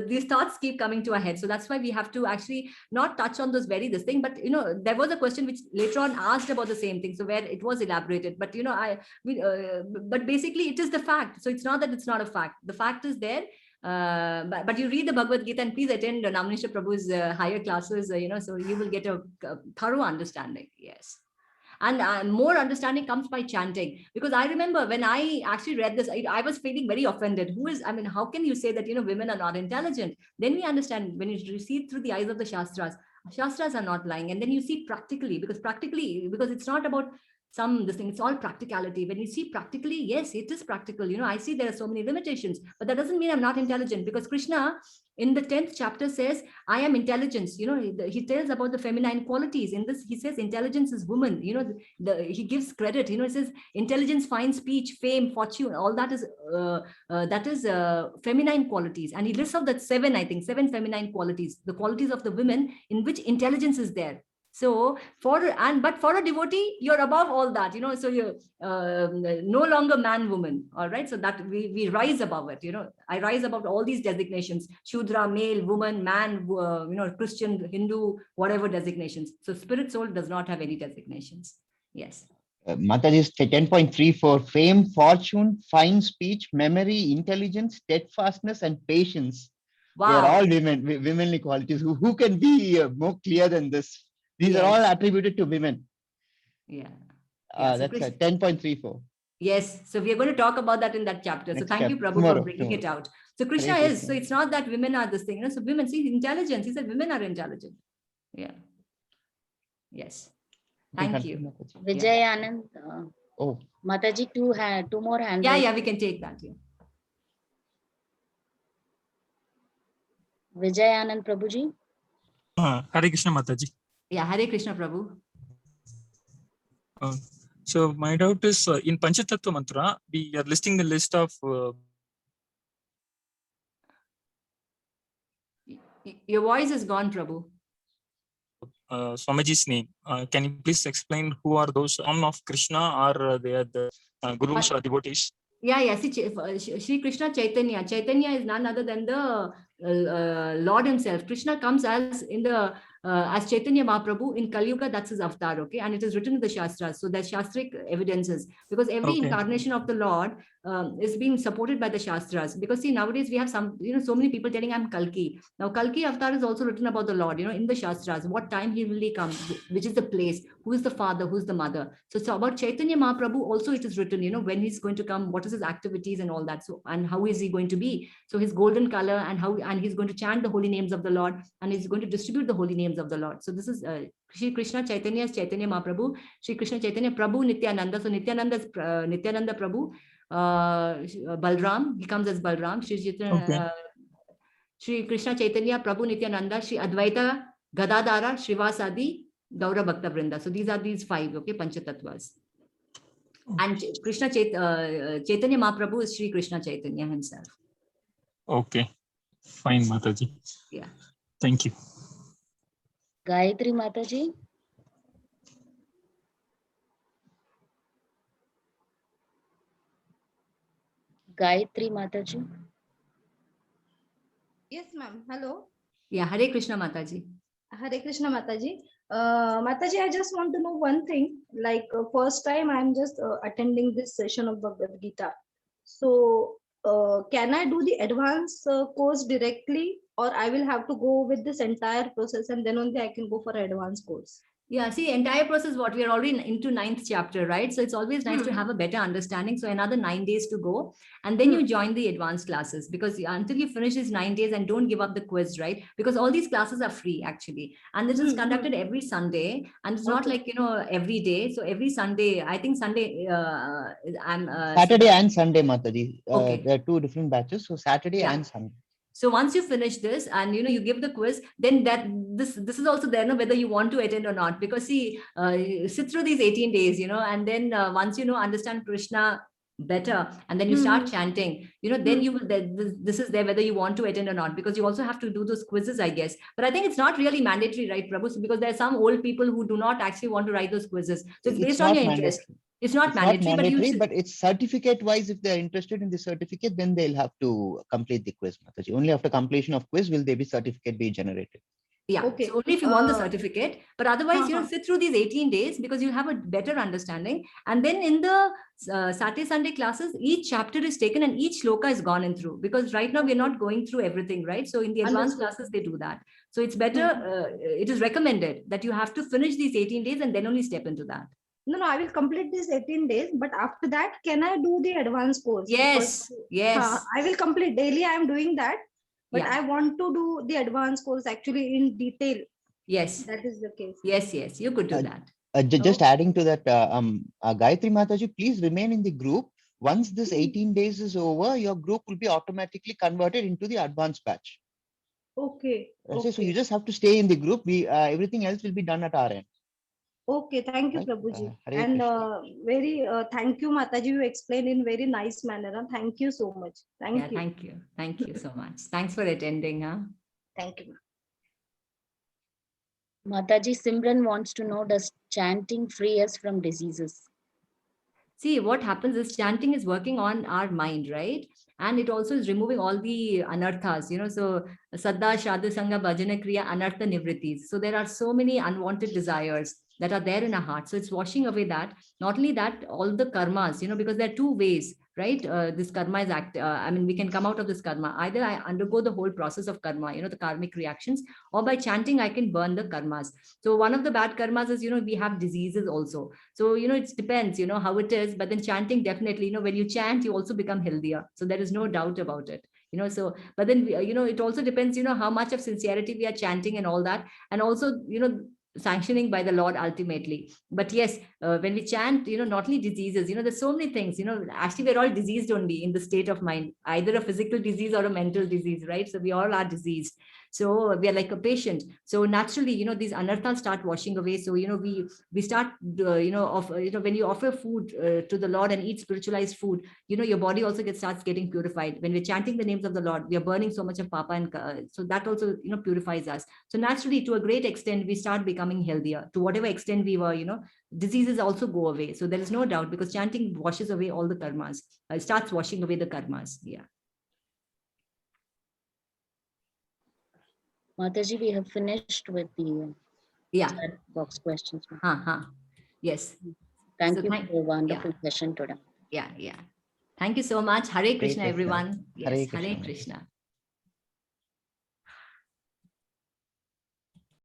these thoughts keep coming to our head. So that's why we have to actually not touch on this thing. But there was a question which later on asked about the same thing, so where it was elaborated. But but basically it is the fact. So it's not that it's not a fact. The fact is there. But you read the Bhagavad Gita and please attend Namanishta Prabhu's higher classes, so you will get a thorough understanding. Yes. And more understanding comes by chanting, because I remember when I actually read this, I was feeling very offended. How can you say that, women are not intelligent? Then we understand, when you see through the eyes of the Shastras are not lying. And then you see practically, because it's not about this thing. It's all practicality. When you see practically, yes, it is practical. You know, I see there are so many limitations, but that doesn't mean I'm not intelligent, because Krishna in the 10th chapter says, I am intelligence. You know, he tells about the feminine qualities. In this, he says intelligence is woman. You know, he gives credit. You know, he says intelligence, fine speech, fame, fortune, all that is feminine qualities. And he lists out that 7 feminine qualities, the qualities of the women in which intelligence is there. So but for a devotee, you're above all that, you know, so you're no longer man, woman. All right. So that we rise above it. You know, I rise above all these designations: Shudra, male, woman, man, you know, Christian, Hindu, whatever designations. So spirit soul does not have any designations. Yes. Mataji's 10.34, fame, fortune, fine speech, memory, intelligence, steadfastness, and patience. Wow. They are all womanly qualities. Who can be more clear than this? These are all attributed to women. Yeah. That's 10.34. Yes. So we are going to talk about that in that chapter. So thank you, Prabhu, for bringing it out. So Krishna is, so it's not that women are this thing, you know, so women, see intelligence. He said women are intelligent. Yeah. Yes. Thank you. Vijay Anand. Mataji, two more hands. Yeah, we can take that. Yeah. Vijay Anand Prabhuji. Hare Krishna Mataji. Yeah, Hare Krishna Prabhu. So my doubt is in Panchatattva Mantra, we are listing the list of your voice is gone, Prabhu. Swamiji's name. Can you please explain who are those? Son of Krishna, or they are the gurus or devotees? Yeah. See, Shri Krishna Chaitanya. Chaitanya is none other than the Lord himself. Krishna comes as as Chaitanya Mahaprabhu in Kali Yuga. That's his avatar, okay? And it is written in the Shastras. So there's Shastric evidences, because every incarnation of the Lord is being supported by the Shastras. Because see, nowadays we have some, you know, so many people telling I'm Kalki. Now Kalki avatar is also written about the Lord, you know, in the Shastras. What time he will come, which is the place, who is the father, who is the mother. So about Chaitanya Mahaprabhu also it is written, you know, when he's going to come, what is his activities and all that. So, and how is he going to be? So his golden color, and he's going to chant the holy names of the Lord, and he's going to distribute the holy names of the Lord. So this is Shri Krishna Chaitanya is Chaitanya Mahaprabhu, Shri Krishna Chaitanya Prabhu Nityananda. So Nityananda is Nityananda Prabhu. Balram, he comes as Balram. Shri Krishna Chaitanya Prabhu Nityananda, Shri Advaita Gadadara Shrivasadi Gaura Bhakta Vrinda. So these are these 5, okay, Panchatattvas. And Krishna Chaitanya Mahaprabhu is Shri Krishna Chaitanya himself. Okay, fine, Mataji. Yeah. Thank you. Gayatri Mataji. Gayatri Mataji. Yes, ma'am. Hello. Yeah, Hare Krishna Mataji. Hare Krishna Mataji. Mataji, I just want to know one thing. Like first time I'm just attending this session of Bhagavad Gita. So can I do the advanced course directly, or I will have to go with this entire process and then only I can go for an advanced course? Yeah, see, entire process, what we are already into 9th chapter, right? So it's always nice to have a better understanding. So another 9 days to go, and then you join the advanced classes, because until you finish these 9 days, and don't give up the quiz, right? Because all these classes are free actually, and this is conducted every Sunday, and it's not like, you know, every day. So every Sunday, I think Sunday, Saturday and Sunday, Mataji. Okay. There are 2 different batches, so Saturday and Sunday. So once you finish this and, you know, you give the quiz, then this is also there, no, whether you want to attend or not, because see, sit through these 18 days, you know, and then once you know, understand Krishna better, and then you start chanting, you know, then you will, this is there whether you want to attend or not, because you also have to do those quizzes, I guess. But I think it's not really mandatory, right, Prabhu? So, because there are some old people who do not actually want to write those quizzes. So it's based on your interest. It's not mandatory, but it's certificate wise. If they're interested in the certificate, then they'll have to complete the quiz, Mataji. Only after completion of quiz will there be certificate be generated. Yeah, okay. So only if you want the certificate, but otherwise, you know, sit through these 18 days because you have a better understanding. And then in the Saturday, Sunday classes, each chapter is taken and each shloka is gone in through, because right now we're not going through everything, right? So in the advanced classes, they do that. So it's better, it is recommended that you have to finish these 18 days and then only step into that. No, I will complete this 18 days, but after that, can I do the advanced course? Yes, because, yes. I will complete daily. I am doing that, but I want to do the advanced course actually in detail. Yes. That is the case. Yes, you could do that. Just adding to that, Gayatri Mataji, please remain in the group. Once this 18 days is over, your group will be automatically converted into the advanced batch. Okay. So you just have to stay in the group. We everything else will be done at our end. Okay, thank you, Right? Prabhuji. Hare And Krishna. very thank you, Mataji. You explained in very nice manner. Thank you so much. Thank Yeah, you. thank you. Thank you so much. Thanks for attending. Huh? Thank you. Mataji, Simran wants to know, does chanting free us from diseases? See, what happens is chanting is working on our mind, right? And it also is removing all the anarthas, so Saddha, Shadha, Sangha, Bhajana, Kriya, Anartha, Nivritis. So there are so many unwanted desires that are there in our heart. So it's washing away that. Not only that, all the karmas, because there are two ways, right? This karma is we can come out of this karma. Either I undergo the whole process of karma, the karmic reactions, or by chanting, I can burn the karmas. So one of the bad karmas is, we have diseases also. So, it depends, how it is, but then chanting definitely, when you chant, you also become healthier. So there is no doubt about it, but then, it also depends, how much of sincerity we are chanting and all that. And also, sanctioning by the Lord ultimately. But yes, when we chant, not only diseases, there's so many things, actually we're all diseased only in the state of mind, either a physical disease or a mental disease, right? So we all are diseased. So we are like a patient. So naturally, these anarthas start washing away. So, we start, when you offer food to the Lord and eat spiritualized food, your body also starts getting purified. When we're chanting the names of the Lord, we are burning so much of papa, and so that also, purifies us. So naturally, to a great extent, we start becoming healthier. To whatever extent we were, diseases also go away. So there is no doubt, because chanting washes away all the karmas. It starts washing away the karmas. Yeah. Mataji, we have finished with the chat box questions. Yes. Thank you for a wonderful session today. Yeah. Thank you so much. Hare Krishna, Krishna. everyone. Hare Yes, Hare Krishna. Krishna.